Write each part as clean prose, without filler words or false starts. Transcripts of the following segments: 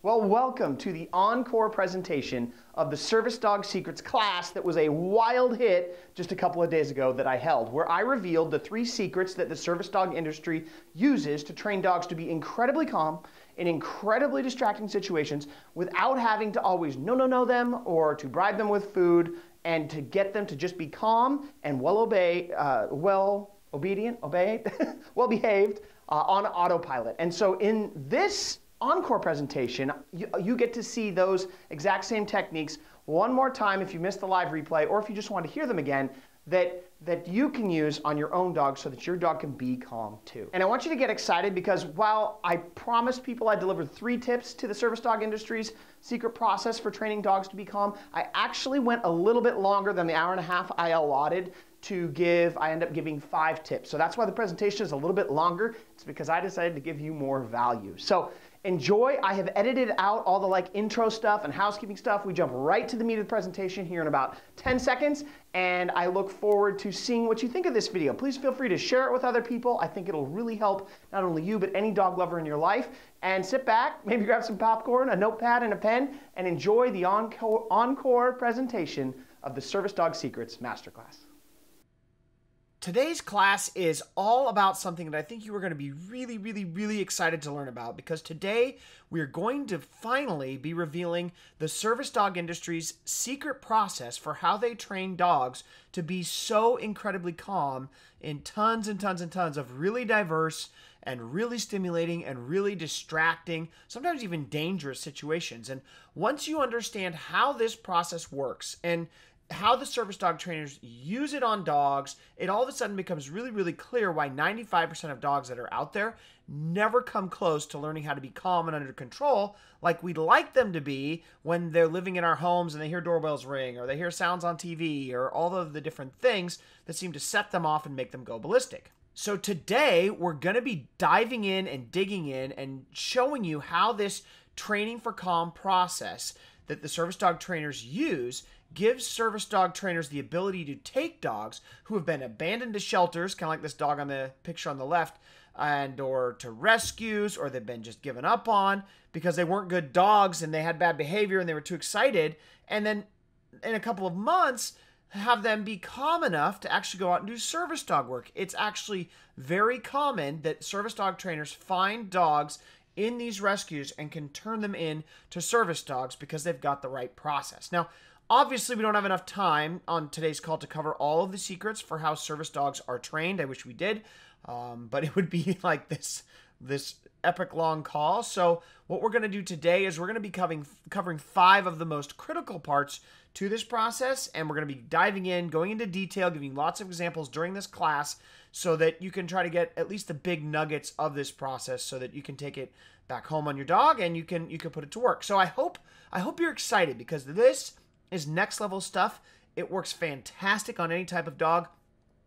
Well, welcome to the Encore presentation of the Service Dog Secrets class that was a wild hit just a couple of days ago that I held, where I revealed the 3 secrets that the service dog industry uses to train dogs to be incredibly calm in incredibly distracting situations without having to always no them or to bribe them with food, and to get them to just be calm and well behaved on autopilot. And so in this Encore presentation, you get to see those exact same techniques one more time if you missed the live replay, or if you just want to hear them again, that you can use on your own dog so that your dog can be calm too. And I want you to get excited because while I promised people I delivered 3 tips to the service dog industry's secret process for training dogs to be calm, I actually went a little bit longer than the hour and a half I allotted to give. I ended up giving 5 tips. So that's why the presentation is a little bit longer. It's because I decided to give you more value. So enjoy. I have edited out all the intro stuff and housekeeping stuff. We jump right to the meat of the presentation here in about 10 seconds, and I look forward to seeing what you think of this video. Please feel free to share it with other people. I think it'll really help not only you, but any dog lover in your life. And sit back, maybe grab some popcorn, a notepad, and a pen, and enjoy the Encore presentation of the Service Dog Secrets Masterclass. Today's class is all about something that I think you are going to be really excited to learn about, because today we are going to finally be revealing the service dog industry's secret process for how they train dogs to be so incredibly calm in tons and tons of really diverse and really stimulating and really distracting, sometimes even dangerous situations. And once you understand how this process works and how the service dog trainers use it on dogs, it all of a sudden becomes really clear why 95% of dogs that are out there never come close to learning how to be calm and under control like we'd like them to be when they're living in our homes and they hear doorbells ring or they hear sounds on TV or all of the different things that seem to set them off and make them go ballistic. So today we're going to be diving in and digging in and showing you how this training for calm process that the service dog trainers use gives service dog trainers the ability to take dogs who have been abandoned to shelters, kind of like this dog on the picture on the left, and or to rescues, or they've been just given up on because they weren't good dogs and they had bad behavior and they were too excited, and then in a couple of months have them be calm enough to actually go out and do service dog work. It's actually very common that service dog trainers find dogs in these rescues and can turn them in to service dogs because they've got the right process. Now, obviously, we don't have enough time on today's call to cover all of the secrets for how service dogs are trained. I wish we did, but it would be like this epic long call. So what we're going to do today is we're going to be covering 5 of the most critical parts to this process, and we're going to be diving in, going into detail, giving lots of examples during this class so that you can try to get at least the big nuggets of this process so that you can take it back home on your dog and you can put it to work. So I hope you're excited, because this is next level stuff. It works fantastic on any type of dog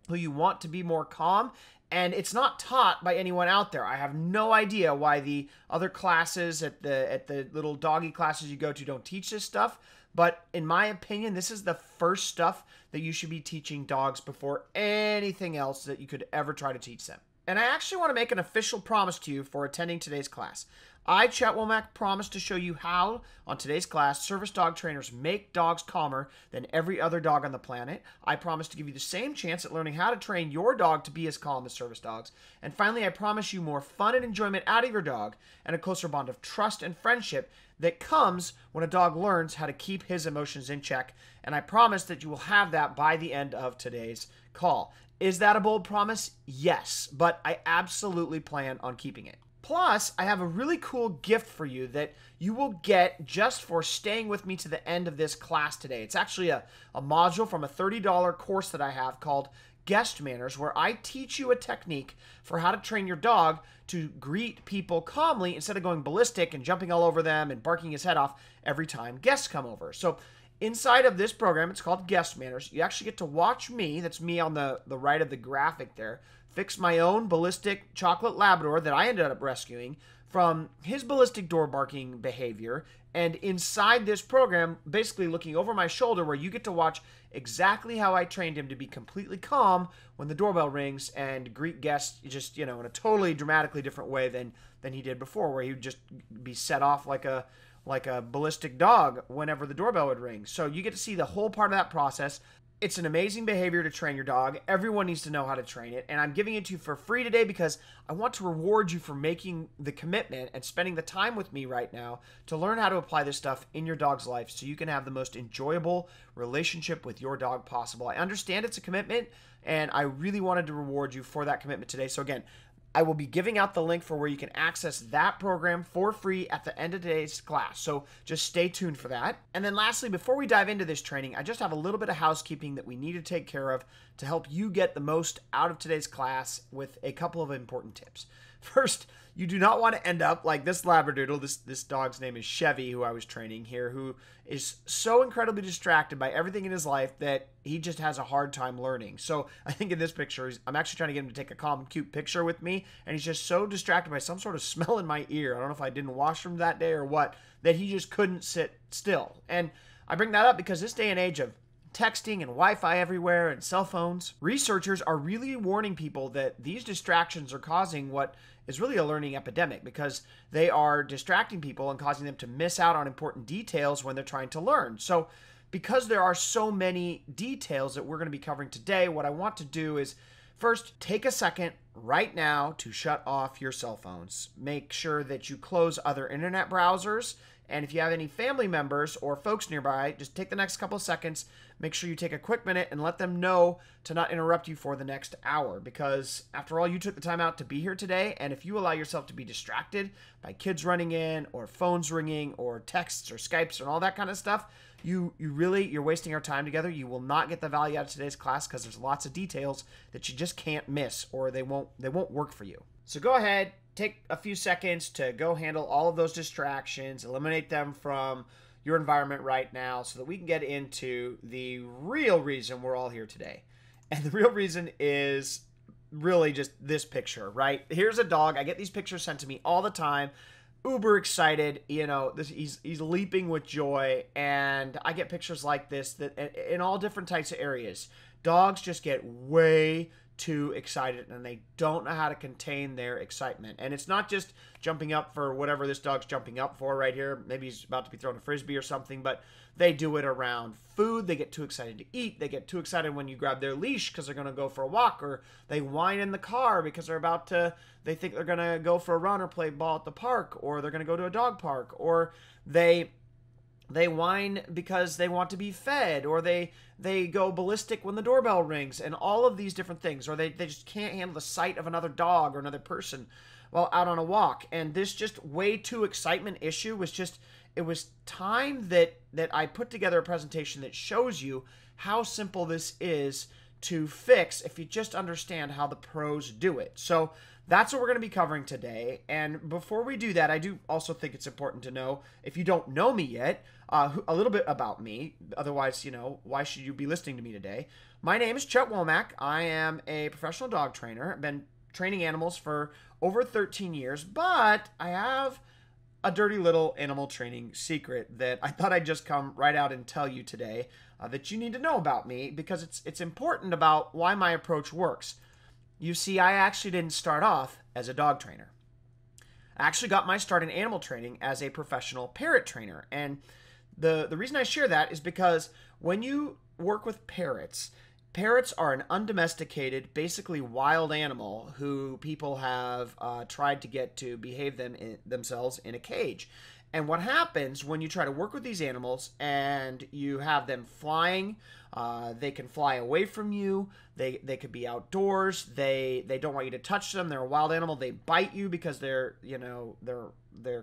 who you want to be more calm, and it's not taught by anyone out there. I have no idea why the other classes at the little doggy classes you go to don't teach this stuff, but in my opinion, this is the first stuff that you should be teaching dogs before anything else that you could ever try to teach them. And I actually want to make an official promise to you for attending today's class. I, Chet Womack, promise to show you how, on today's class, service dog trainers make dogs calmer than every other dog on the planet. I promise to give you the same chance at learning how to train your dog to be as calm as service dogs. And finally, I promise you more fun and enjoyment out of your dog and a closer bond of trust and friendship that comes when a dog learns how to keep his emotions in check. And I promise that you will have that by the end of today's call. Is that a bold promise? Yes, but I absolutely plan on keeping it. Plus, I have a really cool gift for you that you will get just for staying with me to the end of this class today. It's actually a module from a $30 course that I have called Guest Manners, where I teach you a technique for how to train your dog to greet people calmly instead of going ballistic and jumping all over them and barking his head off every time guests come over. So inside of this program, it's called Guest Manners. You actually get to watch me, that's me on the right of the graphic there, fix my own ballistic chocolate Labrador that I ended up rescuing from his ballistic door barking behavior. And inside this program, basically looking over my shoulder, where you get to watch exactly how I trained him to be completely calm when the doorbell rings and greet guests just, in a totally dramatically different way than he did before, where he would just be set off like a like a ballistic dog whenever the doorbell would ring. So you get to see the whole part of that process. It's an amazing behavior to train your dog. Everyone needs to know how to train it. And I'm giving it to you for free today because I want to reward you for making the commitment and spending the time with me right now to learn how to apply this stuff in your dog's life so you can have the most enjoyable relationship with your dog possible. I understand it's a commitment, and I really wanted to reward you for that commitment today. So again, I will be giving out the link for where you can access that program for free at the end of today's class. So just stay tuned for that. And then lastly, before we dive into this training, I just have a little bit of housekeeping that we need to take care of to help you get the most out of today's class with a couple of important tips. First, you do not want to end up like this Labradoodle. This dog's name is Chevy, who I was training here, who is so incredibly distracted by everything in his life that he just has a hard time learning. So I think in this picture, I'm actually trying to get him to take a calm, cute picture with me, and he's just so distracted by some sort of smell in my ear. I don't know if I didn't wash him that day or what, that he just couldn't sit still. And I bring that up because this day and age of texting and Wi-Fi everywhere and cell phones, researchers are really warning people that these distractions are causing what is really a learning epidemic because they are distracting people and causing them to miss out on important details when they're trying to learn. So because there are so many details that we're going to be covering today, what I want to do is first take a second right now to shut off your cell phones. Make sure that you close other internet browsers. And if you have any family members or folks nearby, just take the next couple of seconds, make sure you take a quick minute and let them know to not interrupt you for the next hour. Because after all, you took the time out to be here today. And if you allow yourself to be distracted by kids running in or phones ringing or texts or Skypes and all that kind of stuff, you're wasting our time together. You will not get the value out of today's class because there's lots of details that you just can't miss or they won't work for you. So go ahead, take a few seconds to go handle all of those distractions, eliminate them from your environment right now so that we can get into the real reason we're all here today. And the real reason is really just this picture, right? Here's a dog. I get these pictures sent to me all the time. Uber excited, he's leaping with joy, and I get pictures like this that in all different types of areas. Dogs just get way too excited and they don't know how to contain their excitement. And it's not just jumping up for whatever this dog's jumping up for right here. Maybe he's about to be throwing a frisbee or something, but they do it around food. They get too excited to eat. They get too excited when you grab their leash because they're going to go for a walk, or they whine in the car because they think they're going to go for a run or play ball at the park, or they're going to go to a dog park, or they whine because they want to be fed, or they go ballistic when the doorbell rings, and all of these different things, or they just can't handle the sight of another dog or another person while out on a walk. And this just way too excitement issue was just, it was time that I put together a presentation that shows you how simple this is to fix if you just understand how the pros do it. So that's what we're going to be covering today. And before we do that, I do also think it's important to know, if you don't know me yet, a little bit about me. Otherwise, why should you be listening to me today? My name is Chet Womack. I am a professional dog trainer. I've been training animals for over 13 years, but I have a dirty little animal training secret that I thought I'd just come right out and tell you today that you need to know about me, because it's important about why my approach works. You see, I actually didn't start off as a dog trainer. I actually got my start in animal training as a professional parrot trainer. And the reason I share that is because when you work with parrots are an undomesticated, basically wild animal who people have tried to get to behave themselves in a cage. And what happens when you try to work with these animals and you have them flying, they can fly away from you, they could be outdoors, they don't want you to touch them, they're a wild animal, they bite you because they're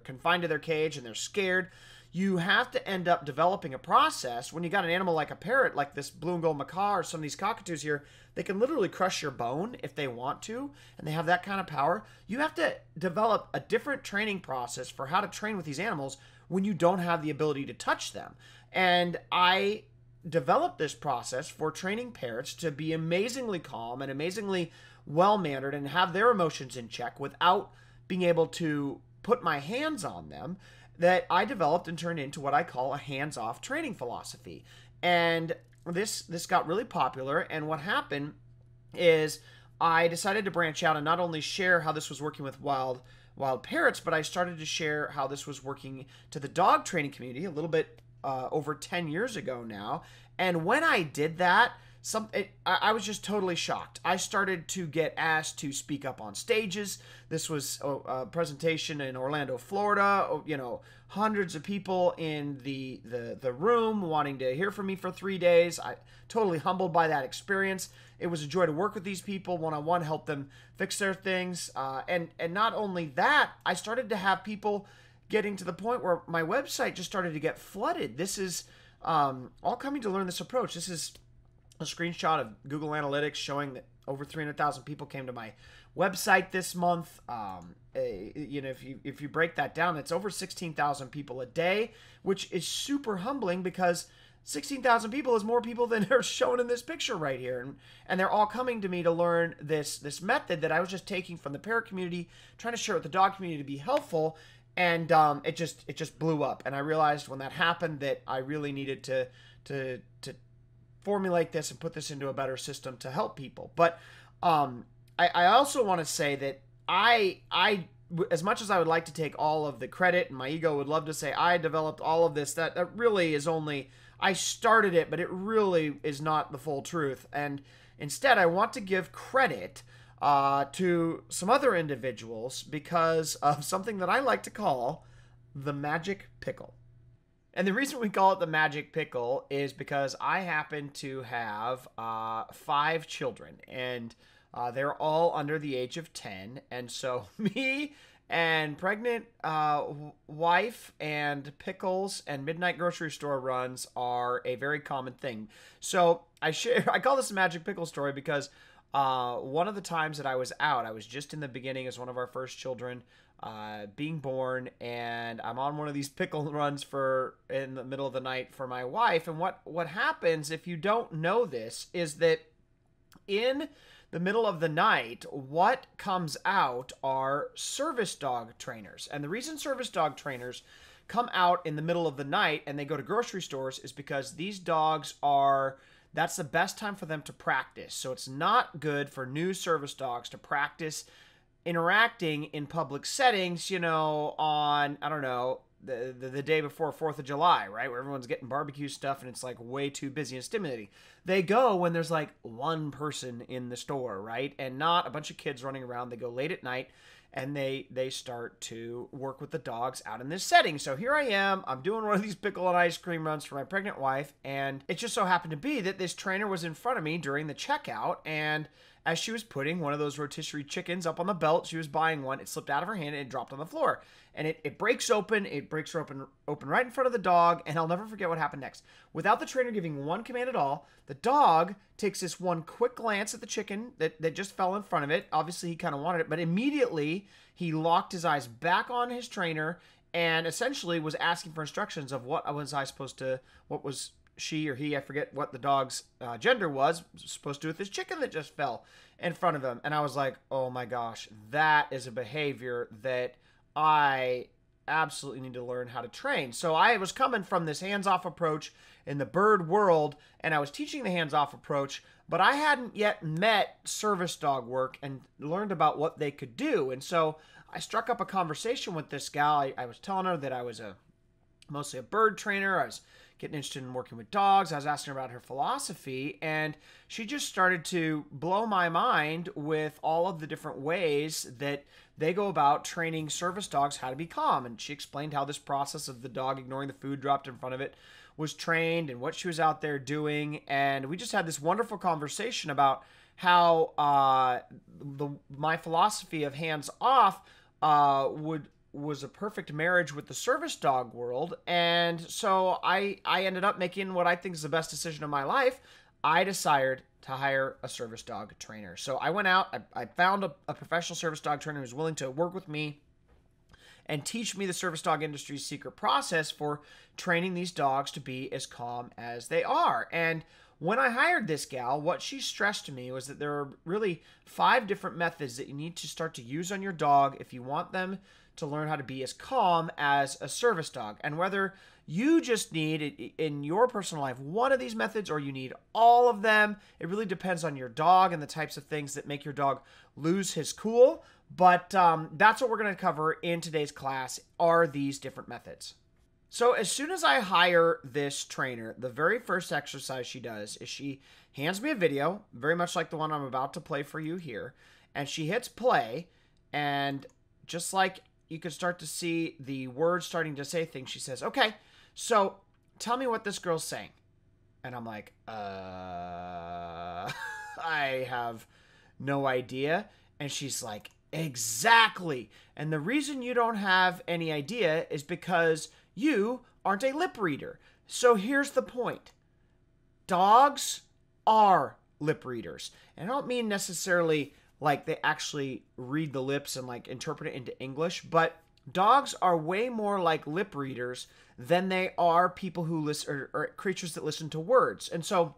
confined to their cage and they're scared. You have to end up developing a process. When you got an animal like a parrot, like this blue and gold macaw or some of these cockatoos here, they can literally crush your bone if they want to, and they have that kind of power. You have to develop a different training process for how to train with these animals when you don't have the ability to touch them. And I developed this process for training parrots to be amazingly calm and amazingly well-mannered and have their emotions in check without being able to put my hands on them, that I developed and turned into what I call a hands-off training philosophy. And this got really popular, and what happened is I decided to branch out and not only share how this was working with wild wild parrots, but I started to share how this was working to the dog training community a little bit over 10 years ago now. And when I did that, I was just totally shocked. I started to get asked to speak up on stages. This was a presentation in Orlando, Florida. You know, hundreds of people in the room wanting to hear from me for 3 days. I totally humbled by that experience. It was a joy to work with these people one-on-one, help them fix their things. And not only that, I started to have people getting to the point where my website just started to get flooded. This is all coming to learn this approach. This is a screenshot of Google Analytics showing that over 300,000 people came to my website this month. You know, if you break that down, it's over 16,000 people a day, which is super humbling because 16,000 people is more people than are shown in this picture right here. And they're all coming to me to learn this method that I was just taking from the parrot community, trying to share with the dog community to be helpful. And it just blew up. And I realized when that happened that I really needed to formulate this and put this into a better system to help people. But I also want to say that I as much as I would like to take all of the credit, and my ego would love to say I developed all of this, that really is only, I started it, but it really is not the full truth. And instead, I want to give credit to some other individuals because of something that I like to call the magic pickle. And the reason we call it the magic pickle is because I happen to have 5 children, and they're all under the age of 10. And so me and pregnant wife and pickles and midnight grocery store runs are a very common thing. So I call this a magic pickle story because one of the times that I was out, I was just in the beginning as one of our first children being born, and I'm on one of these pickle runs in the middle of the night for my wife. And what happens, if you don't know this, is that in the middle of the night, what comes out are service dog trainers. And the reason service dog trainers come out in the middle of the night and they go to grocery stores is because these dogs that's the best time for them to practice. So it's not good for new service dogs to practice interacting in public settings, you know, on, I don't know, the day before 4th of July, right? Where everyone's getting barbecue stuff and it's like way too busy and stimulating. They go when there's like one person in the store, right? And not a bunch of kids running around. They go late at night and they start to work with the dogs out in this setting. So here I am, I'm doing one of these pickle and ice cream runs for my pregnant wife, and it just so happened to be that this trainer was in front of me during the checkout, and as she was putting one of those rotisserie chickens up on the belt, she was buying one, it slipped out of her hand and it dropped on the floor. And it breaks open, open right in front of the dog, and I'll never forget what happened next. Without the trainer giving one command at all, the dog takes this one quick glance at the chicken that just fell in front of it. Obviously, he kind of wanted it, but immediately he locked his eyes back on his trainer and essentially was asking for instructions of what was she or he, I forget what the dog's gender was supposed to do with this chicken that just fell in front of him. And I was like, oh my gosh, that is a behavior that I absolutely need to learn how to train. So I was coming from this hands-off approach in the bird world, and I was teaching the hands-off approach, but I hadn't yet met service dog work and learned about what they could do. And so I struck up a conversation with this gal. I was telling her that I was mostly a bird trainer. I was getting interested in working with dogs. I was asking her about her philosophy, and she just started to blow my mind with all of the different ways that they go about training service dogs how to be calm. And she explained how this process of the dog ignoring the food dropped in front of it was trained and what she was out there doing. And we just had this wonderful conversation about how my philosophy of hands off was a perfect marriage with the service dog world. And so I ended up making what I think is the best decision of my life. I decided to hire a service dog trainer. So I went out, I found a professional service dog trainer who was willing to work with me and teach me the service dog industry's secret process for training these dogs to be as calm as they are. And when I hired this gal, what she stressed to me was that there are really 5 different methods that you need to start to use on your dog if you want them to learn how to be as calm as a service dog. And whether you just need, in your personal life, one of these methods or you need all of them, it really depends on your dog and the types of things that make your dog lose his cool. But that's what we're going to cover in today's class, are these different methods. So as soon as I hire this trainer, the very first exercise she does is she hands me a video, very much like the one I'm about to play for you here, and she hits play, and just like you could start to see the words starting to say things, she says, okay, so tell me what this girl's saying. And I'm like, I have no idea. And she's like, exactly. And the reason you don't have any idea is because you aren't a lip reader. So here's the point. Dogs are lip readers. And I don't mean necessarily like they actually read the lips and like interpret it into English, but dogs are way more like lip readers than they are people who listen, or creatures that listen to words. And so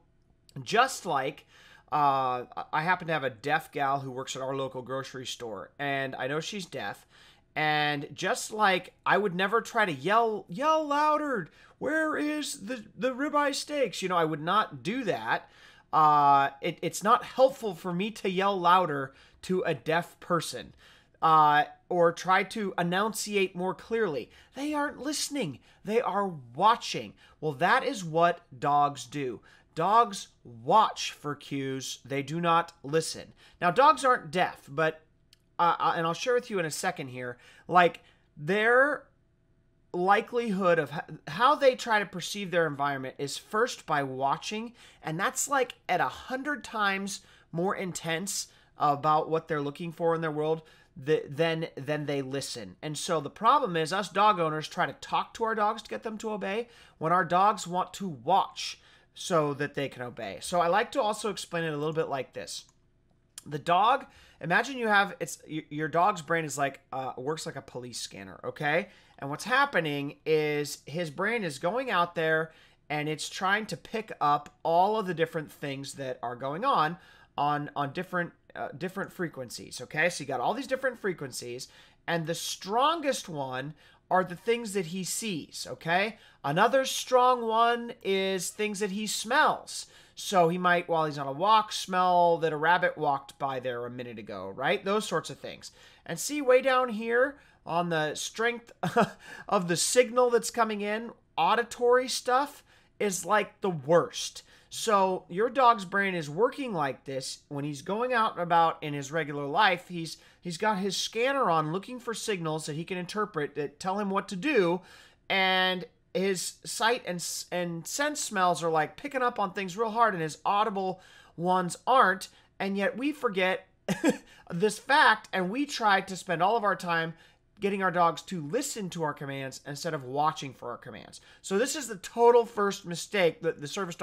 just like I happen to have a deaf gal who works at our local grocery store, and I know she's deaf. And just like I would never try to yell louder, where is the ribeye steaks? You know, I would not do that. It's not helpful for me to yell louder to a deaf person or try to enunciate more clearly. They aren't listening. They are watching. Well, that is what dogs do. Dogs watch for cues. They do not listen. Now, dogs aren't deaf, but and I'll share with you in a second here, like their likelihood of how they try to perceive their environment is first by watching, and that's like at 100 times more intense about what they're looking for in their world than they listen. And so the problem is us dog owners try to talk to our dogs to get them to obey when our dogs want to watch so that they can obey. So I like to also explain it a little bit like this. The dog, imagine you have, your dog's brain is like, works like a police scanner, okay? And what's happening is his brain is going out there and it's trying to pick up all of the different things that are going on different frequencies, okay? So you got all these different frequencies, and the strongest one are the things that he sees, okay? Another strong one is things that he smells. So he might, while he's on a walk, smell that a rabbit walked by there a minute ago, right? Those sorts of things. And see way down here on the strength of the signal that's coming in, auditory stuff is like the worst. So your dog's brain is working like this when he's going out and about in his regular life. He's got his scanner on looking for signals that he can interpret that tell him what to do, and his sight and sense smells are like picking up on things real hard, and his audible ones aren't. And yet we forget this fact, and we try to spend all of our time getting our dogs to listen to our commands instead of watching for our commands. So this is the total first mistake that the service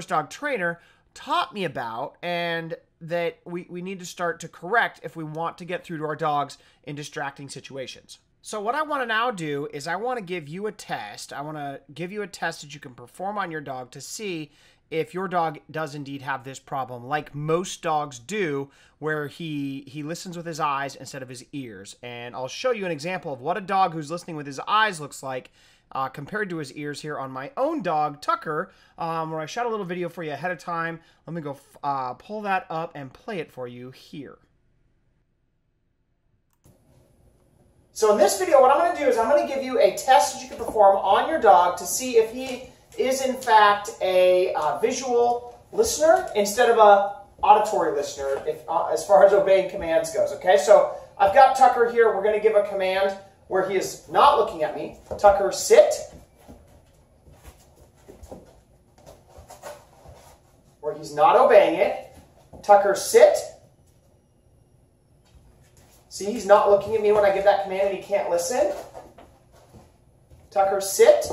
dog trainer taught me about, and that we need to start to correct if we want to get through to our dogs in distracting situations. So what I want to now do is I want to give you a test. I want to give you a test that you can perform on your dog to see if your dog does indeed have this problem, like most dogs do, where he listens with his eyes instead of his ears. And I'll show you an example of what a dog who's listening with his eyes looks like compared to his ears here on my own dog, Tucker, where I shot a little video for you ahead of time. Let me go pull that up and play it for you here. So in this video, what I'm going to do is I'm going to give you a test that you can perform on your dog to see if he is in fact a visual listener instead of a auditory listener as far as obeying commands goes. Okay, so I've got Tucker here. We're going to give a command where he is not looking at me. Tucker, sit. Where he's not obeying it. Tucker, sit. See, he's not looking at me when I give that command and he can't listen. Tucker, sit.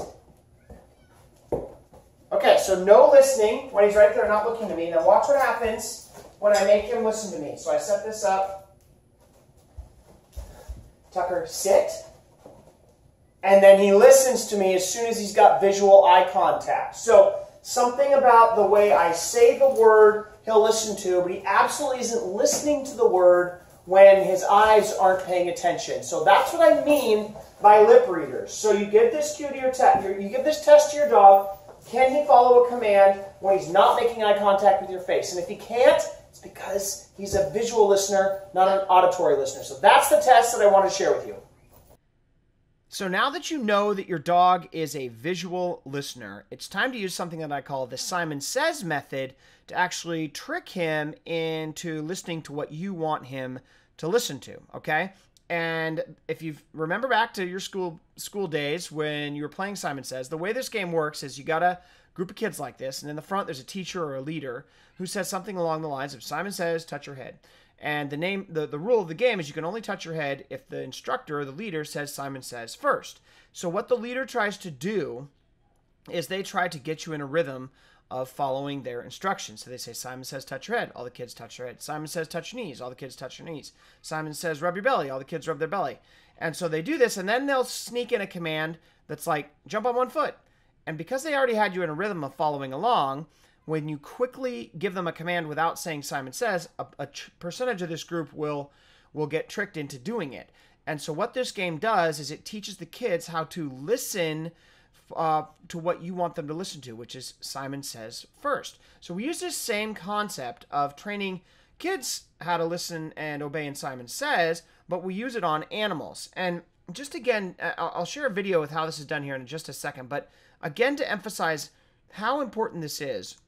Okay, so no listening when he's right there not looking to me. Now watch what happens when I make him listen to me. So I set this up. Tucker, sit. And then he listens to me as soon as he's got visual eye contact. So something about the way I say the word he'll listen to, but he absolutely isn't listening to the word when his eyes aren't paying attention. So that's what I mean by lip readers. So you give this cue to you give this test to your dog. Can he follow a command when he's not making eye contact with your face? And if he can't, it's because he's a visual listener, not an auditory listener. So that's the test that I want to share with you. So now that you know that your dog is a visual listener, it's time to use something that I call the Simon Says method to actually trick him into listening to what you want him to listen to, okay? And if you remember back to your school days when you were playing Simon Says, the way this game works is you got a group of kids like this, and in the front there's a teacher or a leader who says something along the lines of Simon Says, touch your head. And the rule of the game is you can only touch your head if the instructor or the leader says Simon Says first. So what the leader tries to do is they try to get you in a rhythm of following their instructions. So they say, Simon Says touch your head, all the kids touch their head. Simon Says touch your knees, all the kids touch their knees. Simon Says rub your belly, all the kids rub their belly. And so they do this, and then they'll sneak in a command that's like, jump on one foot. And because they already had you in a rhythm of following along, when you quickly give them a command without saying Simon Says, a percentage of this group will get tricked into doing it. And so what this game does is it teaches the kids how to listen to what you want them to listen to, which is Simon Says first. So we use this same concept of training kids how to listen and obey in Simon Says, but we use it on animals. And just again, I'll share a video with how this is done here in just a second, but again, to emphasize how important this is,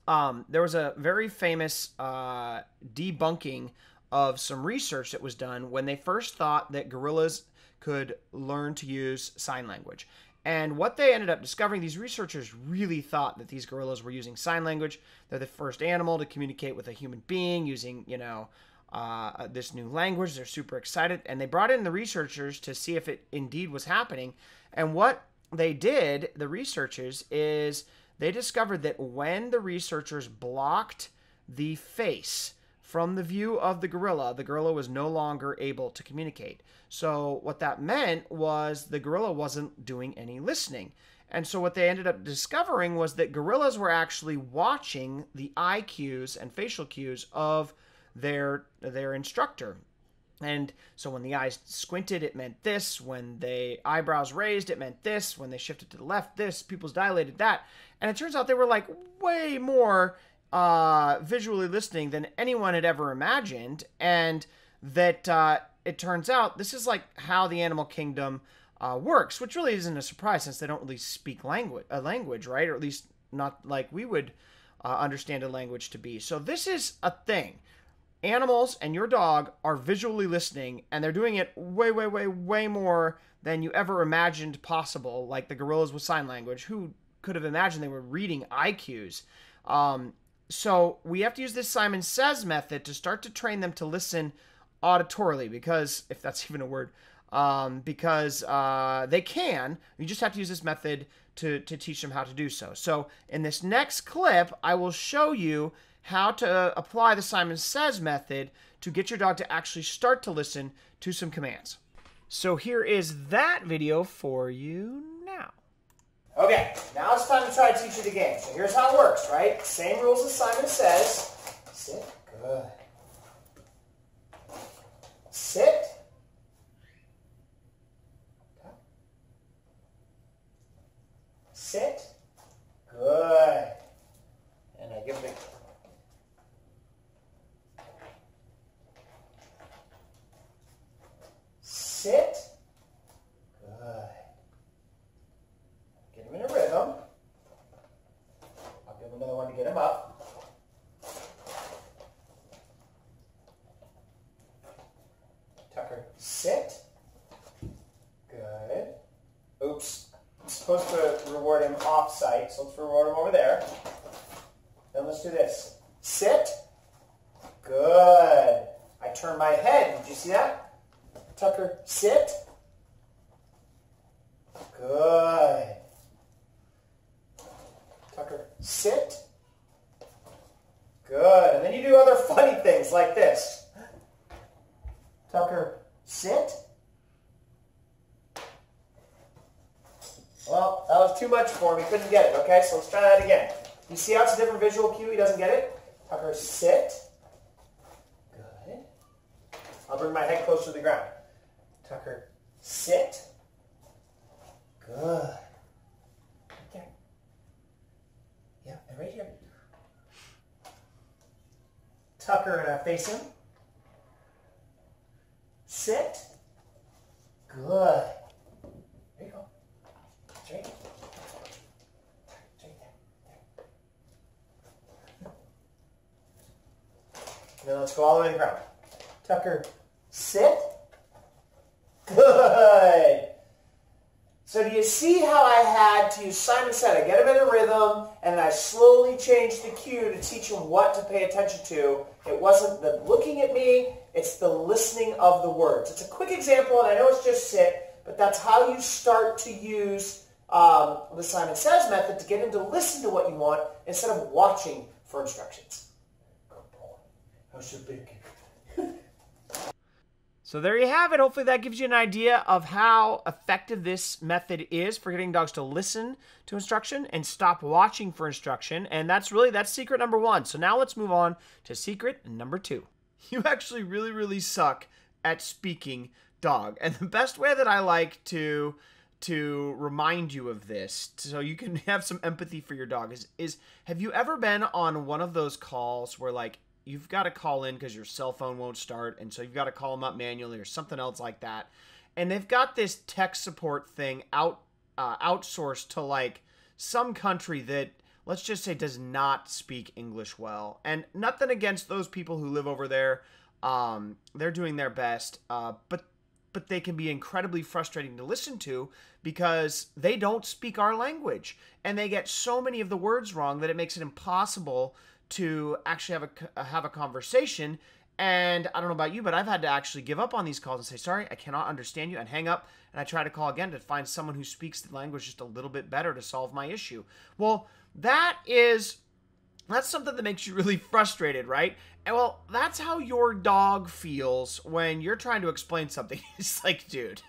there was a very famous debunking of some research that was done when they first thought that gorillas could learn to use sign language. And what they ended up discovering, these researchers really thought that these gorillas were using sign language. They're the first animal to communicate with a human being using, this new language. They're super excited. And they brought in the researchers to see if it indeed was happening. And what they did, the researchers, is they discovered that when the researchers blocked the face from the view of the gorilla was no longer able to communicate. So what that meant was the gorilla wasn't doing any listening. And so what they ended up discovering was that gorillas were actually watching the eye cues and facial cues of their instructor. And so when the eyes squinted, it meant this. When the eyebrows raised, it meant this. When they shifted to the left, this. Pupils dilated, that. And it turns out they were like way more visually listening than anyone had ever imagined. And that it turns out this is like how the animal kingdom works, which really isn't a surprise since they don't really speak language, right? Or at least not like we would understand a language to be. So this is a thing. Animals and your dog are visually listening, and they're doing it way, way, way, way more than you ever imagined possible, like the gorillas with sign language. Who could have imagined they were reading eye cues? So we have to use this Simon Says method to start to train them to listen auditorily, because, if that's even a word, because they can. You just have to use this method to teach them how to do so. So in this next clip, I will show you how to apply the Simon Says method to get your dog to actually start to listen to some commands. So here is that video for you now. Okay, now it's time to try to teach you the game. So here's how it works, right? Same rules as Simon Says. Sit. Good. Sit. Okay. Sit. Good. And I give it a... Sit. Good. Get him in a rhythm. I'll give him another one to get him up. Tucker, sit. Good. Oops. I'm supposed to reward him off-site, so let's reward him over there. Then let's do this. Sit. Good. I turn my head. Did you see that? Tucker, sit. Good. Tucker, sit. Good. And then you do other funny things like this. Tucker, sit. Well, that was too much for him. He couldn't get it, okay? So let's try that again. You see how it's a different visual cue? He doesn't get it? Tucker, sit. Good. I'll bring my head closer to the ground. Tucker, sit. Good. Right there. Yeah, and right here. Tucker, and I face him. Sit. Good. There you go. That's right. It's right there. Now let's go all the way to the ground. Tucker, sit. Good. So do you see how I had to, Simon said, I get him in a rhythm, and I slowly changed the cue to teach him what to pay attention to. It wasn't the looking at me, it's the listening of the words. It's a quick example, and I know it's just sit, but that's how you start to use the Simon Says method to get him to listen to what you want instead of watching for instructions. Good boy. How's your bacon? So there you have it. Hopefully that gives you an idea of how effective this method is for getting dogs to listen to instruction and stop watching for instruction. And that's secret number 1. So now let's move on to secret number 2. You actually really suck at speaking dog. And the best way that I like to remind you of this, so you can have some empathy for your dog, is have you ever been on one of those calls where, like, you've got to call in because your cell phone won't start, and so you've got to call them up manually or something else like that, and they've got this tech support thing outsourced to, like, some country that, let's just say, does not speak English well. And nothing against those people who live over there. They're doing their best, but they can be incredibly frustrating to listen to because they don't speak our language, and they get so many of the words wrong that it makes it impossible to actually have a conversation. And I don't know about you, but I've had to actually give up on these calls and say, sorry, I cannot understand you, and hang up, and I try to call again to find someone who speaks the language just a little bit better to solve my issue. Well, that's something that makes you really frustrated, right? And well, that's how your dog feels when you're trying to explain something. It's like, dude,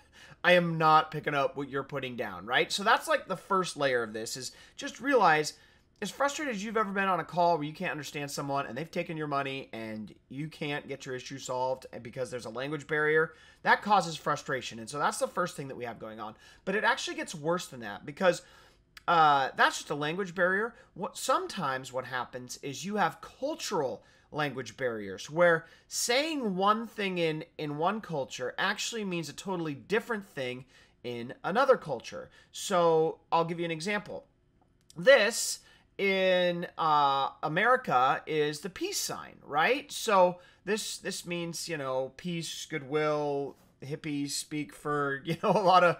I am not picking up what you're putting down, right? So that's like the first layer of this, is just realize, as frustrated as you've ever been on a call where you can't understand someone and they've taken your money and you can't get your issue solved because there's a language barrier, that causes frustration. And so that's the first thing that we have going on. But it actually gets worse than that, because that's just a language barrier. Sometimes what happens is you have cultural language barriers where saying one thing in one culture actually means a totally different thing in another culture. So I'll give you an example. This in America is the peace sign, right? So this means, peace, goodwill. Hippies speak for, a lot of,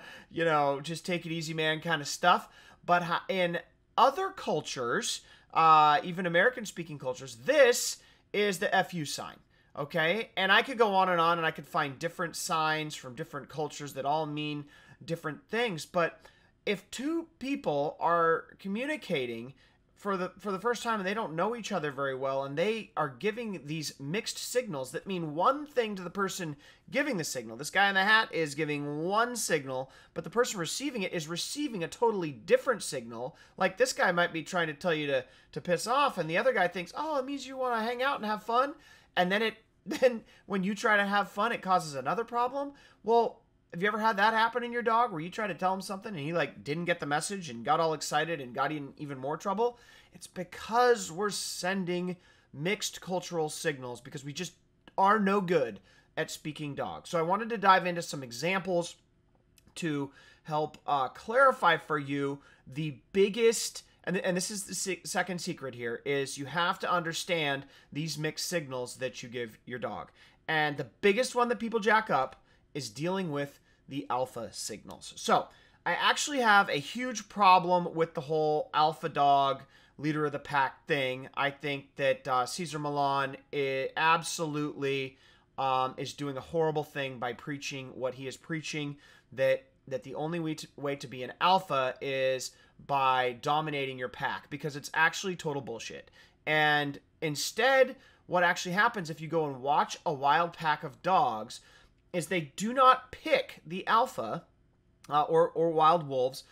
just take it easy, man, kind of stuff. But in other cultures, even American-speaking cultures, this is the FU sign, okay? And I could go on, and I could find different signs from different cultures that all mean different things. But if two people are communicating for the first time and they don't know each other very well, and they are giving these mixed signals that mean one thing to the person giving the signal. This guy in the hat is giving one signal, but the person receiving it is receiving a totally different signal. Like, this guy might be trying to tell you to piss off, and the other guy thinks, oh, it means you want to hang out and have fun. And then when you try to have fun, it causes another problem. Well, have you ever had that happen in your dog where you try to tell him something and he didn't get the message and got all excited and got in even more trouble? It's because we're sending mixed cultural signals because we just are no good at speaking dog. So I wanted to dive into some examples to help clarify for you the biggest, and this is the second secret here, is you have to understand these mixed signals that you give your dog. And the biggest one that people jack up is dealing with the alpha signals. So I actually have a huge problem with the whole alpha dog, leader of the pack thing. I think that Cesar Millan absolutely is doing a horrible thing by preaching what he is preaching, that the only way to be an alpha is by dominating your pack, because it's actually total bullshit. And instead, what actually happens if you go and watch a wild pack of dogs is they do not pick the alpha or wild wolves,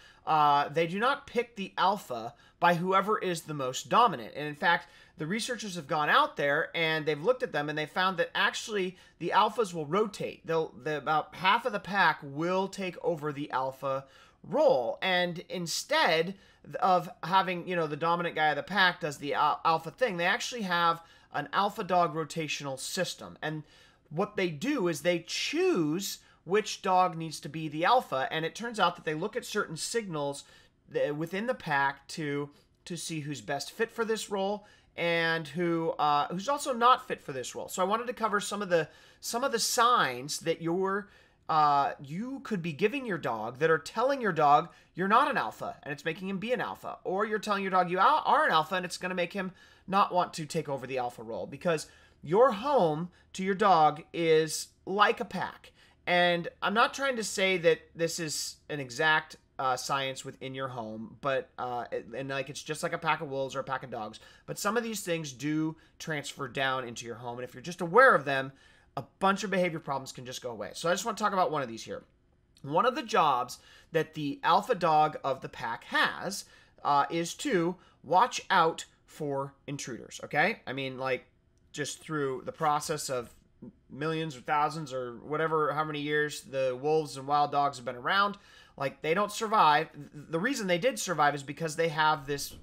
they do not pick the alpha by whoever is the most dominant. And in fact, the researchers have gone out there and they've looked at them and they found that actually the alphas will rotate. About half of the pack will take over the alpha role. And instead of having, the dominant guy of the pack does the alpha thing, they actually have an alpha dog rotational system. And what they do is they choose which dog needs to be the alpha, and it turns out that they look at certain signals within the pack to see who's best fit for this role and who's also not fit for this role. So I wanted to cover some of the signs that you could be giving your dog that are telling your dog you're not an alpha and it's making him be an alpha, or you're telling your dog you are an alpha and it's going to make him not want to take over the alpha role, because your home to your dog is like a pack. And I'm not trying to say that this is an exact science within your home, but it's just like a pack of wolves or a pack of dogs. But some of these things do transfer down into your home, and if you're just aware of them, a bunch of behavior problems can just go away. So I just want to talk about one of these here. One of the jobs that the alpha dog of the pack has is to watch out for intruders. Okay, I mean, like, just through the process of millions or thousands or whatever, how many years the wolves and wild dogs have been around, like, they don't survive. The reason they did survive is because they have this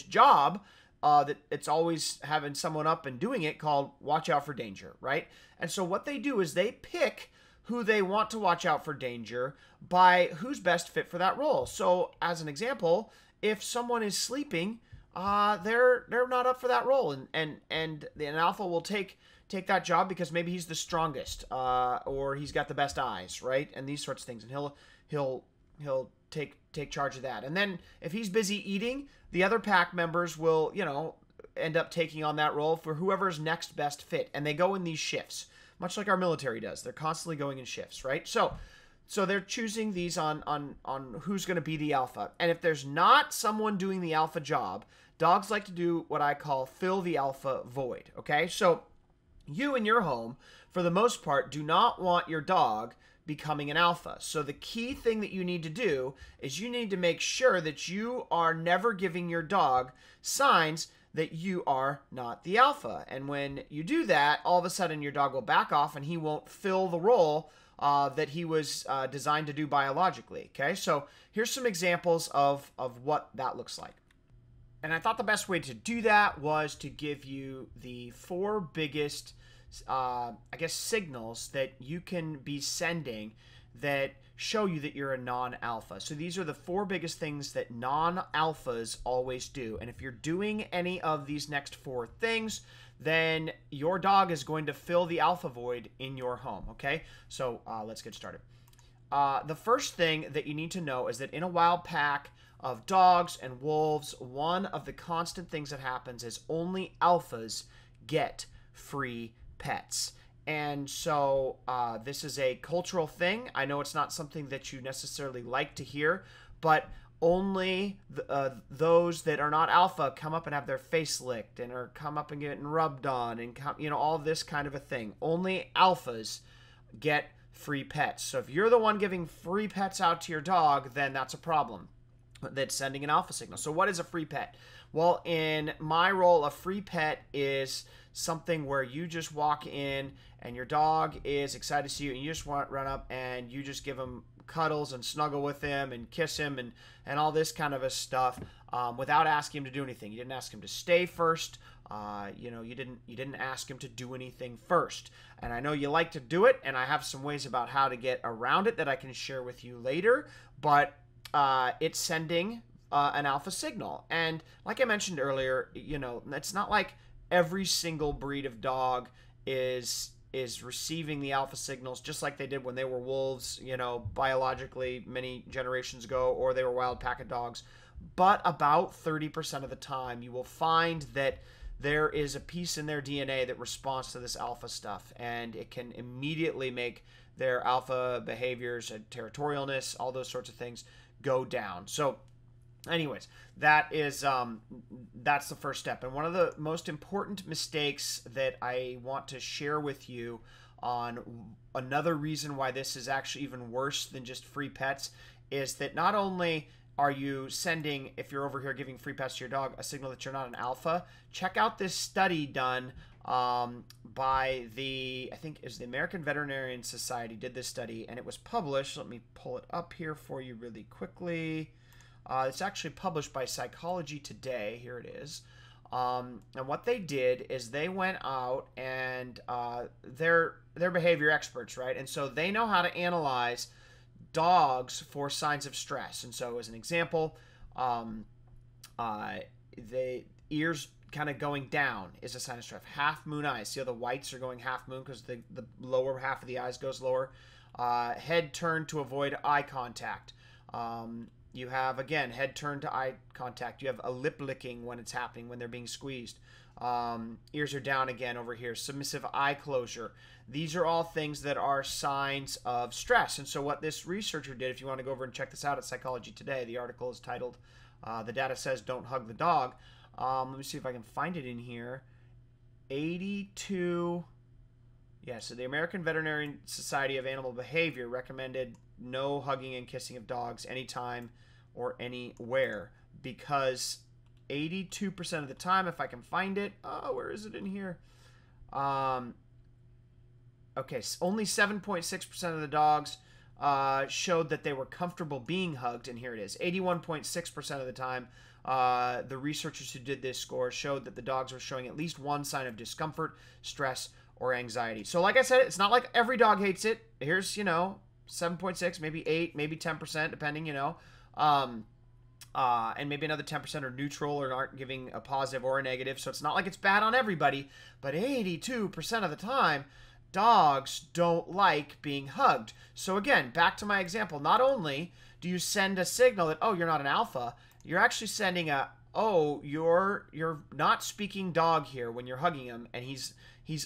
job that it's always having someone up and doing it, called watch out for danger, right? And so what they do is they pick who they want to watch out for danger by who's best fit for that role. So as an example, if someone is sleeping, they're not up for that role, and an alpha will take that job because maybe he's the strongest, or he's got the best eyes, right? And these sorts of things, and he'll take charge of that. And then if he's busy eating, the other pack members will, end up taking on that role for whoever's next best fit. And they go in these shifts, much like our military does. They're constantly going in shifts, right? So they're choosing these on who's going to be the alpha. And if there's not someone doing the alpha job, dogs like to do what I call fill the alpha void, okay? So you in your home, for the most part, do not want your dog becoming an alpha. So the key thing that you need to do is you need to make sure that you are never giving your dog signs that you are not the alpha. And when you do that, all of a sudden your dog will back off and he won't fill the role that he was designed to do biologically, okay? So here's some examples of what that looks like. And I thought the best way to do that was to give you the 4 biggest, signals that you can be sending that show you that you're a non-alpha. So these are the 4 biggest things that non-alphas always do. And if you're doing any of these next 4 things, then your dog is going to fill the alpha void in your home, okay? So let's get started. The first thing that you need to know is that in a wild pack of dogs and wolves, one of the constant things that happens is only alphas get free pets. And so this is a cultural thing. I know it's not something that you necessarily like to hear, but only those that are not alpha come up and have their face licked and or come up and getting rubbed on and all this kind of a thing. Only alphas get free pets. So if you're the one giving free pets out to your dog, then that's a problem. That's sending an alpha signal. So what is a free pet? Well, in my role, a free pet is something where you just walk in and your dog is excited to see you and you just want to run up and you just give him cuddles and snuggle with him and kiss him and all this kind of a stuff without asking him to do anything. You didn't ask him to stay first. You didn't ask him to do anything first. And I know you like to do it, and I have some ways about how to get around it that I can share with you later, but it's sending an alpha signal. And like I mentioned earlier, it's not like every single breed of dog is receiving the alpha signals just like they did when they were wolves, biologically many generations ago, or they were wild pack of dogs. But about 30% of the time, you will find that there is a piece in their DNA that responds to this alpha stuff, and it can immediately make their alpha behaviors and territorialness, all those sorts of things, go down. So anyways, that's the first step. And one of the most important mistakes that I want to share with you on another reason why this is actually even worse than just free pets, is that not only are you sending, if you're over here giving free pets to your dog, a signal that you're not an alpha. Check out this study done by the, I think is the American Veterinarian Society did this study, and it was published. Let me pull it up here for you really quickly. It's actually published by Psychology Today. Here it is. And what they did is they went out and they're behavior experts, right? And so they know how to analyze dogs for signs of stress. And so as an example, the ears kind of going down is a sign of stress. Half moon eyes. See how the whites are going half moon because the lower half of the eyes goes lower. Head turned to avoid eye contact. You have, again, head turned to eye contact. You have a lip licking when it's happening, when they're being squeezed. Ears are down again over here. Submissive eye closure. These are all things that are signs of stress. And so what this researcher did, if you want to go over and check this out at Psychology Today, the article is titled, The Data Says Don't Hug the Dog. Let me see if I can find it in here. 82... Yeah, so the American Veterinarian Society of Animal Behavior recommended no hugging and kissing of dogs anytime or anywhere because 82% of the time, if I can find it, where is it in here? Okay, only 7.6% of the dogs showed that they were comfortable being hugged, and here it is. 81.6% of the time, the researchers who did this score showed that the dogs were showing at least one sign of discomfort, stress, or anxiety. So like I said, it's not like every dog hates it. Here's, 7.6, maybe 8, maybe 10%, depending, and maybe another 10% are neutral or aren't giving a positive or a negative. So it's not like it's bad on everybody, but 82% of the time, dogs don't like being hugged. So again, back to my example, not only do you send a signal that, oh, you're not an alpha, you're actually sending a, oh, you're not speaking dog here when you're hugging him, and he's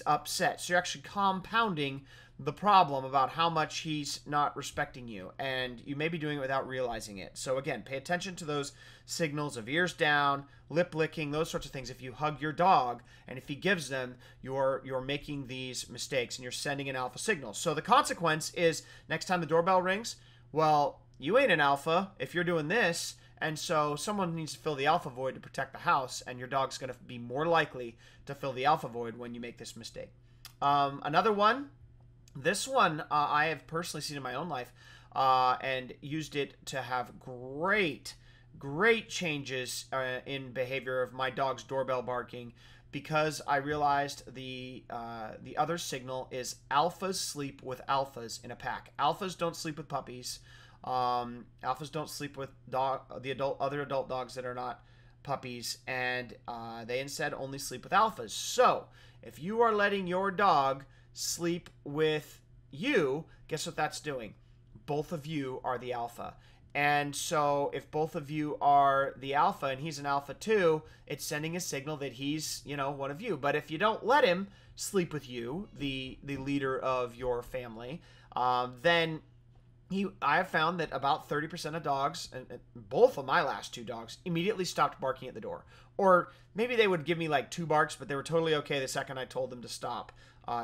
upset. So you're actually compounding the problem about how much he's not respecting you, and you may be doing it without realizing it. So again, pay attention to those signals of ears down, lip licking, those sorts of things. If you hug your dog and if he gives them, you're making these mistakes and you're sending an alpha signal. So the consequence is next time the doorbell rings, well, you ain't an alpha if you're doing this. And so someone needs to fill the alpha void to protect the house, and your dog's going to be more likely to fill the alpha void when you make this mistake. Another one, this one I have personally seen in my own life and used it to have great changes in behavior of my dog's doorbell barking, because I realized the other signal is alphas sleep with alphas in a pack. Alphas don't sleep with puppies. Alphas don't sleep with other adult dogs that are not puppies, and they instead only sleep with alphas. So if you are letting your dog sleep with you, guess what that's doing? Both of you are the alpha. And so if both of you are the alpha and he's an alpha too, it's sending a signal that he's, one of you. But if you don't let him sleep with you, the leader of your family, then I have found that about 30% of dogs, and both of my last two dogs, immediately stopped barking at the door. Or maybe they would give me like 2 barks, but they were totally okay the second I told them to stop,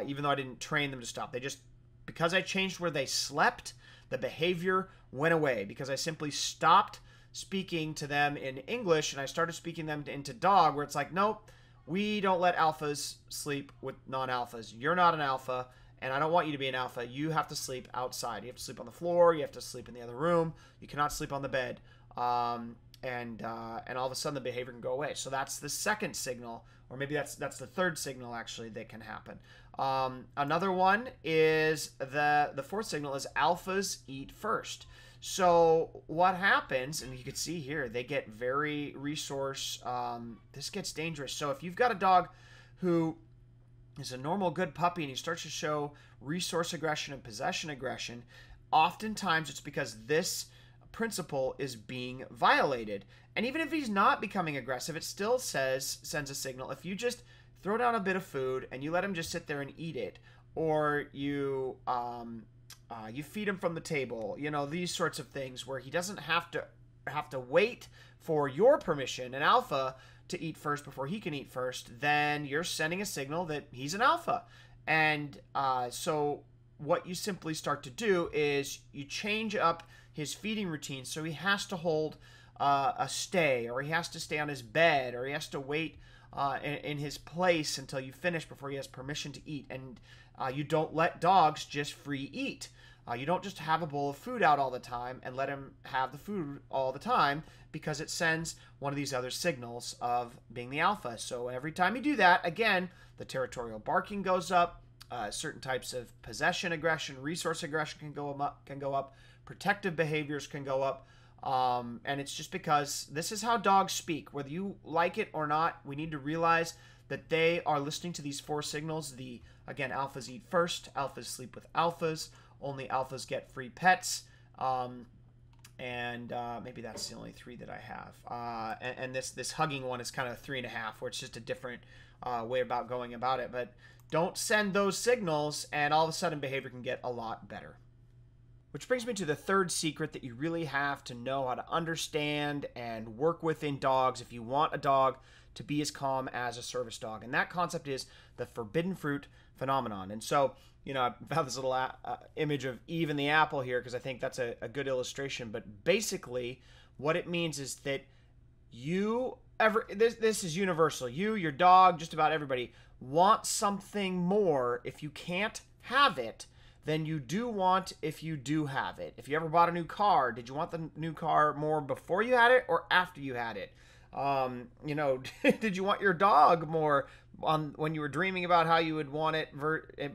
even though I didn't train them to stop. They just, because I changed where they slept, the behavior went away, because I simply stopped speaking to them in English and I started speaking them into dog, where it's like, nope, we don't let alphas sleep with non-alphas. You're not an alpha. And I don't want you to be an alpha. You have to sleep outside. You have to sleep on the floor. You have to sleep in the other room. You cannot sleep on the bed. And all of a sudden the behavior can go away. So that's the second signal, or maybe that's the third signal actually that can happen. Another one is the fourth signal is alphas eat first. So what happens, and you can see here, they get very resource. This gets dangerous. So if you've got a dog who is a normal good puppy and he starts to show resource aggression and possession aggression, oftentimes it's because this principle is being violated. And even if he's not becoming aggressive, it still sends a signal. If you just throw down a bit of food and you let him just sit there and eat it, or you feed him from the table, these sorts of things where he doesn't have to wait for your permission, an alpha, to eat first before he can eat first, then you're sending a signal that he's an alpha. And so what you simply start to do is you change up his feeding routine, so he has to hold a stay, or he has to stay on his bed, or he has to wait in his place until you finish before he has permission to eat. And you don't let dogs just free eat. You don't just have a bowl of food out all the time and let him have the food all the time, because it sends one of these other signals of being the alpha. So every time you do that, again, the territorial barking goes up, certain types of possession aggression, resource aggression can go up, protective behaviors can go up. And it's just because this is how dogs speak. Whether you like it or not, we need to realize that they are listening to these 4 signals. Again, alphas eat first, alphas sleep with alphas, only alphas get free pets, and maybe that's the only 3 that I have. And this hugging one is kind of 3.5, where it's just a different way about going about it. But don't send those signals, and all of a sudden behavior can get a lot better. Which brings me to the third secret that you really have to know how to understand and work with in dogs if you want a dog to be as calm as a service dog. And that concept is the forbidden fruit phenomenon. And so, you know, I found this little image of Eve and the apple here because I think that's a good illustration. But basically, what it means is that this is universal. You, your dog, just about everybody want something more if you can't have it than you do want if you do have it. If you ever bought a new car, did you want the new car more before you had it or after you had it? You know, did you want your dog more when you were dreaming about how you would want it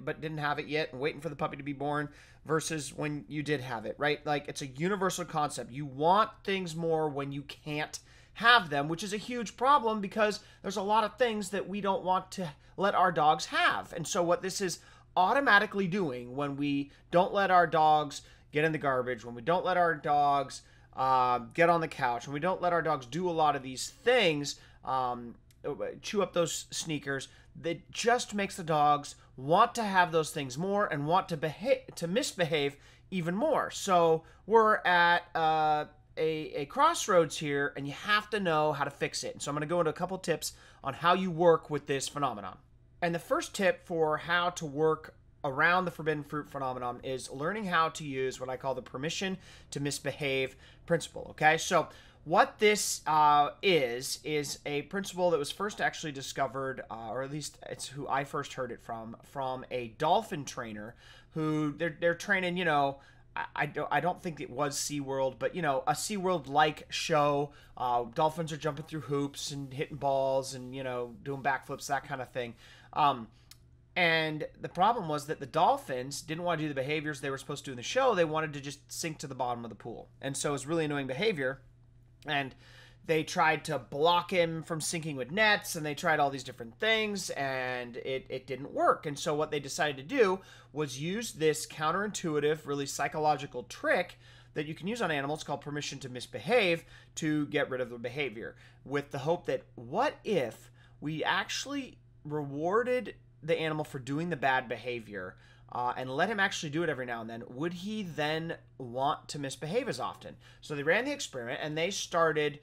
but didn't have it yet and waiting for the puppy to be born versus when you did have it, right? Like, it's a universal concept. You want things more when you can't have them, which is a huge problem because there's a lot of things that we don't want to let our dogs have. And so what this is automatically doing when we don't let our dogs get in the garbage, when we don't let our dogs get on the couch, when we don't let our dogs do a lot of these things, chew up those sneakers, that just makes the dogs want to have those things more and want to misbehave even more. So we're at a crossroads here, and you have to know how to fix it. So I'm going to go into a couple tips on how you work with this phenomenon. And the first tip for how to work around the forbidden fruit phenomenon is learning how to use what I call the permission to misbehave principle. Okay, so what this is a principle that was first actually discovered, or at least it's who I first heard it from a dolphin trainer who they're training, you know, I don't think it was SeaWorld, but, you know, a SeaWorld-like show. Dolphins are jumping through hoops and hitting balls and, you know, doing backflips, that kind of thing. And the problem was that the dolphins didn't want to do the behaviors they were supposed to do in the show. They wanted to just sink to the bottom of the pool. And so it was really annoying behavior. And they tried to block him from sinking with nets, and they tried all these different things, and it didn't work. And so what they decided to do was use this counterintuitive, really psychological trick that you can use on animals called permission to misbehave to get rid of the behavior, with the hope that what if we actually rewarded the animal for doing the bad behavior and let him actually do it every now and then, would he then want to misbehave as often? So they ran the experiment, and they started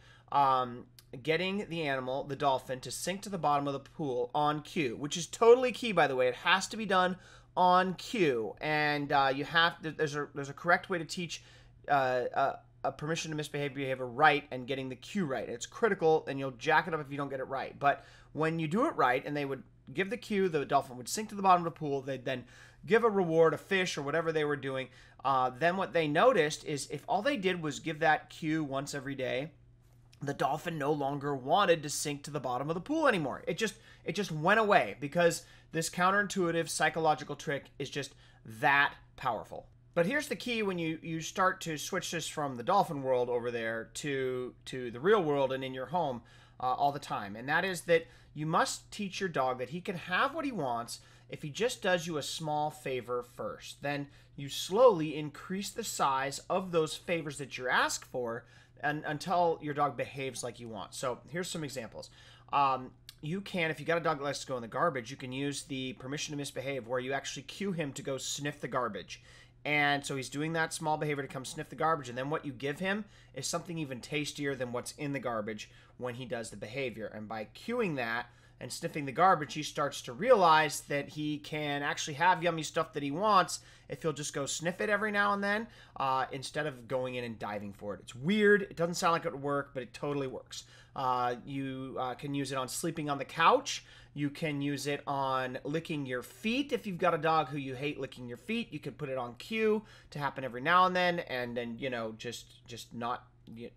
getting the animal, the dolphin, to sink to the bottom of the pool on cue, which is totally key, by the way. It has to be done on cue, and there's a correct way to teach a permission to misbehave behavior right and getting the cue right. It's critical, and you'll jack it up if you don't get it right. But when you do it right, and they would give the cue, the dolphin would sink to the bottom of the pool. They'd then give a reward, a fish, or whatever they were doing. Then what they noticed is if all they did was give that cue once every day, the dolphin no longer wanted to sink to the bottom of the pool anymore. It just went away because this counterintuitive psychological trick is just that powerful. But here's the key when you start to switch this from the dolphin world over there to the real world and in your home all the time. And that is that you must teach your dog that he can have what he wants if he just does you a small favor first. Then you slowly increase the size of those favors that you ask for until your dog behaves like you want. So here's some examples. You can, if you got a dog that likes to go in the garbage, you can use the permission to misbehave where you actually cue him to go sniff the garbage. And so he's doing that small behavior to come sniff the garbage, and then what you give him is something even tastier than what's in the garbage when he does the behavior. And by cueing that, and sniffing the garbage, he starts to realize that he can actually have yummy stuff that he wants if he'll just go sniff it every now and then, instead of going in and diving for it. It's weird. It doesn't sound like it would work, but it totally works. You can use it on sleeping on the couch. You can use it on licking your feet. If you've got a dog who you hate licking your feet, you can put it on cue to happen every now and then, just not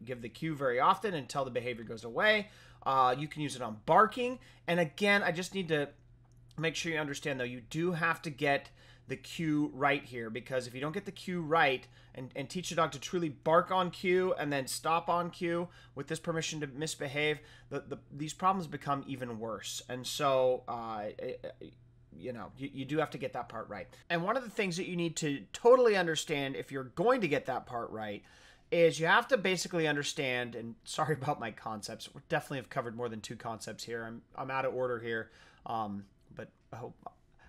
give the cue very often until the behavior goes away. You can use it on barking. And again, I just need to make sure you understand, though, you do have to get the cue right here, because if you don't get the cue right and teach your dog to truly bark on cue and then stop on cue with this permission to misbehave, these problems become even worse. And so, you do have to get that part right. And one of the things that you need to totally understand if you're going to get that part right is you have to basically understand, and sorry about my concepts, we definitely have covered more than 2 concepts here. I'm out of order here, but I hope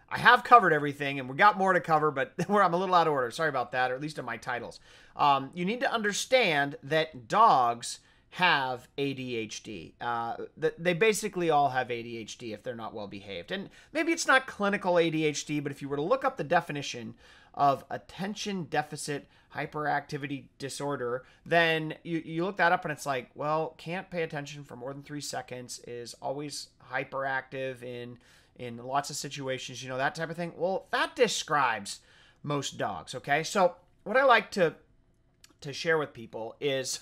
I have covered everything, and we got more to cover, but I'm a little out of order. Sorry about that, or at least in my titles. You need to understand that dogs have ADHD. They basically all have ADHD if they're not well behaved. And maybe it's not clinical ADHD, but if you were to look up the definition of attention deficit hyperactivity disorder, then you look that up and it's like, well, can't pay attention for more than 3 seconds, is always hyperactive in lots of situations, that type of thing. Well, that describes most dogs, okay? So what I like to share with people is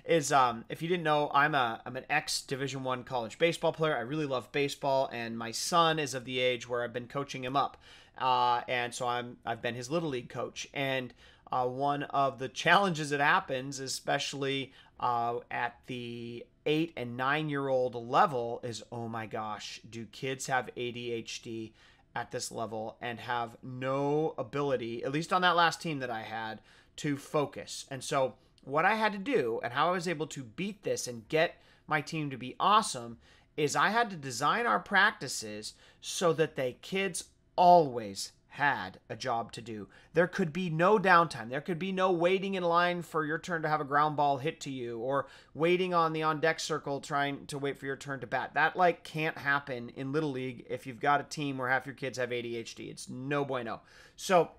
if you didn't know, I'm an ex-Division I college baseball player. I really love baseball, and my son is of the age where I've been coaching him up. And so I've been his Little League coach. And one of the challenges that happens, especially at the 8 and 9-year-old level, is, oh my gosh, do kids have ADHD at this level and have no ability, at least on that last team that I had, to focus. And so what I had to do, and how I was able to beat this and get my team to be awesome, is I had to design our practices so that the kids always had a job to do. There could be no downtime. There could be no waiting in line for your turn to have a ground ball hit to you, or waiting on the on-deck circle trying to wait for your turn to bat. That can't happen in Little League if you've got a team where half your kids have ADHD. It's no bueno. So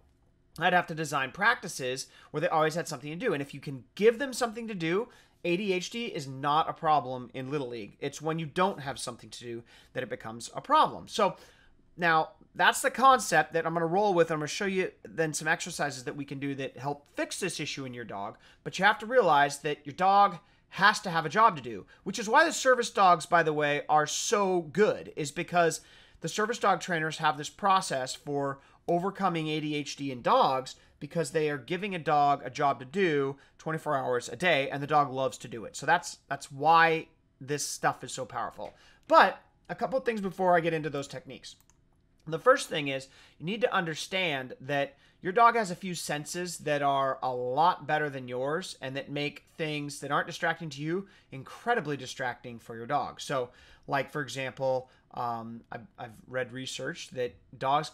I'd have to design practices where they always had something to do. And if you can give them something to do, ADHD is not a problem in Little League. It's when you don't have something to do that it becomes a problem. So now that's the concept that I'm going to roll with. I'm going to show you then some exercises that we can do that help fix this issue in your dog. But you have to realize that your dog has to have a job to do, which is why the service dogs, by the way, are so good, is because the service dog trainers have this process for overcoming ADHD in dogs, because they are giving a dog a job to do 24 hours a day, and the dog loves to do it. So that's why this stuff is so powerful. But a couple of things before I get into those techniques. The first thing is you need to understand that your dog has a few senses that are a lot better than yours, and that make things that aren't distracting to you incredibly distracting for your dog. So, like, for example, I've read research that dogs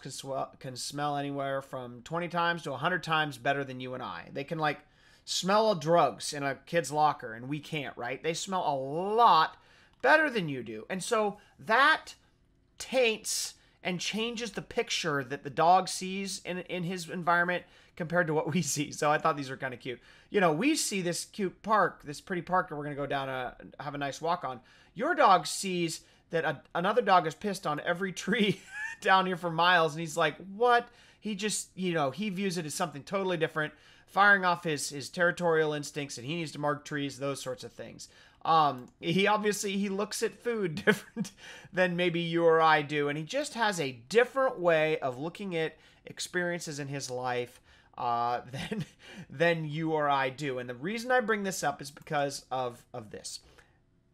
can smell anywhere from 20 times to 100 times better than you and I. They can, smell drugs in a kid's locker, and we can't, right? They smell a lot better than you do. And so that taints and changes the picture that the dog sees in his environment compared to what we see. So I thought these were kind of cute. We see this cute park, this pretty park that we're going to go down have a nice walk on. Your dog sees that another dog is pissed on every tree down here for miles, and he's like, what? He just, he views it as something totally different, firing off his territorial instincts, and he needs to mark trees, those sorts of things. He looks at food different than maybe you or I do, and he just has a different way of looking at experiences in his life than you or I do. And the reason I bring this up is because of this.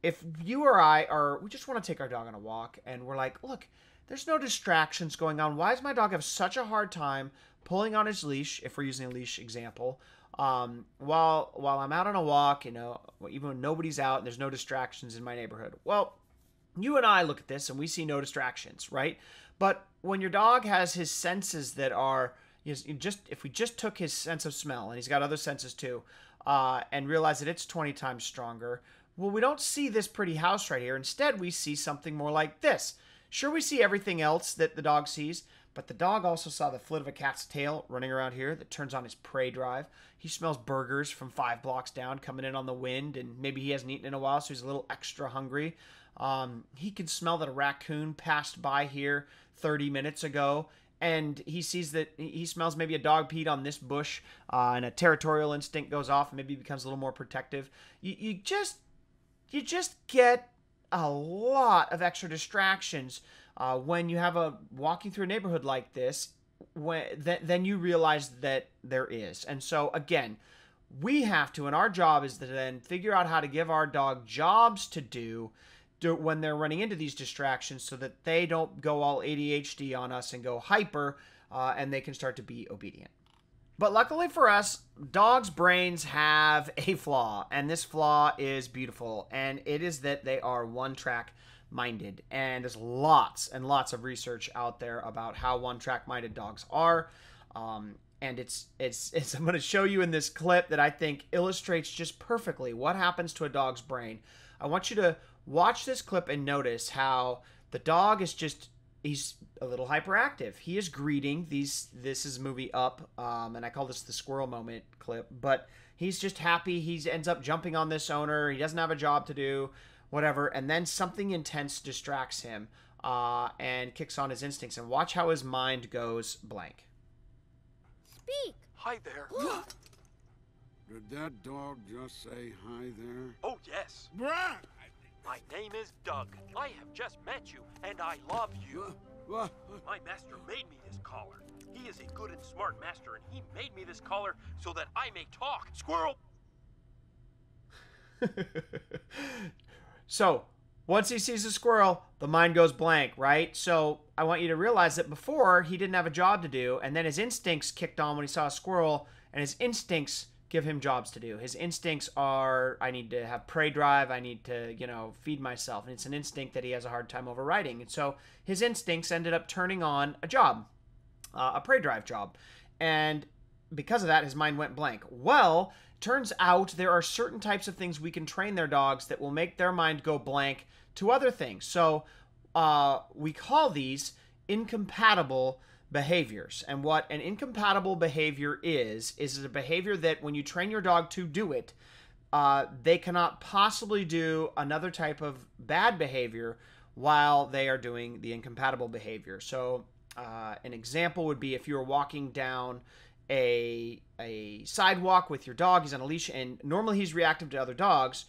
If you or we just want to take our dog on a walk, and we're like, look, there's no distractions going on. Why does my dog have such a hard time pulling on his leash, if we're using a leash example, while I'm out on a walk, even when nobody's out and there's no distractions in my neighborhood? Well, you and I look at this and we see no distractions, right? But when your dog has his senses that are, if we just took his sense of smell, and he's got other senses too, and realize that it's 20 times stronger, Well, we don't see this pretty house right here. Instead, we see something more like this. Sure, we see everything else that the dog sees, but the dog also saw the flit of a cat's tail running around here that turns on his prey drive. He smells burgers from 5 blocks down coming in on the wind, and maybe he hasn't eaten in a while, so he's a little extra hungry. He can smell that a raccoon passed by here 30 minutes ago, and he sees that he smells maybe a dog peed on this bush, and a territorial instinct goes off, and maybe he becomes a little more protective. You just get a lot of extra distractions when you have a walking through a neighborhood like this. Then you realize that there is. And so again, we have to, and our job is to then figure out how to give our dog jobs to do when they're running into these distractions, so that they don't go all ADHD on us and go hyper, and they can start to be obedient. But luckily for us, dogs' brains have a flaw, and this flaw is beautiful, and it is that they are one-track minded. And there's lots and lots of research out there about how one-track minded dogs are. And it's I'm going to show you in this clip that I think illustrates just perfectly what happens to a dog's brain. I want you to watch this clip and notice how the dog is he's a little hyperactive. He is greeting this is movie Up, and I call this the squirrel moment clip, but he's just happy. He ends up jumping on this owner. He doesn't have a job to do, whatever, and then something intense distracts him and kicks on his instincts, and watch how his mind goes blank. Speak. Hi there. Did that dog just say hi there? Oh, yes. Bruh! My name is Doug. I have just met you, and I love you. My master made me this collar. He is a good and smart master, and he made me this collar so that I may talk. Squirrel! So, once he sees a squirrel, the mind goes blank, right? So, I want you to realize that before, he didn't have a job to do, and then his instincts kicked on when he saw a squirrel, and his instincts give him jobs to do. His instincts are, I need to have prey drive, I need to, feed myself, and it's an instinct that he has a hard time overriding. And so, his instincts ended up turning on a job, a prey drive job, and because of that, his mind went blank. Well, turns out there are certain types of things we can train their dogs that will make their mind go blank to other things. So we call these incompatible behaviors. And what an incompatible behavior is a behavior that when you train your dog to do it, they cannot possibly do another type of bad behavior while they are doing the incompatible behavior. So an example would be if you were walking down a sidewalk with your dog, he's on a leash, and normally he's reactive to other dogs,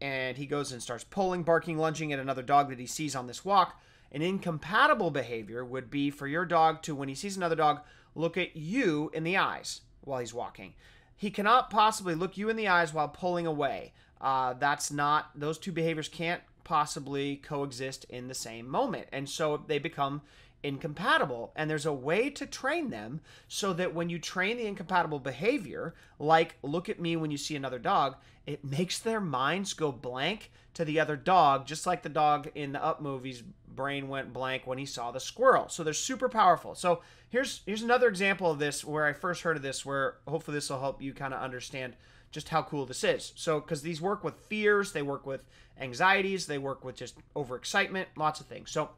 and he goes and starts pulling, barking, lunging at another dog that he sees on this walk. An incompatible behavior would be for your dog to, when he sees another dog, look at you in the eyes while he's walking. He cannot possibly look you in the eyes while pulling away. Those two behaviors can't possibly coexist in the same moment, and so they become incompatible. And there's a way to train them so that when you train the incompatible behavior, like look at me when you see another dog, it makes their minds go blank to the other dog, just like the dog in the Up movie's brain went blank when he saw the squirrel. So they're super powerful. So here's another example of this where I first heard of this, where hopefully this will help you kind of understand just how cool this is. So because these work with fears, they work with anxieties, they work with just overexcitement, lots of things. So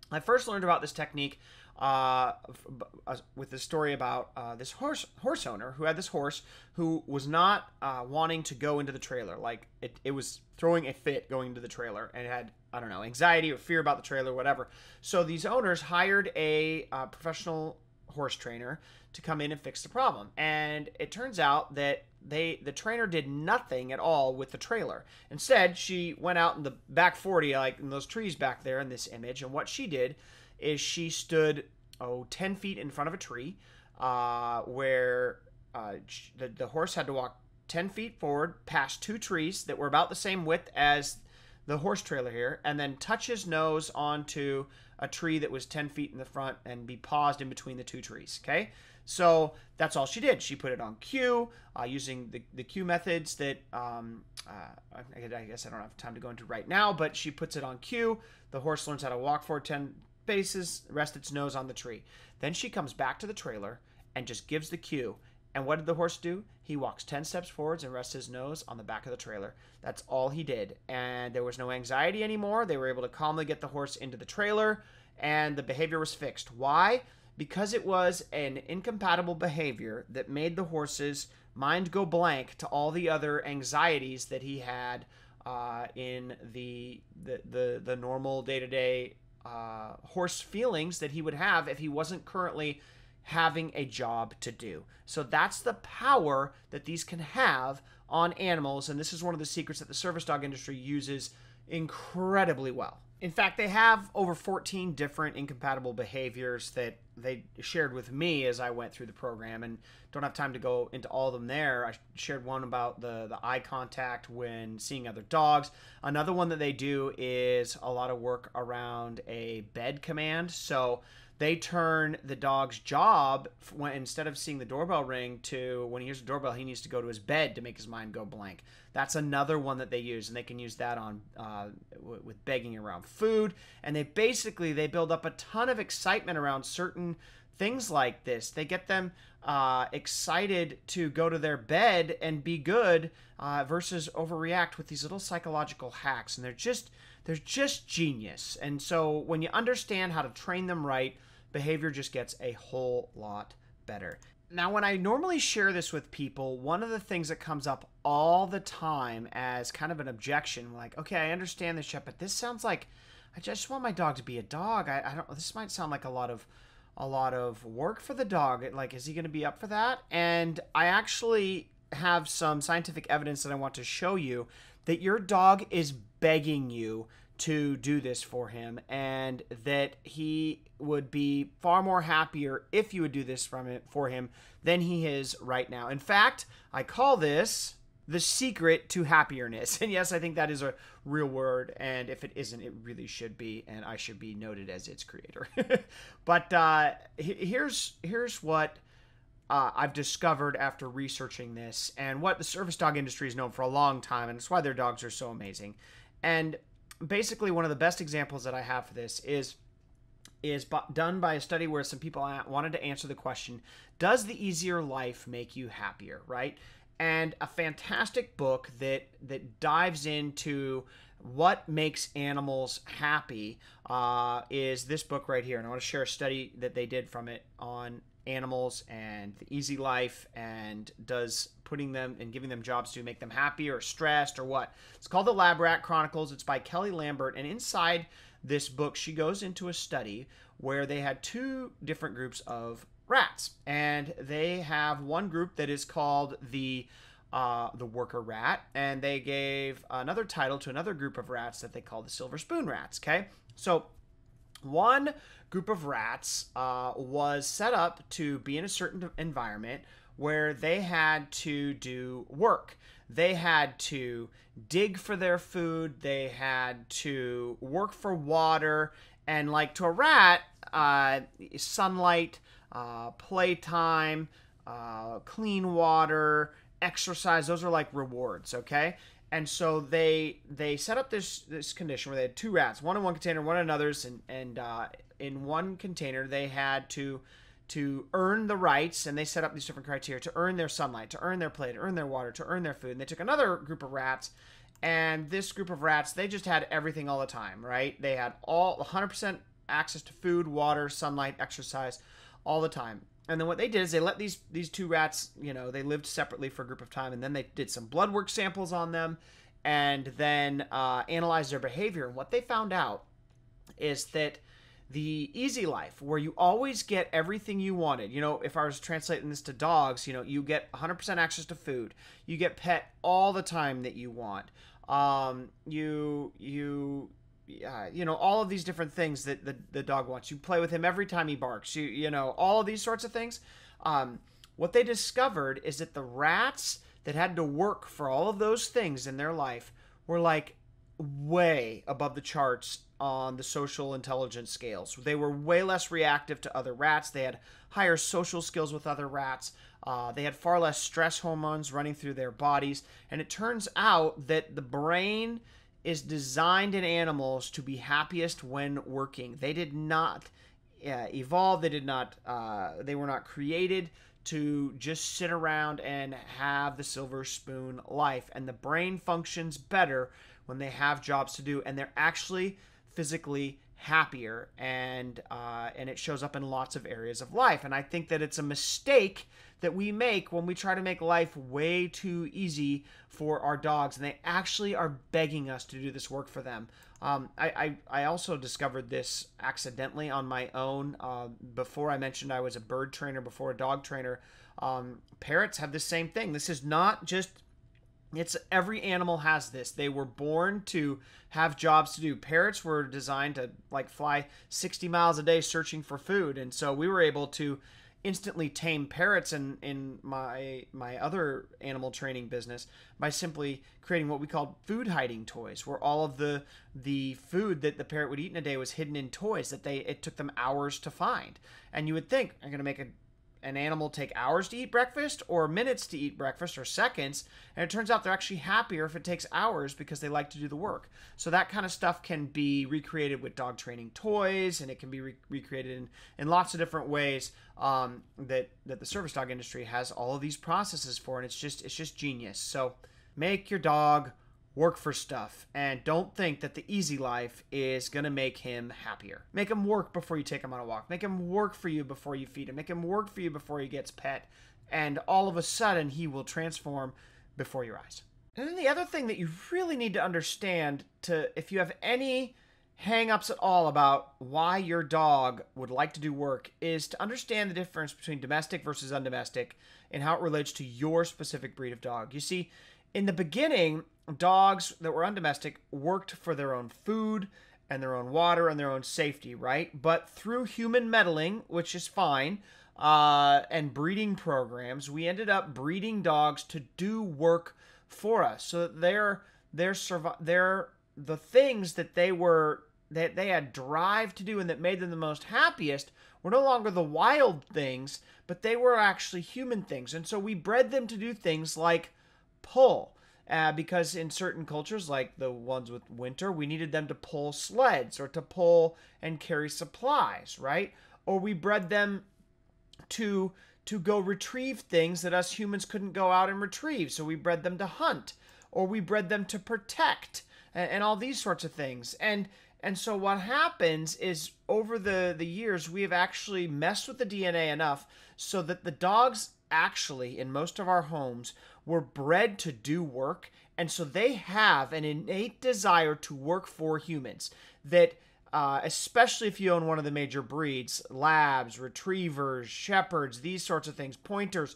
I first learned about this technique with the story about this horse owner who had this horse who was not wanting to go into the trailer. Like it was throwing a fit going into the trailer, and it had, I don't know, anxiety or fear about the trailer, whatever. So these owners hired a professional horse trainer to come in and fix the problem. And it turns out that the trainer did nothing at all with the trailer. Instead, she went out in the back 40, like in those trees back there in this image, and what she did is she stood 10 feet in front of a tree where the horse had to walk 10 feet forward past 2 trees that were about the same width as the horse trailer here, and then touch his nose onto a tree that was 10 feet in the front and be paused in between the 2 trees, okay? So that's all she did. She put it on cue using the cue methods that I guess I don't have time to go into right now, but she puts it on cue. The horse learns how to walk for 10 paces, rest its nose on the tree. Then she comes back to the trailer and just gives the cue. And what did the horse do? He walks 10 steps forwards and rests his nose on the back of the trailer. That's all he did. And there was no anxiety anymore. They were able to calmly get the horse into the trailer, and the behavior was fixed. Why? Because it was an incompatible behavior that made the horse's mind go blank to all the other anxieties that he had in the normal day-to-day horse feelings that he would have if he wasn't currently having a job to do. So that's the power that these can have on animals, and this is one of the secrets that the service dog industry uses incredibly well. In fact, they have over 14 different incompatible behaviors that they shared with me as I went through the program, and don't have time to go into all of them there. I shared one about the eye contact when seeing other dogs. Another one that they do is a lot of work around a bed command. So they turn the dog's job, when instead of seeing the doorbell ring, to when he hears the doorbell, he needs to go to his bed to make his mind go blank. That's another one that they use, and they can use that on with begging around food. And they build up a ton of excitement around certain things like this. They get them excited to go to their bed and be good versus overreact with these little psychological hacks, and they're just genius. And so when you understand how to train them right, behavior just gets a whole lot better. Now, when I normally share this with people, one of the things that comes up all the time as kind of an objection, like, okay, I understand this, Jeff, but this sounds like I just want my dog to be a dog. I don't. This might sound like a lot of work for the dog. Like, is he going to be up for that? And I actually have some scientific evidence that I want to show you that your dog is begging you to do this for him, and that he would be far more happier if you would do this for him than he is right now. In fact, I call this the secret to happiness. And yes, I think that is a real word, and if it isn't, it really should be, and I should be noted as its creator. But here's what I've discovered after researching this, and what the service dog industry has known for a long time, and it's why their dogs are so amazing. And basically, one of the best examples that I have for this is done by a study where some people wanted to answer the question, does the easier life make you happier, right? And a fantastic book that dives into what makes animals happy is this book right here. And I want to share a study that they did from it on animals and the easy life, and does putting them and giving them jobs to make them happy or stressed or what. It's called The Lab Rat Chronicles. It's by Kelly Lambert, and inside this book she goes into a study where they had two different groups of rats, and they have one group that is called the worker rat, and they gave another title to another group of rats that they call the silver spoon rats. Okay, so one group of rats was set up to be in a certain environment where they had to do work. They had to dig for their food. They had to work for water. And like to a rat, sunlight, playtime, clean water, exercise, those are like rewards, okay? And so they set up this condition where they had two rats, one in one container, one in another's, and in one container they had to earn the rights, and they set up these different criteria to earn their sunlight, to earn their play, to earn their water, to earn their food. And they took another group of rats, and this group of rats, they just had everything all the time, right? They had all 100% access to food, water, sunlight, exercise all the time. And then what they did is they let these two rats, they lived separately for a group of time, and then they did some blood work samples on them, and then analyzed their behavior. And what they found out is that the easy life, where you always get everything you wanted, if I was translating this to dogs, you get 100% access to food, you get pet all the time that you want, all of these different things that the dog wants. You play with him every time he barks. All of these sorts of things. What they discovered is that the rats that had to work for all of those things in their life were like way above the charts on the social intelligence scales. They were way less reactive to other rats. They had higher social skills with other rats. They had far less stress hormones running through their bodies. And it turns out that the brain is designed in animals to be happiest when working. They did not evolve. They were not created to just sit around and have the silver spoon life. And the brain functions better when they have jobs to do, and they're actually physically happier, and it shows up in lots of areas of life. And I think that it's a mistake that we make when we try to make life way too easy for our dogs, and they actually are begging us to do this work for them. I also discovered this accidentally on my own. Before I mentioned I was a bird trainer before a dog trainer. Parrots have the same thing. This is not just, it's every animal has this. They were born to have jobs to do. Parrots were designed to like fly 60 miles a day searching for food. And so we were able to instantly tame parrots in my other animal training business by simply creating what we called food hiding toys, where all of the food that the parrot would eat in a day was hidden in toys that it took them hours to find. And you would think, I'm going to make an animal take hours to eat breakfast or minutes to eat breakfast or seconds, and it turns out they're actually happier if it takes hours because they like to do the work. So that kind of stuff can be recreated with dog training toys, and it can be recreated in lots of different ways that the service dog industry has all of these processes for, and it's just genius. So make your dog work for stuff, and don't think that the easy life is going to make him happier. Make him work before you take him on a walk. Make him work for you before you feed him. Make him work for you before he gets pet, and all of a sudden he will transform before your eyes. And then the other thing that you really need to understand, if you have any hang-ups at all about why your dog would like to do work, is to understand the difference between domestic versus undomestic and how it relates to your specific breed of dog. You see, in the beginning, dogs that were undomestic worked for their own food and their own water and their own safety, right? But through human meddling, which is fine, and breeding programs, we ended up breeding dogs to do work for us. So that they're the things that they had drive to do and that made them the most happiest were no longer the wild things, but they were actually human things. And so we bred them to do things like pull, because in certain cultures, like the ones with winter, we needed them to pull sleds or to pull and carry supplies, right? Or we bred them to go retrieve things that us humans couldn't go out and retrieve. So we bred them to hunt, or we bred them to protect, and all these sorts of things. And so what happens is over the years, we have actually messed with the DNA enough so that the dogs actually, in most of our homes, were bred to do work, and so they have an innate desire to work for humans. That, especially if you own one of the major breeds, labs, retrievers, shepherds, these sorts of things, pointers,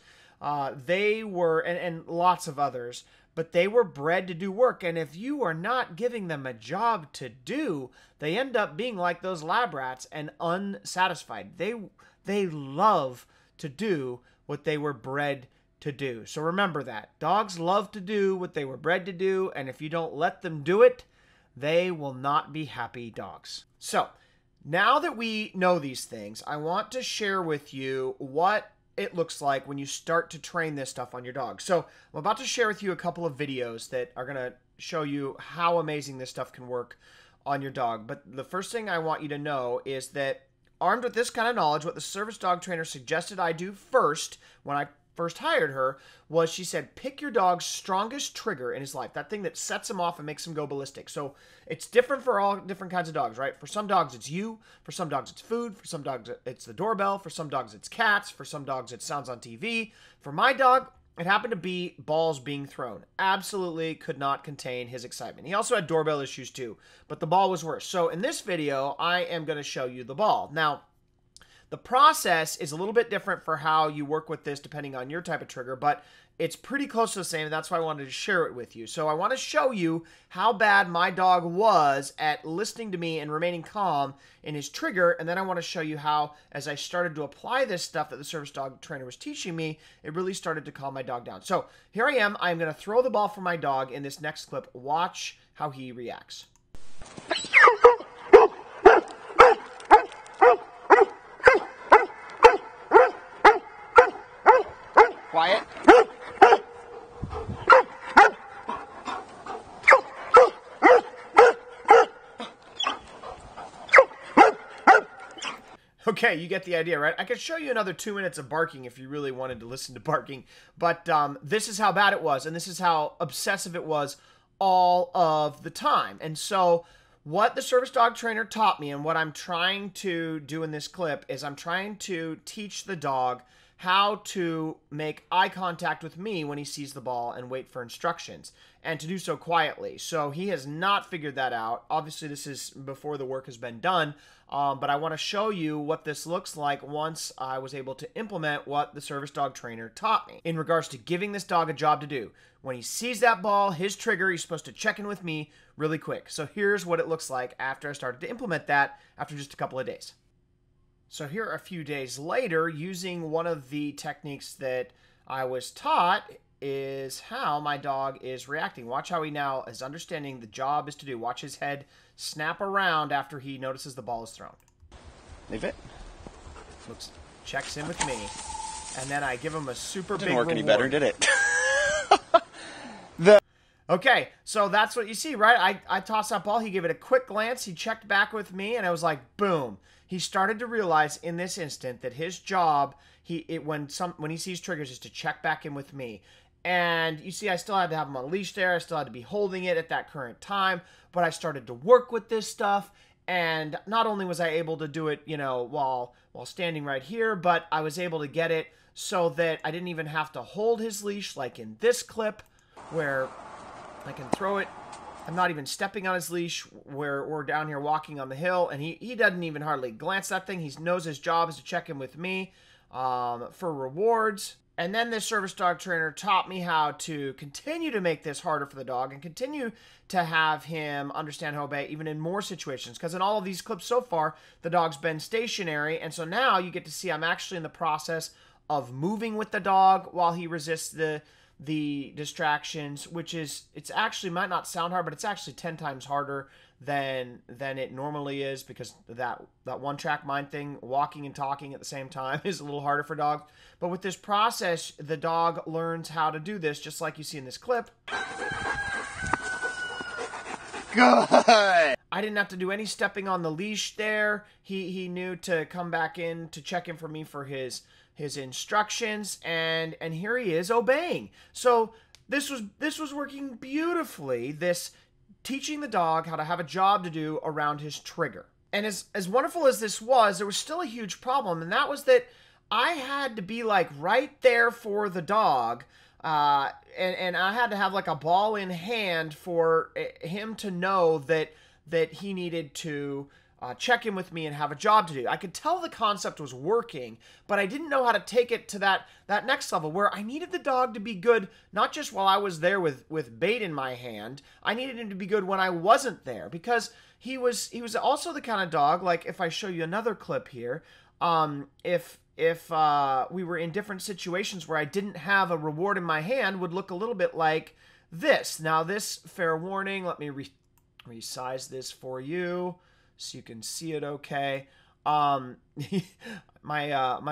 they were, and lots of others, but they were bred to do work. And if you are not giving them a job to do, they end up being like those lab rats and unsatisfied. They love to do what they were bred to do. So remember that. Dogs love to do what they were bred to do, and if you don't let them do it, they will not be happy dogs. So, now that we know these things, I want to share with you what it looks like when you start to train this stuff on your dog. So, I'm about to share with you a couple of videos that are going to show you how amazing this stuff can work on your dog. But the first thing I want you to know is that armed with this kind of knowledge, what the service dog trainer suggested I do first when I first hired her was, she said, pick your dog's strongest trigger in his life, that thing that sets him off and makes him go ballistic. So it's different for all different kinds of dogs, right? For some dogs it's you, for some dogs it's food, for some dogs it's the doorbell, for some dogs it's cats, for some dogs it sounds on TV. For my dog, it happened to be balls being thrown. Absolutely could not contain his excitement. He also had doorbell issues too, but the ball was worse. So in this video, I am going to show you the ball. Now, the process is a little bit different for how you work with this depending on your type of trigger, but it's pretty close to the same, and that's why I wanted to share it with you. So I want to show you how bad my dog was at listening to me and remaining calm in his trigger, and then I want to show you how, as I started to apply this stuff that the service dog trainer was teaching me, it really started to calm my dog down. So here I am. I'm going to throw the ball for my dog in this next clip. Watch how he reacts. Quiet. Okay, you get the idea, right? I could show you another 2 minutes of barking if you really wanted to listen to barking, but this is how bad it was, and this is how obsessive it was all of the time. And so what the service dog trainer taught me, and what I'm trying to do in this clip, is I'm trying to teach the dog how to make eye contact with me when he sees the ball and wait for instructions, and to do so quietly. So he has not figured that out. Obviously, this is before the work has been done, but I want to show you what this looks like once I was able to implement what the service dog trainer taught me in regards to giving this dog a job to do. When he sees that ball, his trigger, he's supposed to check in with me really quick. So here's what it looks like after I started to implement that after just a couple of days. So here a few days later, using one of the techniques that I was taught is how my dog is reacting. Watch how he now is understanding the job is to do. Watch his head snap around after he notices the ball is thrown. Leave it. Looks, checks in with me. And then I give him a super big Didn't work reward. any better, did it? Okay, so that's what you see, right? I tossed that ball. He gave it a quick glance. He checked back with me, and I was like, boom. He started to realize in this instant that his job, when he sees triggers, is to check back in with me. And you see, I still had to have him on a leash there. I still had to be holding it at that current time. But I started to work with this stuff. And not only was I able to do it, while standing right here, but I was able to get it so that I didn't even have to hold his leash like in this clip where I can throw it. I'm not even stepping on his leash where we're down here walking on the hill, and he doesn't even hardly glance at that thing. He knows his job is to check in with me for rewards. And then this service dog trainer taught me how to continue to make this harder for the dog and continue to have him understand how to obey even in more situations. Because in all of these clips so far, the dog's been stationary. And so now you get to see I'm actually in the process of moving with the dog while he resists the distractions, which is, it's actually might not sound hard, but it's actually 10 times harder than it normally is, because that one track mind thing, walking and talking at the same time, is a little harder for dogs. But with this process, the dog learns how to do this, just like you see in this clip. Good. I didn't have to do any stepping on the leash there. He knew to come back in to check in for me for his instructions, and here he is obeying. So this was working beautifully, this teaching the dog how to have a job to do around his trigger. And as wonderful as this was, there was still a huge problem, and that was that I had to be like right there for the dog, and I had to have like a ball in hand for him to know that he needed to check in with me and have a job to do. I could tell the concept was working, but I didn't know how to take it to that next level where I needed the dog to be good, not just while I was there with bait in my hand. I needed him to be good when I wasn't there, because he was also the kind of dog, like if I show you another clip here, if we were in different situations where I didn't have a reward in my hand, would look a little bit like this. Now this, fair warning, let me resize this for you so you can see it okay. My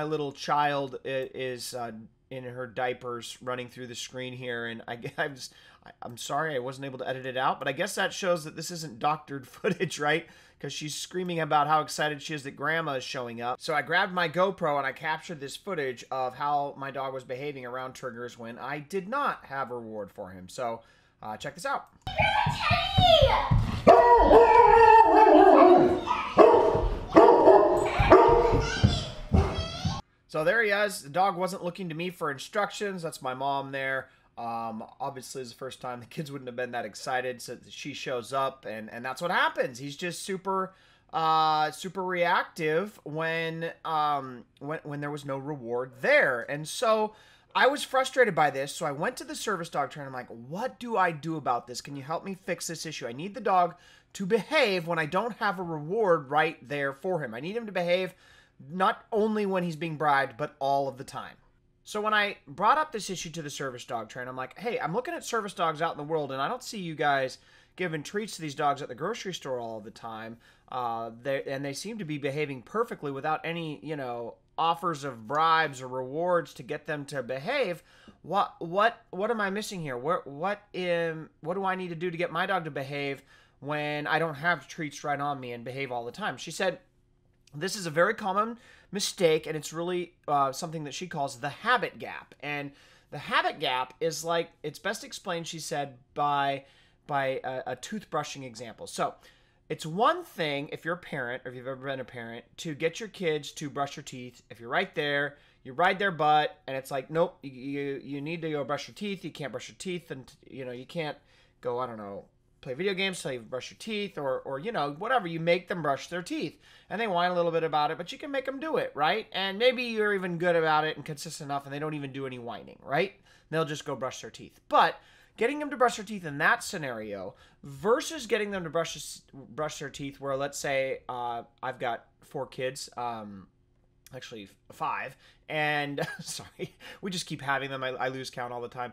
little child is in her diapers running through the screen here, and I'm sorry I wasn't able to edit it out, but I guess that shows that this isn't doctored footage, right? Because she's screaming about how excited she is that Grandma is showing up. So I grabbed my GoPro and I captured this footage of how my dog was behaving around triggers when I did not have a reward for him. So check this out. So there he is. The dog wasn't looking to me for instructions. That's my mom there. Obviously, it's the first time the kids wouldn't have been that excited, so she shows up, and that's what happens. He's just super reactive when there was no reward there. And so I was frustrated by this, so I went to the service dog trainer. I'm like, what do I do about this? Can you help me fix this issue? I need the dog to behave when I don't have a reward right there for him. I need him to behave not only when he's being bribed, but all of the time. So when I brought up this issue to the service dog trainer, I'm like, hey, I'm looking at service dogs out in the world, and I don't see you guys giving treats to these dogs at the grocery store all the time. And they seem to be behaving perfectly without any, offers of bribes or rewards to get them to behave. What am I missing here? What do I need to do to get my dog to behave when I don't have treats right on me and behave all the time? She said, This is a very common mistake, and it's really something that she calls the habit gap. And the habit gap is like, it's best explained, she said, by a toothbrushing example. So it's one thing, if you're a parent, or if you've ever been a parent, to get your kids to brush your teeth. If you're right there, you ride their butt, and it's like, nope, you need to go brush your teeth. You can't brush your teeth, and you can't go, I don't know, play video games till you brush your teeth, or whatever. You make them brush their teeth, and they whine a little bit about it, but you can make them do it, right? And maybe you're even good about it and consistent enough, and they don't even do any whining, right? They'll just go brush their teeth. But getting them to brush their teeth in that scenario versus getting them to brush their teeth where, let's say, I've got 4 kids, actually 5, and sorry, we just keep having them. I lose count all the time.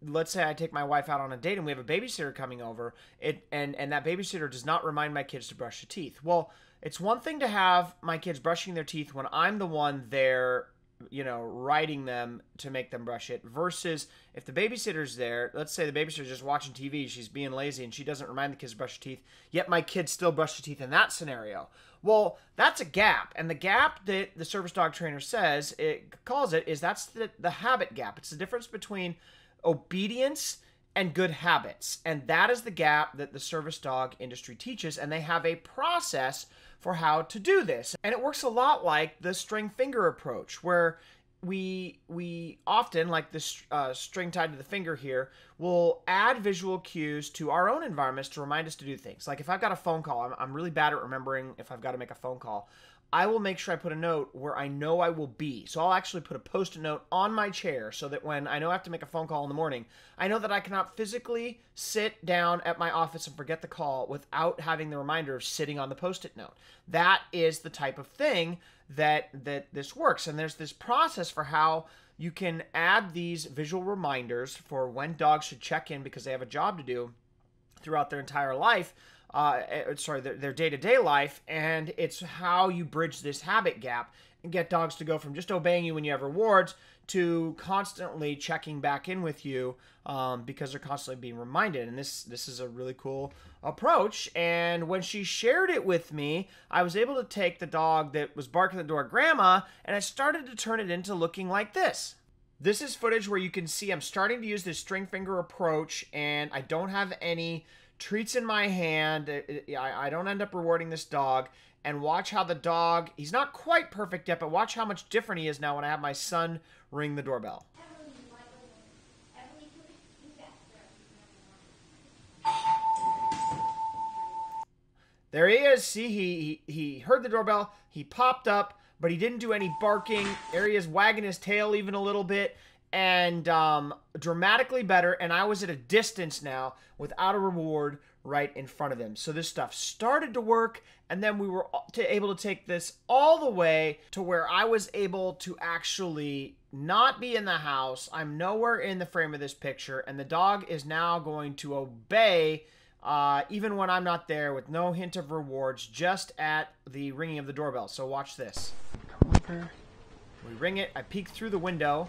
Let's say I take my wife out on a date and we have a babysitter coming over, and that babysitter does not remind my kids to brush their teeth. Well, it's one thing to have my kids brushing their teeth when I'm the one there, riding them to make them brush it, versus if the babysitter's there. Let's say the babysitter's just watching TV, she's being lazy, and she doesn't remind the kids to brush their teeth, yet my kids still brush their teeth in that scenario. Well, that's a gap, and the gap that the service dog trainer says, it calls it, is that's the habit gap. It's the difference between obedience and good habits, and that is the gap that the service dog industry teaches, and they have a process for how to do this. And it works a lot like the string finger approach, where we often, like this string tied to the finger here, will add visual cues to our own environments to remind us to do things. Like if I've got a phone call, I'm really bad at remembering if I've got to make a phone call. I will make sure I put a note where I know I will be. So I'll actually put a Post-it note on my chair so that when I know I have to make a phone call in the morning, I know that I cannot physically sit down at my office and forget the call without having the reminder of sitting on the Post-it note. That is the type of thing that this works. And there's this process for how you can add these visual reminders for when dogs should check in because they have a job to do throughout their entire life. Their day-to-day life, and it's how you bridge this habit gap and get dogs to go from just obeying you when you have rewards to constantly checking back in with you because they're constantly being reminded. And this is a really cool approach. And when she shared it with me, I was able to take the dog that was barking at the door, Grandma, and I started to turn it into looking like this. This is footage where you can see I'm starting to use this string finger approach, and I don't have any treats in my hand. I don't end up rewarding this dog. And watch how the dog, he's not quite perfect yet, but watch how much different he is now when I have my son ring the doorbell. There he is. See, he heard the doorbell. He popped up, but he didn't do any barking. There he is, wagging his tail even a little bit. And dramatically better, and I was at a distance now without a reward right in front of him. So this stuff started to work, and then we were able to take this all the way to where I was able to actually not be in the house. I'm nowhere in the frame of this picture, and the dog is now going to obey even when I'm not there, with no hint of rewards, just at the ringing of the doorbell. So watch this. We ring it. I peek through the window.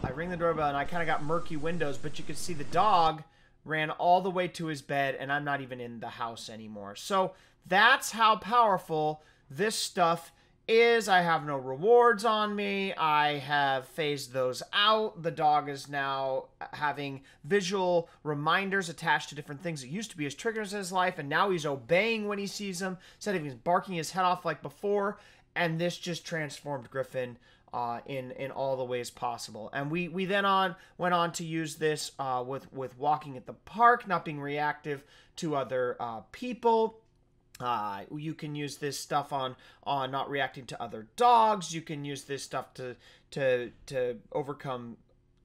I ring the doorbell, and I kind of got murky windows, but you can see the dog ran all the way to his bed, and I'm not even in the house anymore. So that's how powerful this stuff is. I have no rewards on me. I have phased those out. The dog is now having visual reminders attached to different things that used to be his triggers in his life, and now he's obeying when he sees them instead of he's barking his head off like before. And this just transformed Griffin in all the ways possible. And we then went on to use this with walking at the park, not being reactive to other people. You can use this stuff on not reacting to other dogs. You can use this stuff to overcome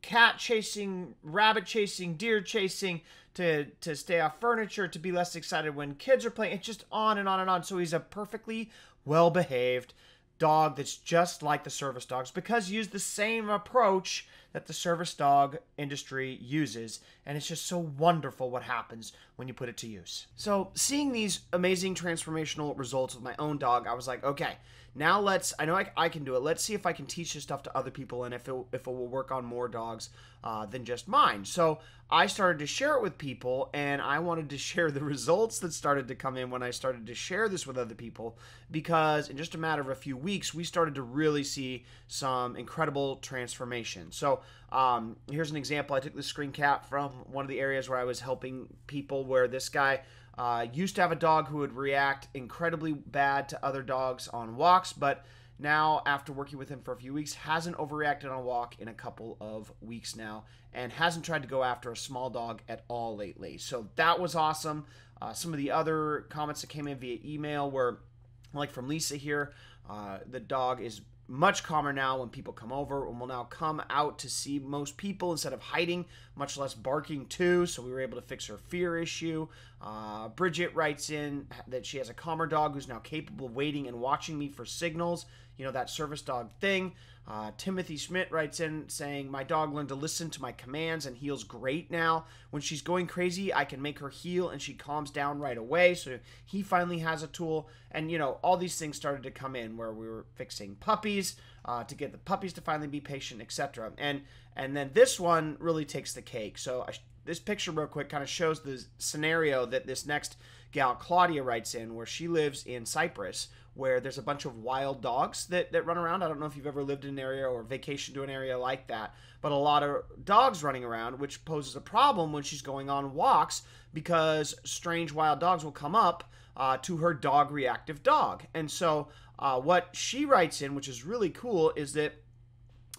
cat chasing, rabbit chasing, deer chasing, to stay off furniture, to be less excited when kids are playing. It's just on and on and on. So he's a perfectly well-behaved dog that's just like the service dogs, because use the same approach that the service dog industry uses, and it's just so wonderful what happens when you put it to use. So seeing these amazing transformational results with my own dog, I was like, okay, now I know I can do it. Let's see if I can teach this stuff to other people and if it will work on more dogs than just mine. So I started to share it with people, and I wanted to share the results that started to come in when I started to share this with other people, because in just a matter of a few weeks, we started to really see some incredible transformation. So here's an example. I took the screen cap from one of the areas where I was helping people, where this guy used to have a dog who would react incredibly bad to other dogs on walks, but now, after working with him for a few weeks, hasn't overreacted on a walk in a couple of weeks now, and hasn't tried to go after a small dog at all lately. So that was awesome. Some of the other comments that came in via email were, like from Lisa here, the dog is much calmer now when people come over, and will now come out to see most people instead of hiding, much less barking too. So we were able to fix her fear issue. Bridget writes in that she has a calmer dog who's now capable of waiting and watching me for signals. You know, that service dog thing. Timothy Schmidt writes in saying, my dog learned to listen to my commands and heals great now. When she's going crazy, I can make her heel and she calms down right away. So he finally has a tool. And, you know, all these things started to come in where we were fixing puppies to get the puppies to finally be patient, etc. And then this one really takes the cake. So this picture real quick kind of shows the scenario that this next gal, Claudia, writes in, where she lives in Cyprus, where there's a bunch of wild dogs that run around. I don't know if you've ever lived in an area or vacationed to an area like that, but a lot of dogs running around, which poses a problem when she's going on walks, because strange wild dogs will come up to her dog reactive dog. And so what she writes in, which is really cool, is that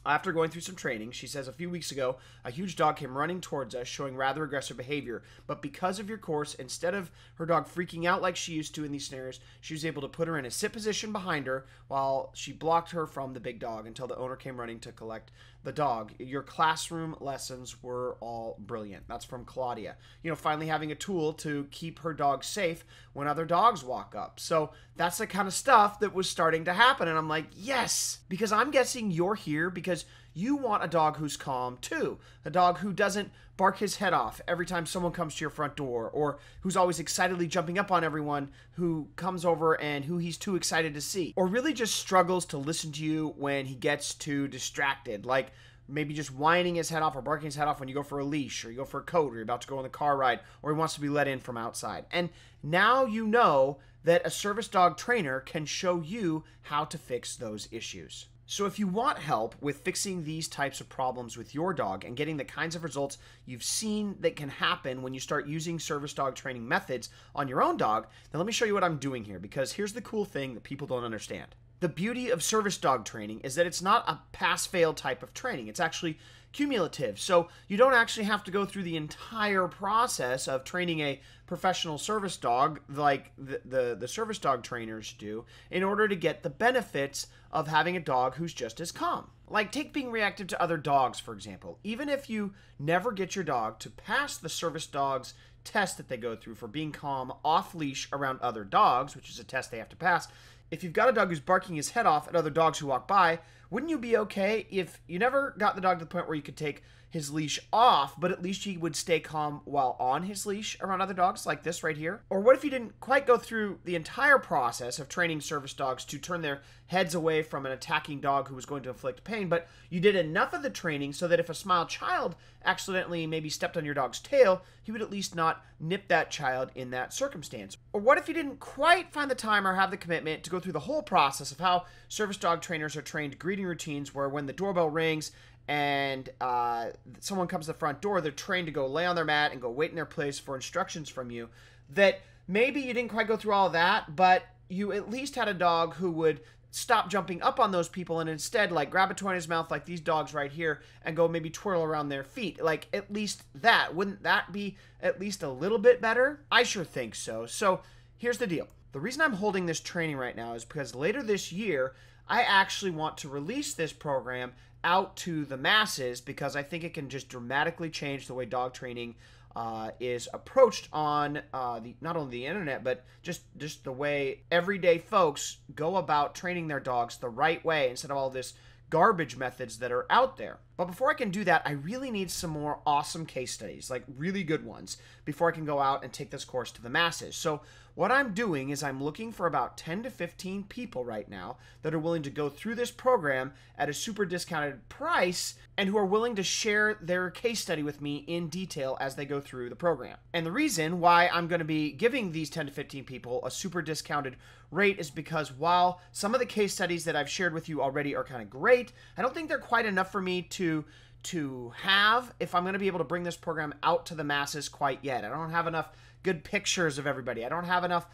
after going through some training, she says, a few weeks ago, a huge dog came running towards us, showing rather aggressive behavior. But because of your course, instead of her dog freaking out like she used to in these scenarios, she was able to put her in a sit position behind her while she blocked her from the big dog until the owner came running to collect the dog. Your classroom lessons were all brilliant. That's from Claudia. You know, finally having a tool to keep her dog safe when other dogs walk up. So that's the kind of stuff that was starting to happen. And I'm like, yes, because I'm guessing you're here because you want a dog who's calm too. A dog who doesn't bark his head off every time someone comes to your front door, or who's always excitedly jumping up on everyone who comes over and who he's too excited to see, or really just struggles to listen to you when he gets too distracted, like maybe just whining his head off or barking his head off when you go for a leash, or you go for a coat, or you're about to go on the car ride, or he wants to be let in from outside. And now you know that a service dog trainer can show you how to fix those issues. So if you want help with fixing these types of problems with your dog and getting the kinds of results you've seen that can happen when you start using service dog training methods on your own dog, then let me show you what I'm doing here, because here's the cool thing that people don't understand. The beauty of service dog training is that it's not a pass-fail type of training. It's actually cumulative. So you don't actually have to go through the entire process of training a professional service dog like the service dog trainers do in order to get the benefits of having a dog who's just as calm. Like, take being reactive to other dogs, for example. Even if you never get your dog to pass the service dog's test that they go through for being calm off leash around other dogs, which is a test they have to pass, if you've got a dog who's barking his head off at other dogs who walk by, wouldn't you be okay if you never got the dog to the point where you could take his leash off, but at least he would stay calm while on his leash around other dogs, like this right here? Or what if you didn't quite go through the entire process of training service dogs to turn their heads away from an attacking dog who was going to inflict pain, but you did enough of the training so that if a small child accidentally maybe stepped on your dog's tail, he would at least not nip that child in that circumstance? Or what if you didn't quite find the time or have the commitment to go through the whole process of how service dog trainers are trained greeting routines, where when the doorbell rings and someone comes to the front door, they're trained to go lay on their mat and go wait in their place for instructions from you, that maybe you didn't quite go through all of that, but you at least had a dog who would stop jumping up on those people and instead, like, grab a toy in his mouth like these dogs right here and go maybe twirl around their feet. Like, at least that. Wouldn't that be at least a little bit better? I sure think so. So here's the deal. The reason I'm holding this training right now is because later this year, I actually want to release this program out to the masses, because I think it can just dramatically change the way dog training is approached on not only the internet, but just the way everyday folks go about training their dogs the right way instead of all this garbage methods that are out there. But before I can do that, I really need some more awesome case studies, like really good ones, before I can go out and take this course to the masses. So what I'm doing is I'm looking for about 10 to 15 people right now that are willing to go through this program at a super discounted price and who are willing to share their case study with me in detail as they go through the program. And the reason why I'm going to be giving these 10 to 15 people a super discounted rate is because while some of the case studies that I've shared with you already are kind of great, I don't think they're quite enough for me to have if I'm going to be able to bring this program out to the masses quite yet. I don't have enough good pictures of everybody. I don't have enough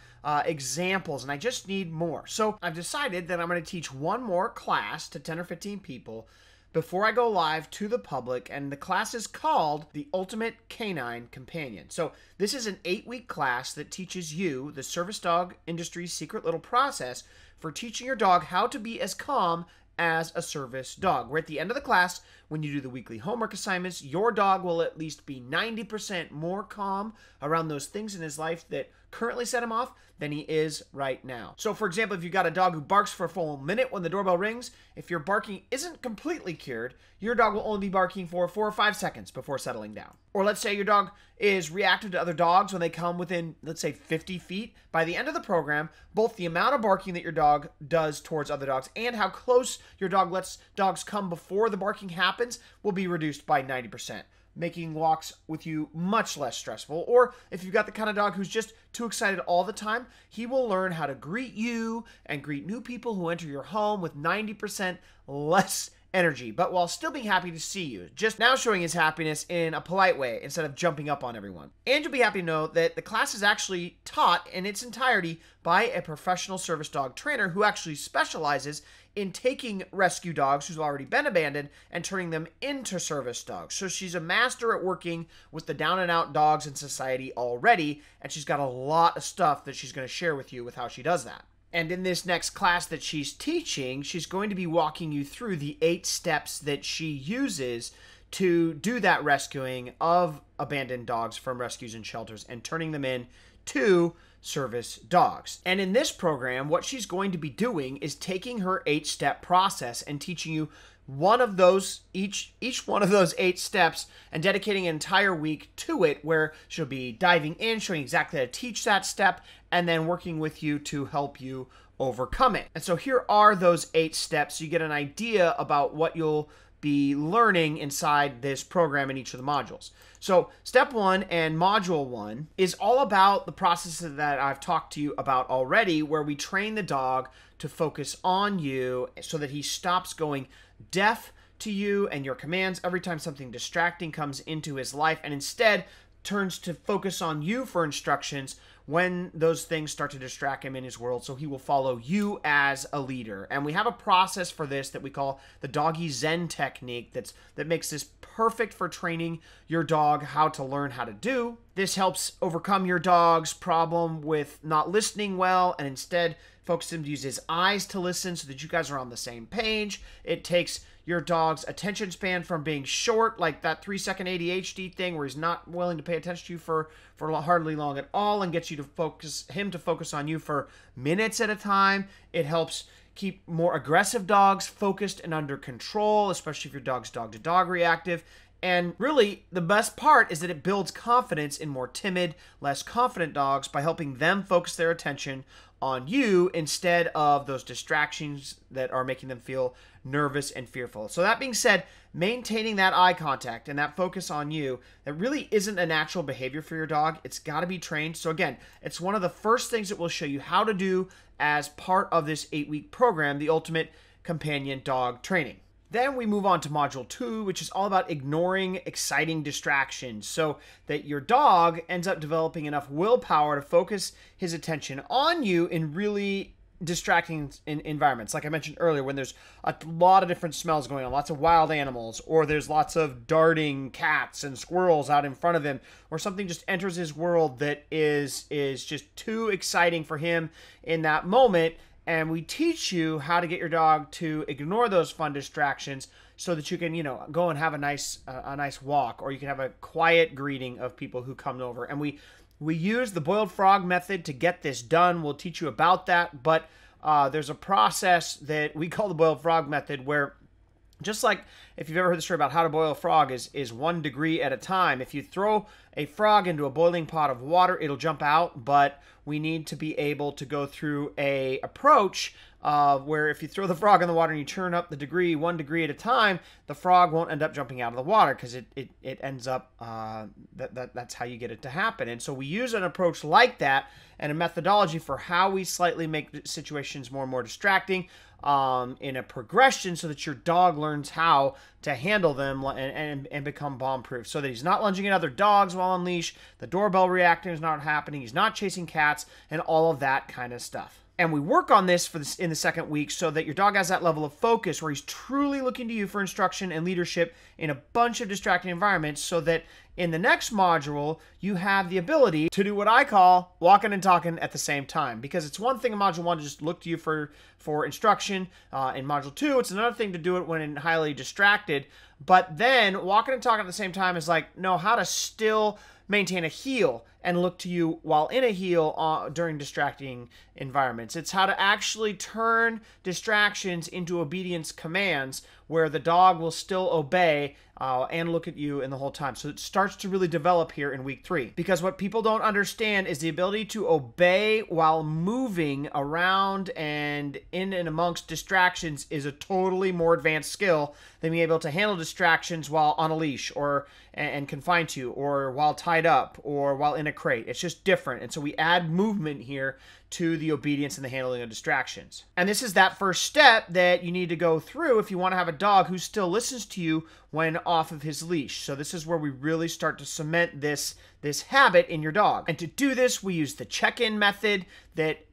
examples, and I just need more. So I've decided that I'm going to teach one more class to 10 or 15 people before I go live to the public, and the class is called The Ultimate Canine Companion. So this is an 8-week class that teaches you the service dog industry's secret little process for teaching your dog how to be as calm as a service dog. Where at the end of the class, when you do the weekly homework assignments, your dog will at least be 90% more calm around those things in his life that currently set him off than he is right now. So for example, if you've got a dog who barks for a full minute when the doorbell rings, if your barking isn't completely cured, your dog will only be barking for 4 or 5 seconds before settling down. Or let's say your dog is reactive to other dogs when they come within, let's say, 50 feet. By the end of the program, both the amount of barking that your dog does towards other dogs and how close your dog lets dogs come before the barking happens will be reduced by 90%. Making walks with you much less stressful. Or if you've got the kind of dog who's just too excited all the time, he will learn how to greet you and greet new people who enter your home with 90% less energy, but while still being happy to see you, just now showing his happiness in a polite way instead of jumping up on everyone. And you'll be happy to know that the class is actually taught in its entirety by a professional service dog trainer who actually specializes in taking rescue dogs who've already been abandoned and turning them into service dogs. So she's a master at working with the down and out dogs in society already, and she's got a lot of stuff that she's going to share with you with how she does that. And in this next class that she's teaching, she's going to be walking you through the 8 steps that she uses to do that rescuing of abandoned dogs from rescues and shelters and turning them into service dogs. And in this program, what she's going to be doing is taking her 8-step process and teaching you one of those, each one of those 8 steps, and dedicating an entire week to it, where she'll be diving in, showing exactly how to teach that step, and then working with you to help you overcome it. And so here are those 8 steps, so you get an idea about what you'll be learning inside this program in each of the modules. So step 1 and module 1 is all about the processes that I've talked to you about already, where we train the dog to focus on you so that he stops going deaf to you and your commands every time something distracting comes into his life, and instead turns to focus on you for instructions when those things start to distract him in his world, so he will follow you as a leader. And we have a process for this that we call the doggy Zen technique that makes this perfect for training your dog how to learn how to do. This helps overcome your dog's problem with not listening well and instead focus him to use his eyes to listen so that you guys are on the same page. It takes your dog's attention span from being short, like that 3-second ADHD thing where he's not willing to pay attention to you for hardly long at all, and gets you to focus on you for minutes at a time. It helps keep more aggressive dogs focused and under control, especially if your dog's dog-to-dog reactive. And really, the best part is that it builds confidence in more timid, less confident dogs by helping them focus their attention on you instead of those distractions that are making them feel nervous and fearful. So that being said, maintaining that eye contact and that focus on you, that really isn't a natural behavior for your dog. It's got to be trained. So again, it's one of the first things that we'll show you how to do as part of this 8-week program, the Ultimate Companion Dog Training. Then we move on to module 2, which is all about ignoring exciting distractions so that your dog ends up developing enough willpower to focus his attention on you in really distracting environments. Like I mentioned earlier, when there's a lot of different smells going on, lots of wild animals, or there's lots of darting cats and squirrels out in front of him, or something just enters his world that is just too exciting for him in that moment. And we teach you how to get your dog to ignore those fun distractions so that you can, go and have a nice walk, or you can have a quiet greeting of people who come over. And we use the boiled frog method to get this done. We'll teach you about that, but there's a process that we call the boiled frog method where Just like if you've ever heard the story about how to boil a frog is 1 degree at a time. If you throw a frog into a boiling pot of water, it'll jump out, but we need to be able to go through a approach where if you throw the frog in the water and you turn up the degree 1 degree at a time, the frog won't end up jumping out of the water because it ends up, that's how you get it to happen. And so we use an approach like that and a methodology for how we slightly make situations more and more distracting in a progression so that your dog learns how to handle them and become bomb-proof, so that he's not lunging at other dogs while on leash, the doorbell reacting is not happening, he's not chasing cats, and all of that kind of stuff. And we work on this in the second week so that your dog has that level of focus where he's truly looking to you for instruction and leadership in a bunch of distracting environments, so that in the next module, you have the ability to do what I call walking and talking at the same time. Because it's one thing in Module 1 to just look to you for instruction. In Module 2, it's another thing to do it when highly distracted. But then walking and talking at the same time is like, know how to still maintain a heel and look to you while in a heel during distracting environments. It's how to actually turn distractions into obedience commands where the dog will still obey and look at you in the whole time. So it starts to really develop here in week 3. Because what people don't understand is the ability to obey while moving around and in and amongst distractions is a totally more advanced skill than being able to handle distractions while on a leash or and confined to, or while tied up, or while in a crate. It's just different. And so we add movement here to the obedience and the handling of distractions. And this is that first step that you need to go through if you want to have a dog who still listens to you when off of his leash. So this is where we really start to cement this habit in your dog. And to do this, we use the check-in method that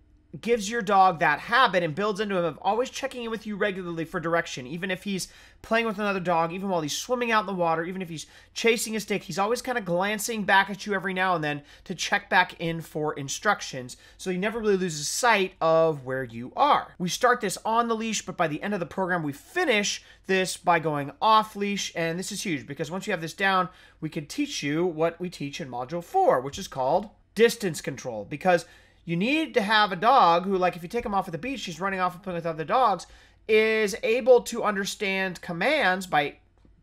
gives your dog that habit and builds into him of always checking in with you regularly for direction. Even if he's playing with another dog, even while he's swimming out in the water, even if he's chasing a stick, he's always kind of glancing back at you every now and then to check back in for instructions, so he never really loses sight of where you are. We start this on the leash, but by the end of the program, we finish this by going off leash, and this is huge because once you have this down, we can teach you what we teach in Module 4, which is called distance control, because you need to have a dog who, like if you take him off at the beach, he's running off and playing with other dogs, is able to understand commands by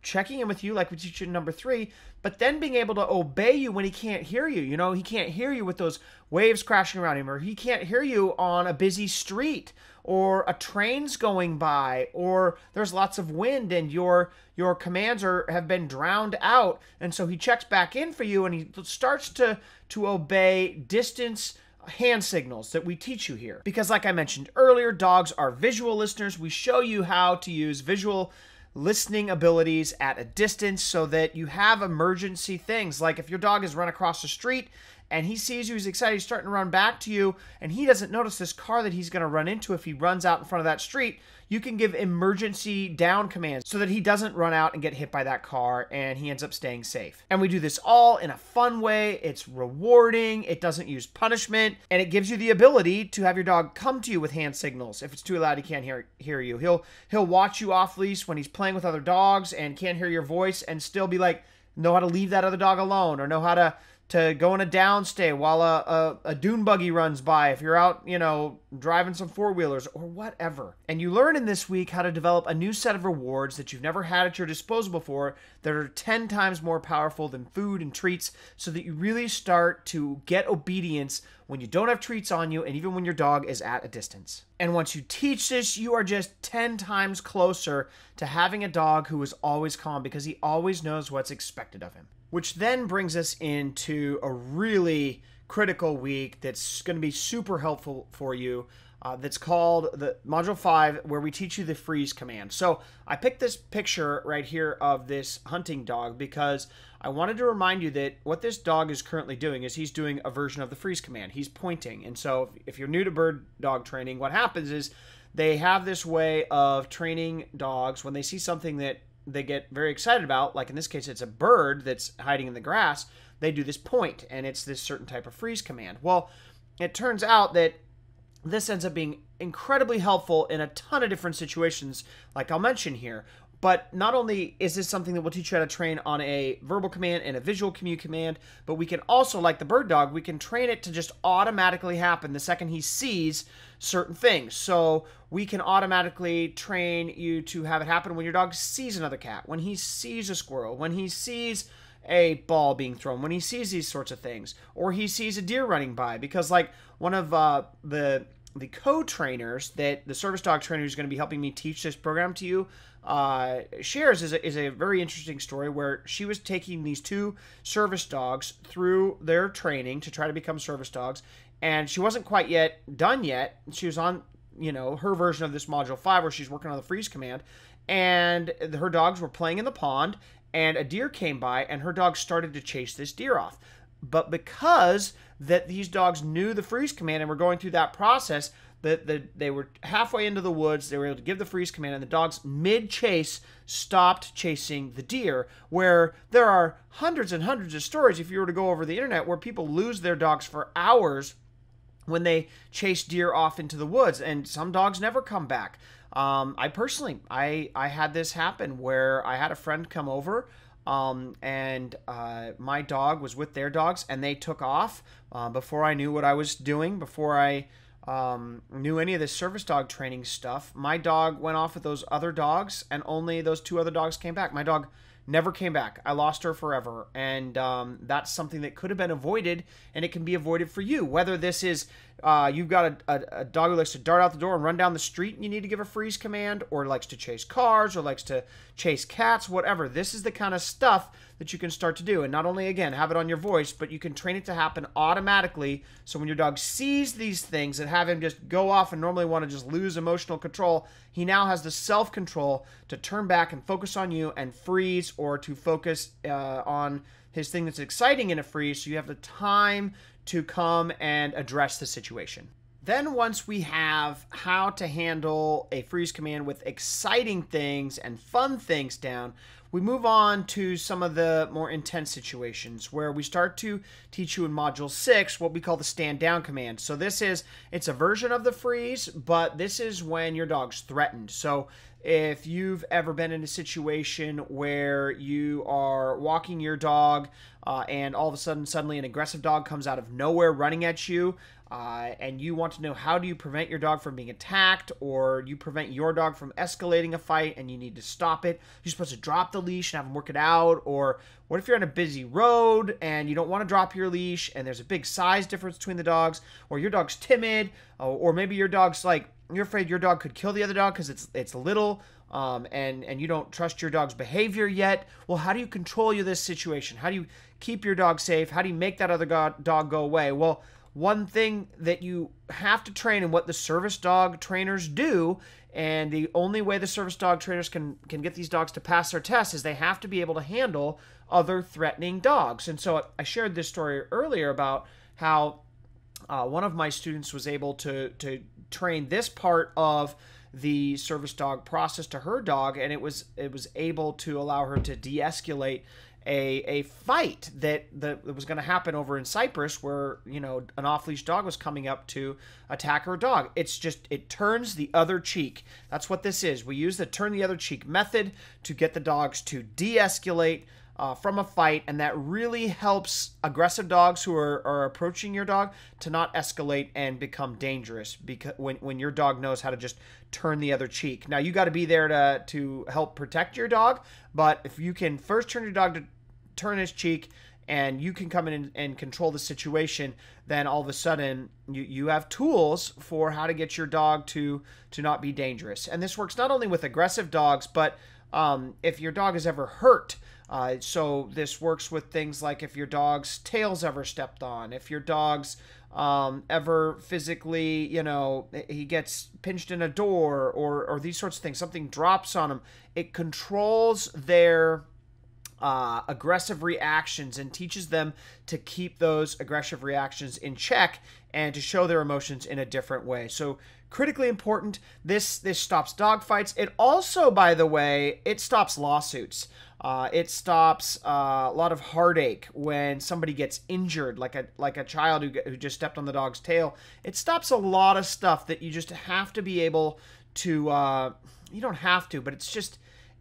checking in with you like we teach in number 3, but then being able to obey you when he can't hear you. You know, he can't hear you with those waves crashing around him, or he can't hear you on a busy street, or a train's going by, or there's lots of wind and your commands have been drowned out. And so he checks back in for you and he starts to obey distance hand signals that we teach you here. Because like I mentioned earlier, dogs are visual listeners. We show you how to use visual listening abilities at a distance so that you have emergency things. Like if your dog has run across the street and he sees you, he's excited, he's starting to run back to you, and he doesn't notice this car that he's going to run into if he runs out in front of that street, you can give emergency down commands so that he doesn't run out and get hit by that car and he ends up staying safe. And we do this all in a fun way. It's rewarding. It doesn't use punishment, and it gives you the ability to have your dog come to you with hand signals. If it's too loud, he can't hear you. He'll watch you off leash when he's playing with other dogs and can't hear your voice and still be like, know how to leave that other dog alone, or know how to go in a downstay while a dune buggy runs by if you're out, you know, driving some four-wheelers or whatever. And you learn in this week how to develop a new set of rewards that you've never had at your disposal before that are 10 times more powerful than food and treats, so that you really start to get obedience when you don't have treats on you and even when your dog is at a distance. And once you teach this, you are just 10 times closer to having a dog who is always calm because he always knows what's expected of him. Which then brings us into a really critical week that's going to be super helpful for you. That's called the Module 5, where we teach you the freeze command. So I picked this picture right here of this hunting dog because I wanted to remind you that what this dog is currently doing is he's doing a version of the freeze command. He's pointing. And so if you're new to bird dog training, what happens is they have this way of training dogs when they see something that they get very excited about, like in this case, it's a bird that's hiding in the grass, they do this point, and it's this certain type of freeze command. Well, it turns out that this ends up being incredibly helpful in a ton of different situations, like I'll mention here. But not only is this something that we'll teach you how to train on a verbal command and a visual cue command, but we can also, like the bird dog, we can train it to just automatically happen the second he sees certain things. So we can automatically train you to have it happen when your dog sees another cat, when he sees a squirrel, when he sees a ball being thrown, when he sees these sorts of things, or he sees a deer running by. Because like one of the co-trainers that the service dog trainer who's going to be helping me teach this program to you shares is a very interesting story where she was taking these 2 service dogs through their training to try to become service dogs, and she wasn't quite done yet. She was on, her version of this module 5 where she's working on the freeze command, and her dogs were playing in the pond, and a deer came by, and her dog started to chase this deer off. But because that these dogs knew the freeze command and were going through that process, they were halfway into the woods, they were able to give the freeze command, and the dogs mid-chase stopped chasing the deer, where there are hundreds and hundreds of stories, if you were to go over the internet, where people lose their dogs for hours when they chase deer off into the woods, and some dogs never come back. I personally had this happen where I had a friend come over, and my dog was with their dogs, and they took off before I knew what I was doing, before I knew any of this service dog training stuff. My dog went off with those other dogs, and only those 2 other dogs came back. My dog never came back. I lost her forever, and that's something that could have been avoided, and it can be avoided for you. Whether this is you've got a dog who likes to dart out the door and run down the street and you need to give a freeze command, or likes to chase cars, or likes to chase cats, whatever. This is the kind of stuff that you can start to do. And not only, again, have it on your voice, but you can train it to happen automatically. So when your dog sees these things that have him just go off and normally want to just lose emotional control, he now has the self-control to turn back and focus on you and freeze, or to focus on his thing that's exciting in a freeze, so you have the time to come and address the situation. Then once we have how to handle a freeze command with exciting things and fun things down, we move on to some of the more intense situations where we start to teach you in Module 6 what we call the stand down command. So it's a version of the freeze, but this is when your dog's threatened. So if you've ever been in a situation where you are walking your dog and all of a sudden suddenly an aggressive dog comes out of nowhere running at you, and you want to know how do you prevent your dog from being attacked, or you prevent your dog from escalating a fight and you need to stop it. You're supposed to drop the leash and have them work it out. Or what if you're on a busy road and you don't want to drop your leash and there's a big size difference between the dogs, or your dog's timid, or maybe your dog's like, you're afraid your dog could kill the other dog because it's little, and you don't trust your dog's behavior yet. Well, how do you control this situation? How do you keep your dog safe? How do you make that other dog go away? Well, one thing that you have to train, and what the service dog trainers do, and the only way the service dog trainers can get these dogs to pass their test, is they have to be able to handle other threatening dogs. And so I shared this story earlier about how one of my students was able to train this part of the service dog process to her dog, and it was able to allow her to de-escalate a fight that was going to happen over in Cyprus, where an off-leash dog was coming up to attack her dog. It turns the other cheek. That's what this is. We use the turn the other cheek method to get the dogs to de-escalate from a fight, and that really helps aggressive dogs who are approaching your dog to not escalate and become dangerous, because when your dog knows how to just turn the other cheek. Now, you got to be there to help protect your dog, but if you can first turn your dog to turn his cheek, and you can come in and control the situation, then all of a sudden you have tools for how to get your dog to not be dangerous. And this works not only with aggressive dogs, but if your dog is ever hurt. So this works with things like if your dog's tail's ever stepped on, if your dog's ever physically, he gets pinched in a door, or these sorts of things, something drops on him. It controls their aggressive reactions and teaches them to keep those aggressive reactions in check and to show their emotions in a different way. So critically important. This stops dog fights. It also, by the way, it stops lawsuits. It stops a lot of heartache when somebody gets injured, like a child who just stepped on the dog's tail. It stops a lot of stuff that you just have to be able to. You don't have to, but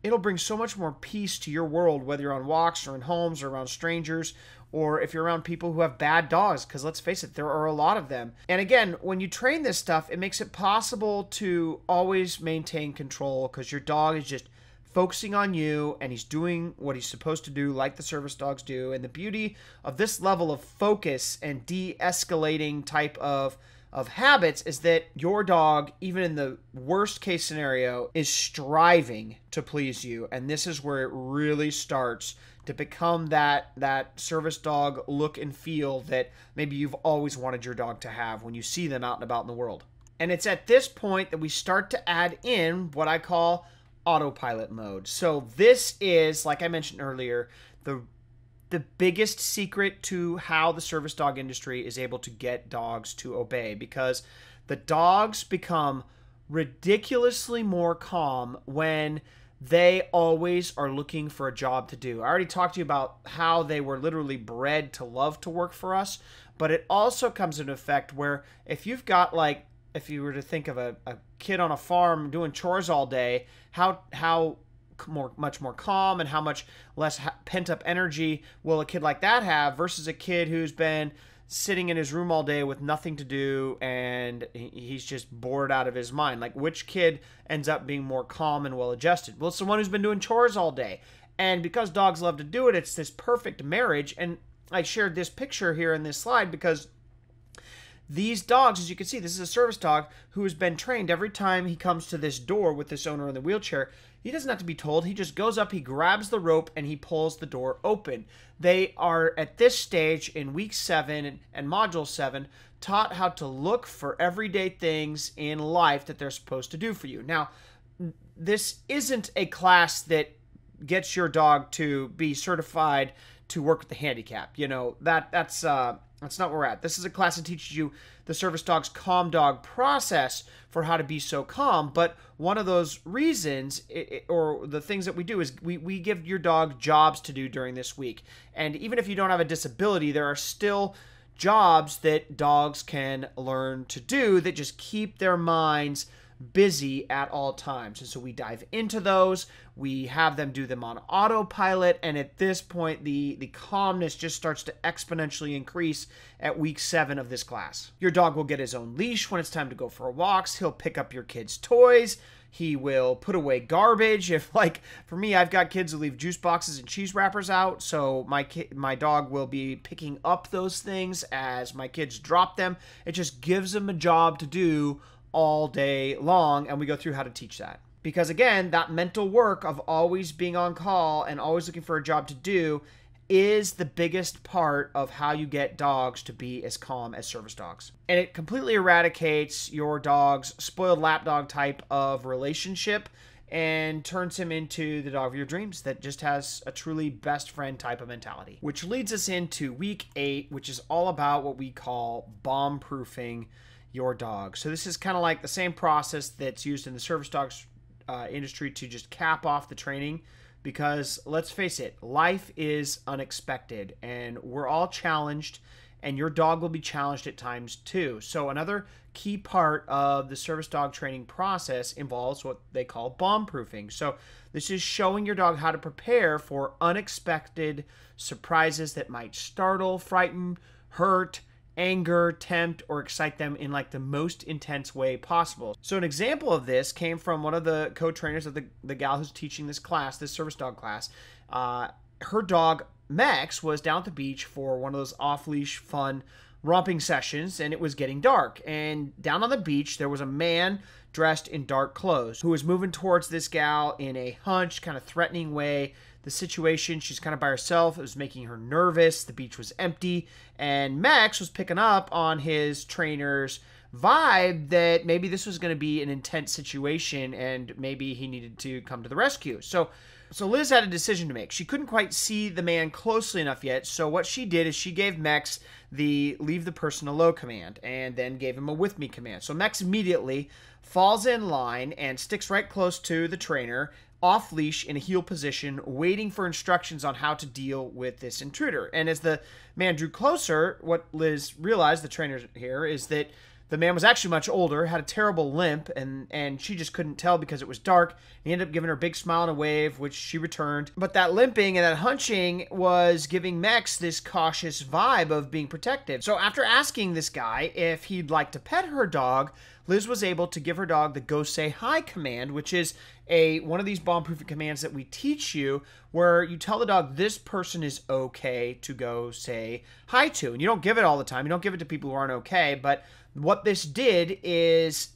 it'll bring so much more peace to your world, whether you're on walks or in homes or around strangers, or if you're around people who have bad dogs, because let's face it, there are a lot of them. And again, when you train this stuff, it makes it possible to always maintain control, because your dog is just focusing on you and he's doing what he's supposed to do, like the service dogs do. And the beauty of this level of focus and de-escalating type of habits is that your dog, even in the worst case scenario, is striving to please you. And this is where it really starts to become that service dog look and feel that maybe you've always wanted your dog to have when you see them out and about in the world. And it's at this point that we start to add in what I call autopilot mode. So this is, like I mentioned earlier, the biggest secret to how the service dog industry is able to get dogs to obey, because the dogs become ridiculously more calm when they always are looking for a job to do. I already talked to you about how they were literally bred to love to work for us, but it also comes into effect where if you've got, like, if you were to think of a kid on a farm doing chores all day, how much more calm and how much less pent-up energy will a kid like that have versus a kid who's been sitting in his room all day with nothing to do and he's just bored out of his mind. Like, which kid ends up being more calm and well-adjusted? Well, it's the one who's been doing chores all day. And because dogs love to do it, it's this perfect marriage. And I shared this picture here in this slide because these dogs, as you can see, this is a service dog who has been trained. Every time he comes to this door with this owner in the wheelchair, he doesn't have to be told. He just goes up, he grabs the rope, and he pulls the door open. They are, at this stage in week 7 and module 7, taught how to look for everyday things in life that they're supposed to do for you. Now, this isn't a class that gets your dog to be certified to work with the handicap. You know, that's not where we're at. This is a class that teaches you the service dog's calm dog process for how to be so calm. But one of those reasons, or the things that we do, is we give your dog jobs to do during this week. And even if you don't have a disability, there are still jobs that dogs can learn to do that just keep their minds busy at all times. And so we dive into those, we have them do them on autopilot, and at this point the calmness just starts to exponentially increase at week 7 of this class. Your dog will get his own leash when it's time to go for walks. He'll pick up your kids' toys. He will put away garbage. If, like, for me, I've got kids who leave juice boxes and cheese wrappers out, so my dog will be picking up those things as my kids drop them. It just gives them a job to do all day long, and we go through how to teach that. Because again, that mental work of always being on call and always looking for a job to do is the biggest part of how you get dogs to be as calm as service dogs. And it completely eradicates your dog's spoiled lapdog type of relationship and turns him into the dog of your dreams that just has a truly best friend type of mentality. Which leads us into week 8, which is all about what we call bomb-proofing your dog. So this is kind of like the same process that's used in the service dogs industry to just cap off the training, because let's face it, life is unexpected and we're all challenged, and your dog will be challenged at times too. So another key part of the service dog training process involves what they call bomb proofing. So this is showing your dog how to prepare for unexpected surprises that might startle, frighten, hurt, anger, tempt, or excite them in like the most intense way possible. So an example of this came from one of the co-trainers of the gal who's teaching this class, this service dog class. Her dog, Max, was down at the beach for one of those off-leash fun romping sessions, and it was getting dark. And down on the beach, there was a man dressed in dark clothes who was moving towards this gal in a hunched, kind of threatening way. The situation, she's kind of by herself. It was making her nervous. The beach was empty. And Max was picking up on his trainer's vibe that maybe this was going to be an intense situation and maybe he needed to come to the rescue. So Liz had a decision to make. She couldn't quite see the man closely enough yet. So what she did is she gave Max the leave the person alone command and then gave him a with me command. So Max immediately falls in line and sticks right close to the trainer, off leash in a heel position, waiting for instructions on how to deal with this intruder. And as the man drew closer, what Liz realized, the trainer here, is that The man was actually much older, had a terrible limp, and she just couldn't tell because it was dark. He ended up giving her a big smile and a wave, which she returned. But that limping and that hunching was giving Mex this cautious vibe of being protective. So after asking this guy if he'd like to pet her dog, Liz was able to give her dog the go say hi command, which is one of these bomb-proofing commands that we teach you, where you tell the dog this person is okay to go say hi to. And you don't give it all the time. You don't give it to people who aren't okay. But what this did is,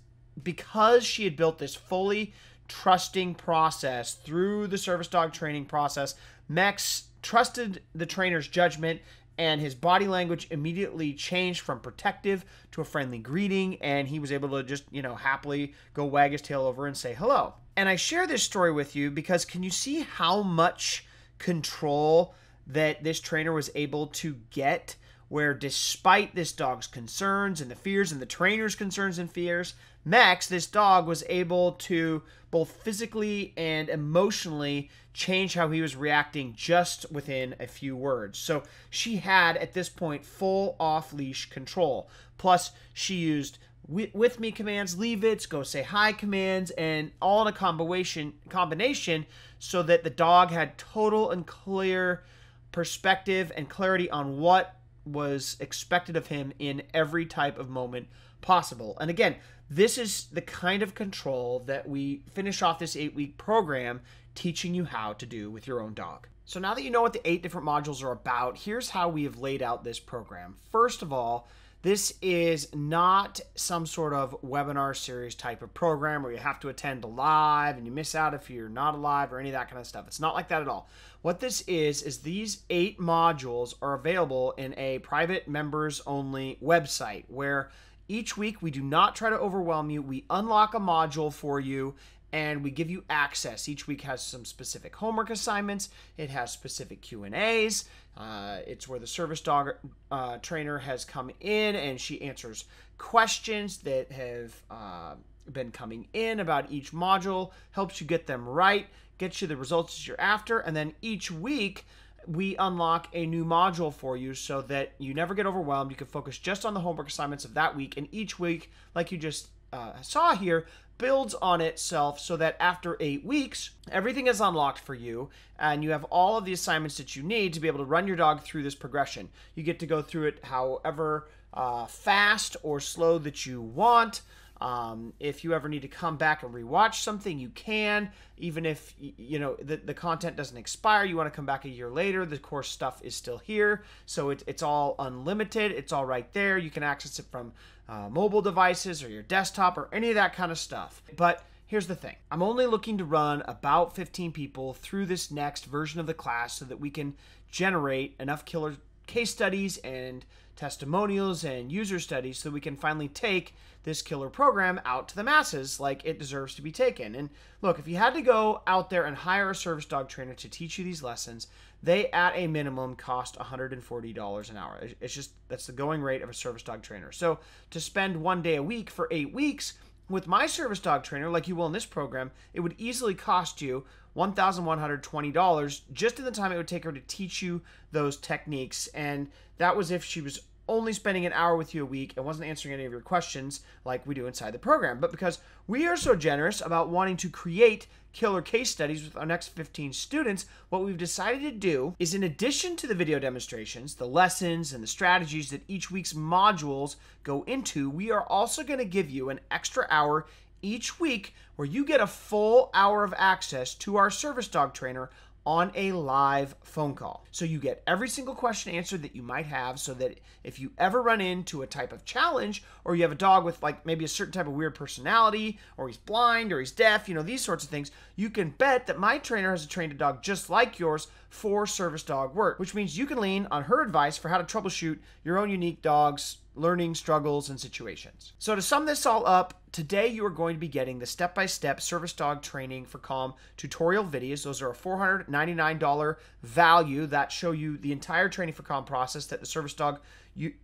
because she had built this fully trusting process through the service dog training process, Mex trusted the trainer's judgment, and his body language immediately changed from protective to a friendly greeting, and he was able to just, happily go wag his tail over and say hello. And I share this story with you because can you see how much control that this trainer was able to get, where despite this dog's concerns and the fears and the trainer's concerns and fears, Mex, this dog, was able to both physically and emotionally change how he was reacting just within a few words. So she had, at this point, full off-leash control. Plus, she used with me commands, leave it, go say hi commands, and all in a combination so that the dog had total and clear perspective and clarity on what was expected of him in every type of moment possible. And again, this is the kind of control that we finish off this 8-week program teaching you how to do with your own dog. So now that you know what the 8 different modules are about, here's how we have laid out this program. First of all, this is not some sort of webinar series type of program where you have to attend live and you miss out if you're not alive or any of that kind of stuff. It's not like that at all. What this is these 8 modules are available in a private members only website where each week we do not try to overwhelm you. We unlock a module for you and we give you access. Each week has some specific homework assignments. It has specific Q&As. It's where the service dog trainer has come in and she answers questions that have been coming in about each module, helps you get them right, gets you the results that you're after, and then each week we unlock a new module for you so that you never get overwhelmed. You can focus just on the homework assignments of that week, and each week, like you just saw here, builds on itself so that after 8 weeks, everything is unlocked for you and you have all of the assignments that you need to be able to run your dog through this progression. You get to go through it however fast or slow that you want. If you ever need to come back and rewatch something, you can. Even if the content doesn't expire, you want to come back a year later, the course stuff is still here. So it's all unlimited. It's all right there. You can access it from mobile devices or your desktop or any of that kind of stuff. But here's the thing. I'm only looking to run about 15 people through this next version of the class so that we can generate enough killer case studies and testimonials and user studies so we can finally take this killer program out to the masses like it deserves to be taken. And look, if you had to go out there and hire a service dog trainer to teach you these lessons, they at a minimum cost $140 an hour. It's just, that's the going rate of a service dog trainer. So to spend 1 day a week for 8 weeks with my service dog trainer, like you will in this program, it would easily cost you $1,120 just in the time it would take her to teach you those techniques. And that was if she was only spending an hour with you a week and wasn't answering any of your questions like we do inside the program. But because we are so generous about wanting to create killer case studies with our next 15 students, what we've decided to do is, in addition to the video demonstrations, the lessons, and the strategies that each week's modules go into, we are also going to give you an extra hour each week where you get a full hour of access to our service dog trainer on a live phone call. So you get every single question answered that you might have, so that if you ever run into a type of challenge, or you have a dog with like maybe a certain type of weird personality, or he's blind, or he's deaf, these sorts of things, you can bet that my trainer has trained a dog just like yours for service dog work, which means you can lean on her advice for how to troubleshoot your own unique dog's learning struggles and situations. So to sum this all up, today you are going to be getting the step-by-step service dog training for calm tutorial videos. Those are a $499 value that show you the entire training for calm process that the service dog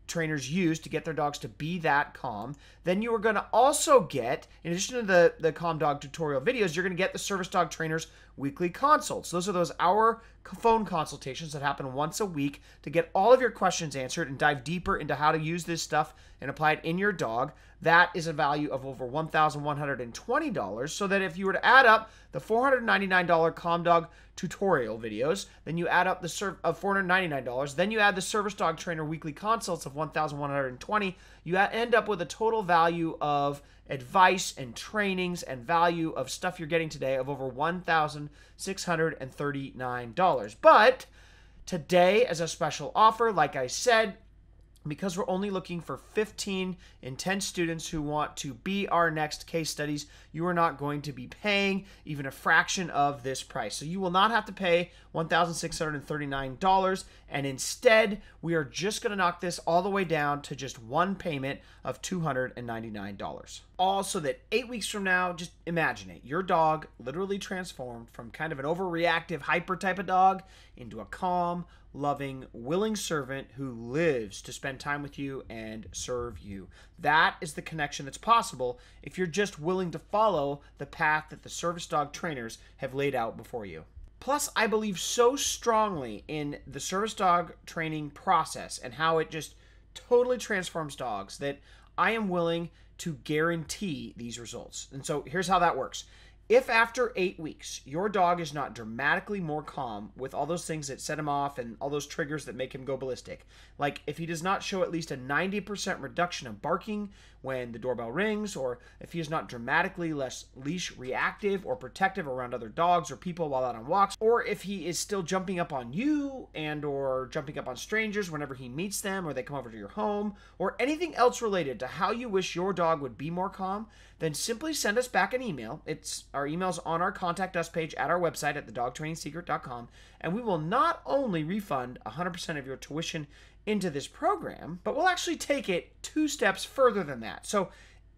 trainers use to get their dogs to be that calm. Then you are going to also get, in addition to the calm dog tutorial videos, you're going to get the service dog trainers weekly consults. Those are those hour phone consultations that happen once a week to get all of your questions answered and dive deeper into how to use this stuff and apply it in your dog. That is a value of over $1,120, so that if you were to add up the $499 CalmDog tutorial videos, then you add up the $499, then you add the Service Dog Trainer weekly consults of $1,120, you end up with a total value of advice and trainings and value of stuff you're getting today of over $1,639. But today, as a special offer, like I said, because we're only looking for 15 intense students who want to be our next case studies, you are not going to be paying even a fraction of this price. So you will not have to pay $1,639, and instead, we are just going to knock this all the way down to just one payment of $299. All so that 8 weeks from now, just imagine it, your dog literally transformed from kind of an overreactive, hyper type of dog into a calm, loving, willing servant who lives to spend time with you and serve you. That is the connection that's possible if you're just willing to follow the path that the service dog trainers have laid out before you. Plus, I believe so strongly in the service dog training process and how it just totally transforms dogs that I am willing to guarantee these results. And so here's how that works. If after 8 weeks, your dog is not dramatically more calm with all those things that set him off and all those triggers that make him go ballistic, like if he does not show at least a 90% reduction of barking when the doorbell rings, or if he is not dramatically less leash reactive or protective around other dogs or people while out on walks, or if he is still jumping up on you and or jumping up on strangers whenever he meets them or they come over to your home, or anything else related to how you wish your dog would be more calm, then simply send us back an email. Our email's on our Contact Us page at our website at thedogtrainingsecret.com, and we will not only refund 100% of your tuition into this program, but we'll actually take it 2 steps further than that. So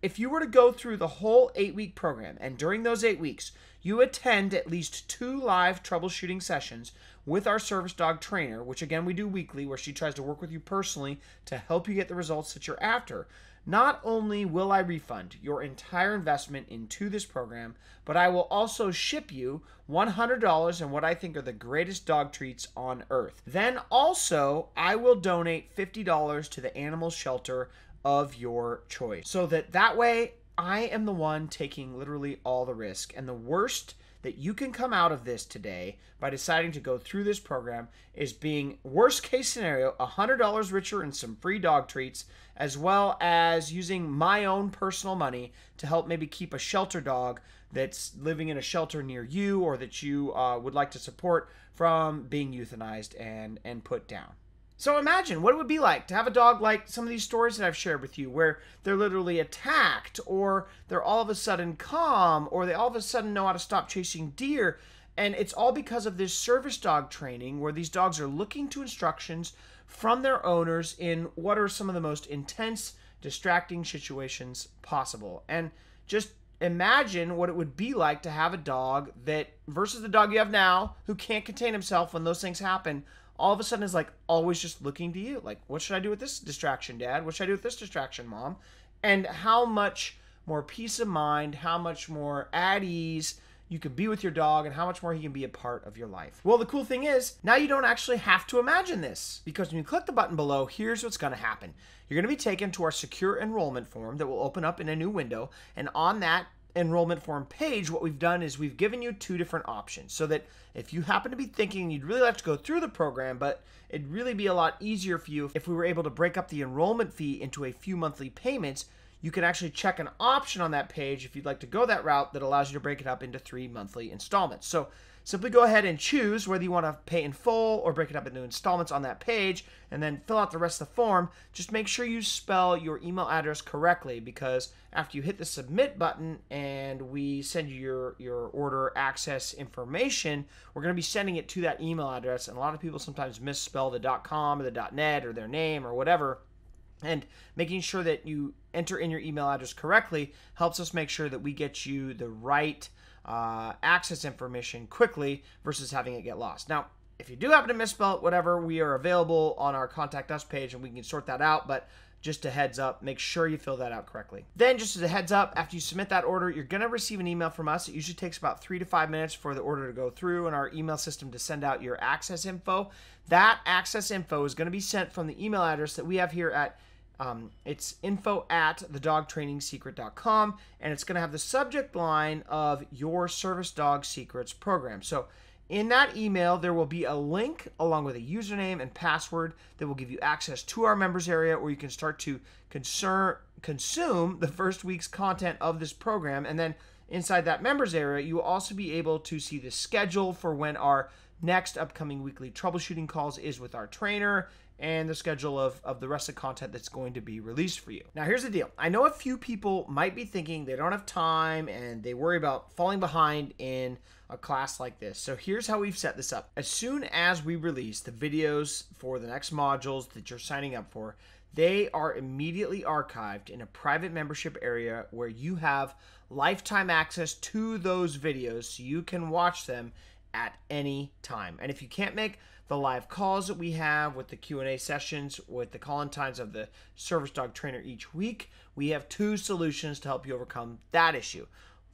if you were to go through the whole 8-week program, and during those 8 weeks, you attend at least 2 live troubleshooting sessions with our service dog trainer, which again we do weekly, where she tries to work with you personally to help you get the results that you're after. Not only will I refund your entire investment into this program, but I will also ship you $100 in what I think are the greatest dog treats on earth. Then also, I will donate $50 to the animal shelter of your choice, so that way I am the one taking literally all the risk. And the worst that you can come out of this today by deciding to go through this program is being, worst case scenario, $100 richer in some free dog treats, as well as using my own personal money to help maybe keep a shelter dog that's living in a shelter near you, or that you would like to support, from being euthanized and put down. So imagine what it would be like to have a dog like some of these stories that I've shared with you, where they're literally attacked, or they're all of a sudden calm, or they all of a sudden know how to stop chasing deer. And it's all because of this service dog training, where these dogs are looking to instructions from their owners in what are some of the most intense, distracting situations possible. And just imagine what it would be like to have a dog that, versus the dog you have now, who can't contain himself when those things happen, all of a sudden is like always just looking to you. Like, what should I do with this distraction, Dad? What should I do with this distraction, Mom? And how much more peace of mind, how much more at ease you can be with your dog, and how much more he can be a part of your life. Well, the cool thing is, now you don't actually have to imagine this, because when you click the button below, here's what's going to happen. You're going to be taken to our secure enrollment form that will open up in a new window, and on that enrollment form page, what we've done is we've given you 2 different options, so that if you happen to be thinking you'd really like to go through the program, but it'd really be a lot easier for you if we were able to break up the enrollment fee into a few monthly payments, you can actually check an option on that page if you'd like to go that route that allows you to break it up into 3 monthly installments. So simply go ahead and choose whether you want to pay in full or break it up into installments on that page, and then fill out the rest of the form. Just make sure you spell your email address correctly, because after you hit the submit button and we send you your order access information, we're going to be sending it to that email address. And a lot of people sometimes misspell the .com or the .net or their name or whatever. And making sure that you enter in your email address correctly helps us make sure that we get you the right access information quickly versus having it get lost. Now, If you do happen to misspell it, whatever, we are available on our Contact Us page and we can sort that out. But just a heads up, make sure you fill that out correctly. Then just as a heads up, after you submit that order, you're going to receive an email from us. It usually takes about 3 to 5 minutes for the order to go through and our email system to send out your access info. That access info is going to be sent from the email address that we have here at it's info@thedogtrainingsecret.com, and it's going to have the subject line of your Service Dog Secrets program. So in that email, there will be a link along with a username and password that will give you access to our members area where you can start to consume the first week's content of this program. And then inside that members area, you will also be able to see the schedule for when our next upcoming weekly troubleshooting calls is with our trainer and the schedule of the rest of the content that's going to be released for you. Now, here's the deal. I know a few people might be thinking they don't have time and they worry about falling behind in a class like this. So here's how we've set this up. As soon as we release the videos for the next modules that you're signing up for, they are immediately archived in a private membership area where you have lifetime access to those videos so you can watch them at any time. And if you can't make the live calls that we have with the Q&A sessions, with the call-in times of the service dog trainer each week, we have 2 solutions to help you overcome that issue.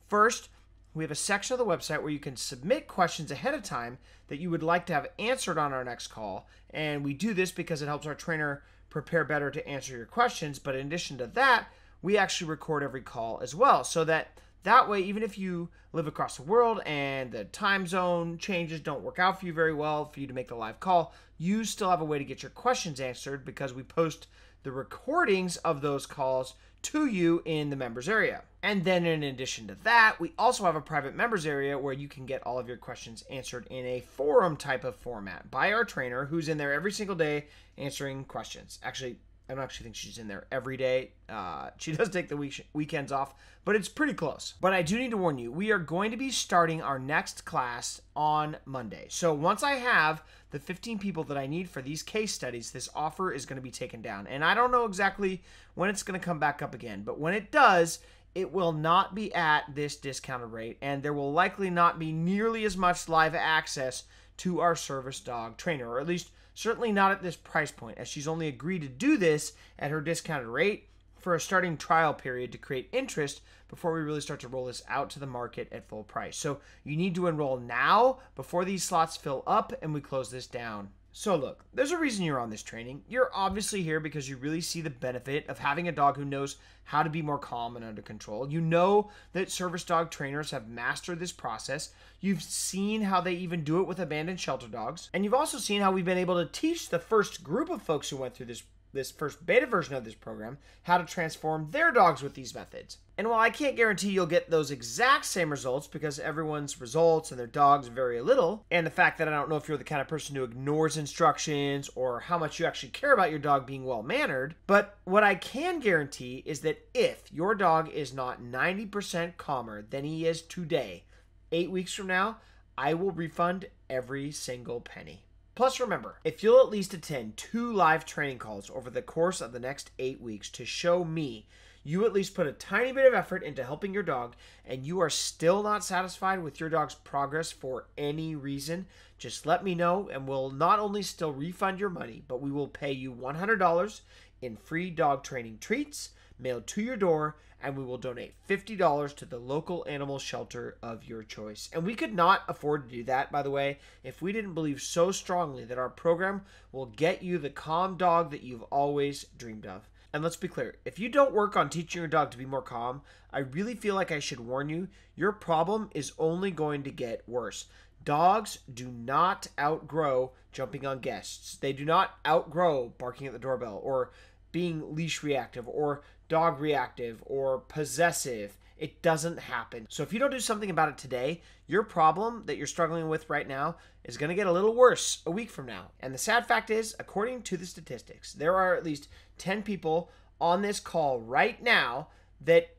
First, we have a section of the website where you can submit questions ahead of time that you would like to have answered on our next call. And we do this because it helps our trainer prepare better to answer your questions. But in addition to that, we actually record every call as well, so that way, even if you live across the world and the time zone changes don't work out for you very well for you to make the live call, you still have a way to get your questions answered because we post the recordings of those calls to you in the members area. And then in addition to that, we also have a private members area where you can get all of your questions answered in a forum type of format by our trainer who's in there every single day answering questions. Actually, I don't actually think she's in there every day. She does take the weekends off, but it's pretty close. But I do need to warn you, we are going to be starting our next class on Monday. So once I have the 15 people that I need for these case studies, this offer is going to be taken down. And I don't know exactly when it's going to come back up again, but when it does, it will not be at this discounted rate, and there will likely not be nearly as much live access to our service dog trainer, or at least certainly not at this price point, as she's only agreed to do this at her discounted rate for a starting trial period to create interest before we really start to roll this out to the market at full price. So you need to enroll now before these slots fill up and we close this down. So look, there's a reason you're on this training. You're obviously here because you really see the benefit of having a dog who knows how to be more calm and under control. You know that service dog trainers have mastered this process. You've seen how they even do it with abandoned shelter dogs. And you've also seen how we've been able to teach the first group of folks who went through this first beta version of this program how to transform their dogs with these methods. And while I can't guarantee you'll get those exact same results because everyone's results and their dogs vary a little, and the fact that I don't know if you're the kind of person who ignores instructions or how much you actually care about your dog being well-mannered, but what I can guarantee is that if your dog is not 90% calmer than he is today, 8 weeks from now, I will refund every single penny. Plus remember, if you'll at least attend 2 live training calls over the course of the next 8 weeks to show me you at least put a tiny bit of effort into helping your dog and you are still not satisfied with your dog's progress for any reason, just let me know and we'll not only still refund your money, but we will pay you $100 in free dog training treats mailed to your door, and we will donate $50 to the local animal shelter of your choice. And we could not afford to do that, by the way, if we didn't believe so strongly that our program will get you the calm dog that you've always dreamed of. And let's be clear, if you don't work on teaching your dog to be more calm, I really feel like I should warn you, your problem is only going to get worse. Dogs do not outgrow jumping on guests. They do not outgrow barking at the doorbell or being leash reactive or dog reactive or possessive. It doesn't happen. So if you don't do something about it today, your problem that you're struggling with right now is going to get a little worse a week from now. And the sad fact is, according to the statistics, there are at least 10 people on this call right now that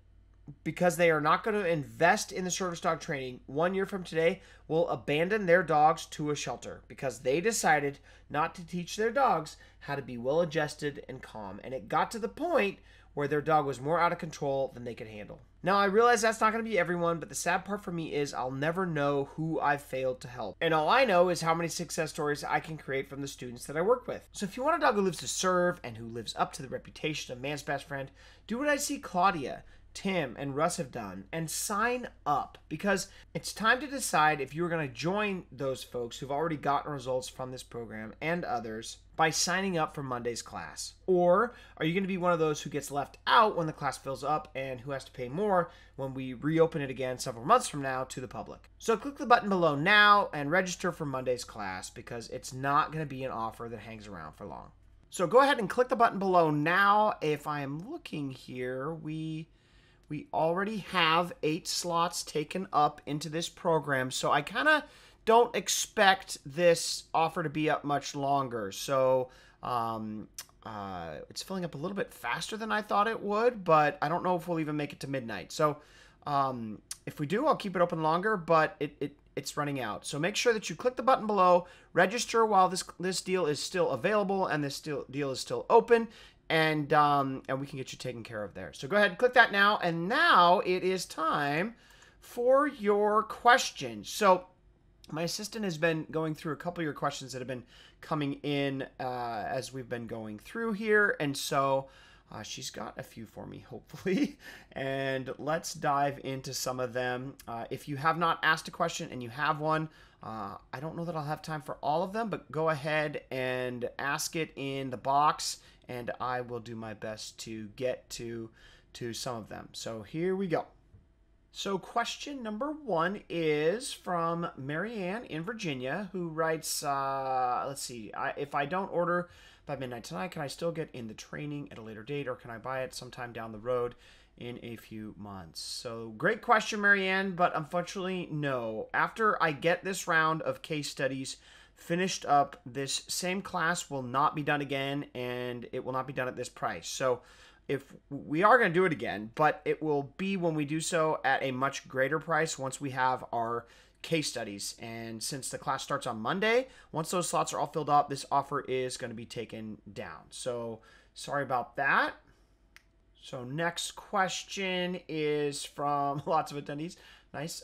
because they are not going to invest in the service dog training, 1 year from today will abandon their dogs to a shelter because they decided not to teach their dogs how to be well adjusted and calm. And it got to the point where their dog was more out of control than they could handle. Now, I realize that's not going to be everyone, but the sad part for me is I'll never know who I've failed to help. And all I know is how many success stories I can create from the students that I work with. So if you want a dog who lives to serve and who lives up to the reputation of man's best friend, do what I see Claudia, Tim, and Russ have done and sign up, because it's time to decide if you're going to join those folks who've already gotten results from this program and others by signing up for Monday's class. Or are you going to be one of those who gets left out when the class fills up and who has to pay more when we reopen it again several months from now to the public? So click the button below now and register for Monday's class, because it's not going to be an offer that hangs around for long. So go ahead and click the button below now. If I am looking here, we already have 8 slots taken up into this program, so I kind of don't expect this offer to be up much longer. So it's filling up a little bit faster than I thought it would, but I don't know if we'll even make it to midnight. So if we do, I'll keep it open longer, but it's running out. So make sure that you click the button below, register while this deal is still available and this deal is still open. And we can get you taken care of there. So go ahead and click that now. And now it is time for your questions. So my assistant has been going through a couple of your questions that have been coming in as we've been going through here. And so she's got a few for me, hopefully. And let's dive into some of them. If you have not asked a question and you have one, I don't know that I'll have time for all of them, but go ahead and ask it in the box, and I will do my best to get to some of them. So here we go. So question number 1 is from Marianne in Virginia, who writes, let's see, if I don't order by midnight tonight, can I still get in the training at a later date, or can I buy it sometime down the road in a few months? So great question, Marianne, but unfortunately, no. After I get this round of case studies finished up, this same class will not be done again, and it will not be done at this price. So if we are going to do it again, but it will be when we do so at a much greater price once we have our case studies. And since the class starts on Monday, once those slots are all filled up, this offer is going to be taken down. So sorry about that. So next question is from lots of attendees. Nice.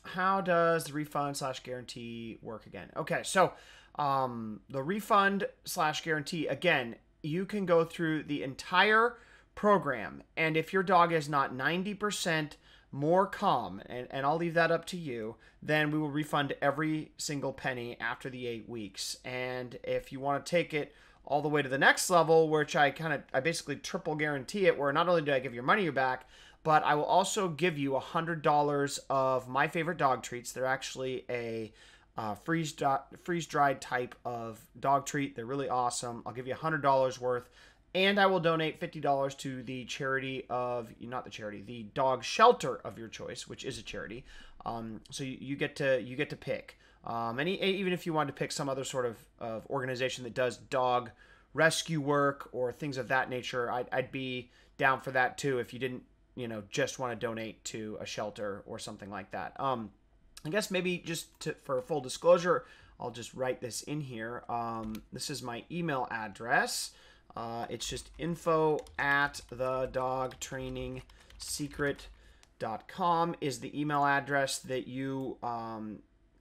How does the refund/guarantee work again? Okay, so the refund/guarantee, again, you can go through the entire program, and if your dog is not 90% more calm, and I'll leave that up to you, then we will refund every single penny after the 8 weeks. And if you want to take it all the way to the next level, which I basically triple guarantee it, where not only do I give your money back, but I will also give you $100 of my favorite dog treats. They're actually a freeze-dried type of dog treat. They're really awesome. I'll give you $100 worth, and I will donate $50 to the charity of, not the charity, the dog shelter of your choice, which is a charity. So you get to pick. Even if you wanted to pick some other sort of organization that does dog rescue work or things of that nature, I'd be down for that too, if you didn't just want to donate to a shelter or something like that. I guess maybe just for full disclosure, I'll just write this in here. This is my email address. It's just info@thedogtrainingsecret.com is the email address that you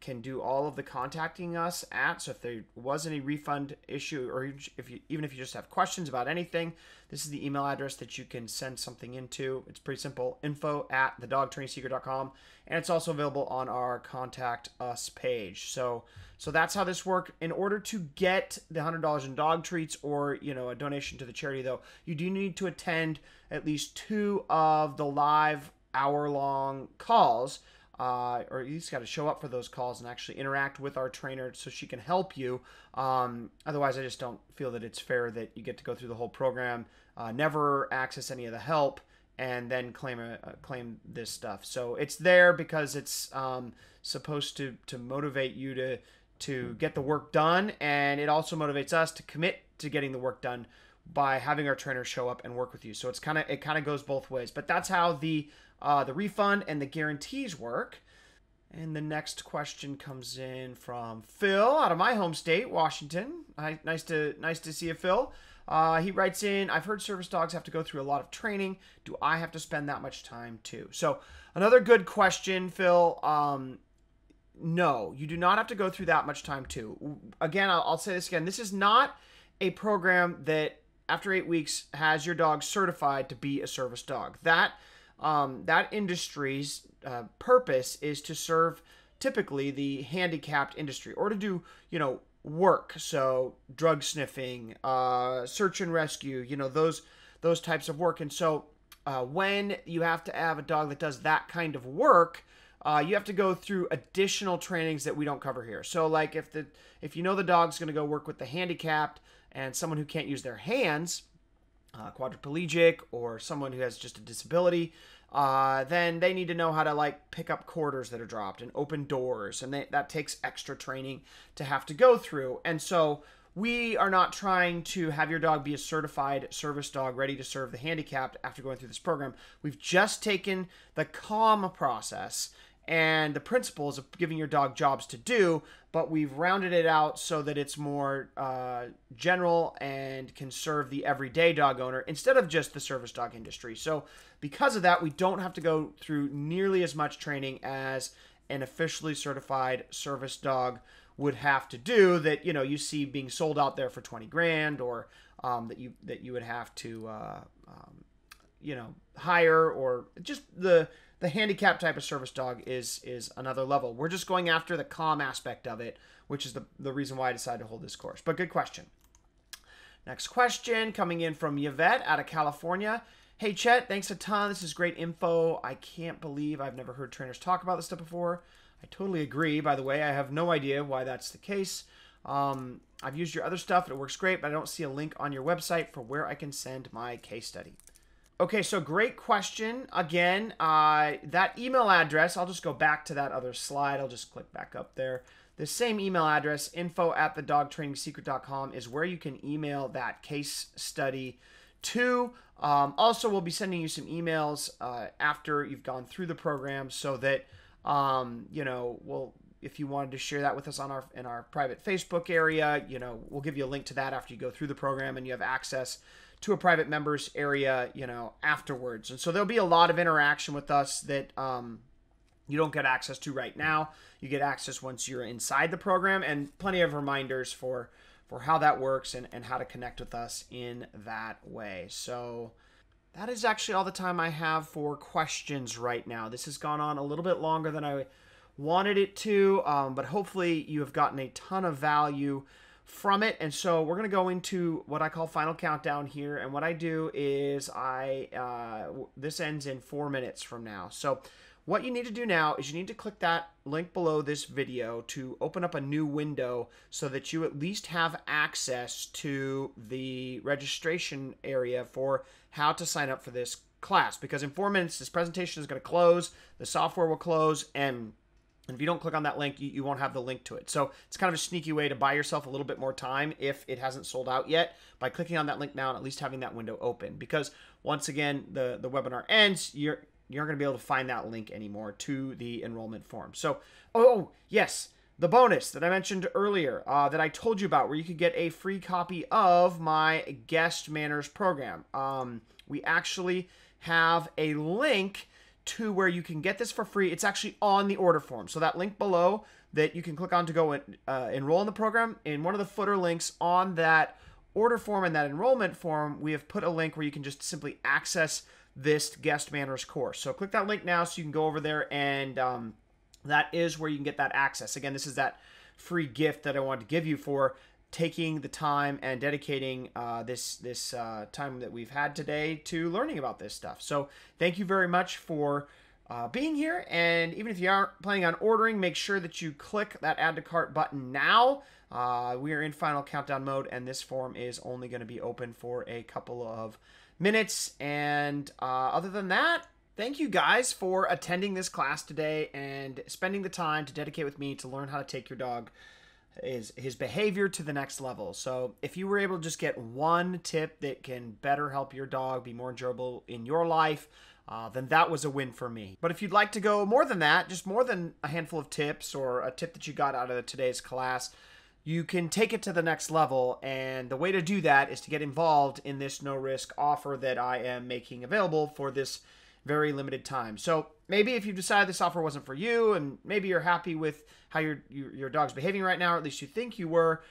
can do all of the contacting us at. So if there was any refund issue, or even if you just have questions about anything, this is the email address that you can send something into. It's pretty simple, info@thedogtrainingsecret.com, and it's also available on our contact us page. So that's how this works. In order to get the $100 in dog treats or a donation to the charity, though, you do need to attend at least 2 of the live hour-long calls. Or you just got to show up for those calls and actually interact with our trainer so she can help you. Otherwise, I just don't feel that it's fair that you get to go through the whole program, never access any of the help, and then claim this stuff. So it's there because it's supposed to motivate you to get the work done, and it also motivates us to commit to getting the work done by having our trainer show up and work with you. So it kind of goes both ways. But that's how the refund and the guarantees work. And the next question comes in from Phil out of my home state, Washington. Nice to see you, Phil. He writes in, I've heard service dogs have to go through a lot of training. Do I have to spend that much time too? So another good question, Phil. No, you do not have to go through that much time too. Again, I'll say this again. This is not a program that after 8 weeks has your dog certified to be a service dog. That industry's purpose is to serve typically the handicapped industry, or to do, work. So drug sniffing, search and rescue, those types of work. And so when you have to have a dog that does that kind of work, you have to go through additional trainings that we don't cover here. So like if the dog's going to go work with the handicapped and someone who can't use their hands, quadriplegic, or someone who has just a disability, then they need to know how to like pick up quarters that are dropped and open doors, and that takes extra training to have to go through. And so we are not trying to have your dog be a certified service dog ready to serve the handicapped after going through this program. We've just taken the CALM process and the principles of giving your dog jobs to do, but we've rounded it out so that it's more general and can serve the everyday dog owner instead of just the service dog industry. So because of that, we don't have to go through nearly as much training as an officially certified service dog would have to do, that you see being sold out there for 20 grand, or that you would have to hire, or just the handicap type of service dog is another level. We're just going after the calm aspect of it, which is the reason why I decided to hold this course. But good question. Next question coming in from Yvette out of California. Hey Chet, thanks a ton. This is great info. I can't believe I've never heard trainers talk about this stuff before. I totally agree, by the way. I have no idea why that's the case. I've used your other stuff and it works great, but I don't see a link on your website for where I can send my case study. Okay, so great question. Again, that email address, I'll just go back to that other slide. I'll just click back up there. The same email address, info@thedogtrainingsecret.com, is where you can email that case study to. Also, we'll be sending you some emails after you've gone through the program, so that if you wanted to share that with us in our private Facebook area, we'll give you a link to that after you go through the program, and you have access to a private members area, afterwards. And so there'll be a lot of interaction with us that you don't get access to right now. You get access once you're inside the program, and plenty of reminders for how that works and how to connect with us in that way. So that is actually all the time I have for questions right now. This has gone on a little bit longer than I wanted it to, but hopefully you have gotten a ton of value from it. And so we're going to go into what I call final countdown here. And what I do is this ends in 4 minutes from now. So what you need to do now is you need to click that link below this video to open up a new window so that you at least have access to the registration area for how to sign up for this class. Because in 4 minutes, this presentation is going to close, the software will close, and if you don't click on that link, you won't have the link to it. So it's kind of a sneaky way to buy yourself a little bit more time if it hasn't sold out yet, by clicking on that link now and at least having that window open. Because once again, the webinar ends, you're not going to be able to find that link anymore to the enrollment form. So, oh yes, the bonus that I mentioned earlier, that I told you about, where you could get a free copy of my guest manners program. We actually have a link to where you can get this for free. It's actually on the order form. So that link below that you can click on to go and enroll in the program, in one of the footer links on that order form and that enrollment form, we have put a link where you can just simply access this guest manners course. So click that link now so you can go over there, and that is where you can get that access. Again, this is that free gift that I wanted to give you for taking the time and dedicating this time that we've had today to learning about this stuff. So thank you very much for being here. And even if you aren't planning on ordering, make sure that you click that add to cart button now. We are in final countdown mode, and this form is only going to be open for a couple of minutes. And other than that, thank you guys for attending this class today and spending the time to dedicate with me to learn how to take your dog his behavior to the next level. So if you were able to just get one tip that can better help your dog be more enjoyable in your life, then that was a win for me. But if you'd like to go more than that, just more than a handful of tips or a tip that you got out of today's class, you can take it to the next level. And the way to do that is to get involved in this no-risk offer that I am making available for this very limited time. So maybe if you decide this offer wasn't for you, and maybe you're happy with how your dog's behaving right now, or at least you think you were,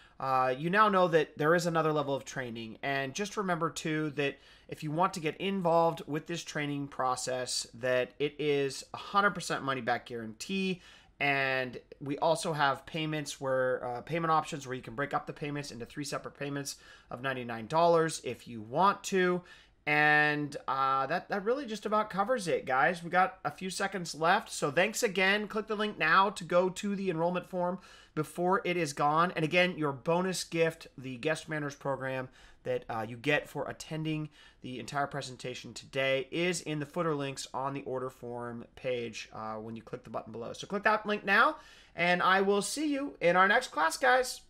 you now know that there is another level of training. And just remember too that if you want to get involved with this training process, that it is 100% money back guarantee. And we also have payments where payment options where you can break up the payments into 3 separate payments of $99 if you want to. And that really just about covers it, guys. We got a few seconds left. So thanks again. Click the link now to go to the enrollment form before it is gone. And again, your bonus gift, the Guest Manners program that you get for attending the entire presentation today, is in the footer links on the order form page when you click the button below. So click that link now, and I will see you in our next class, guys.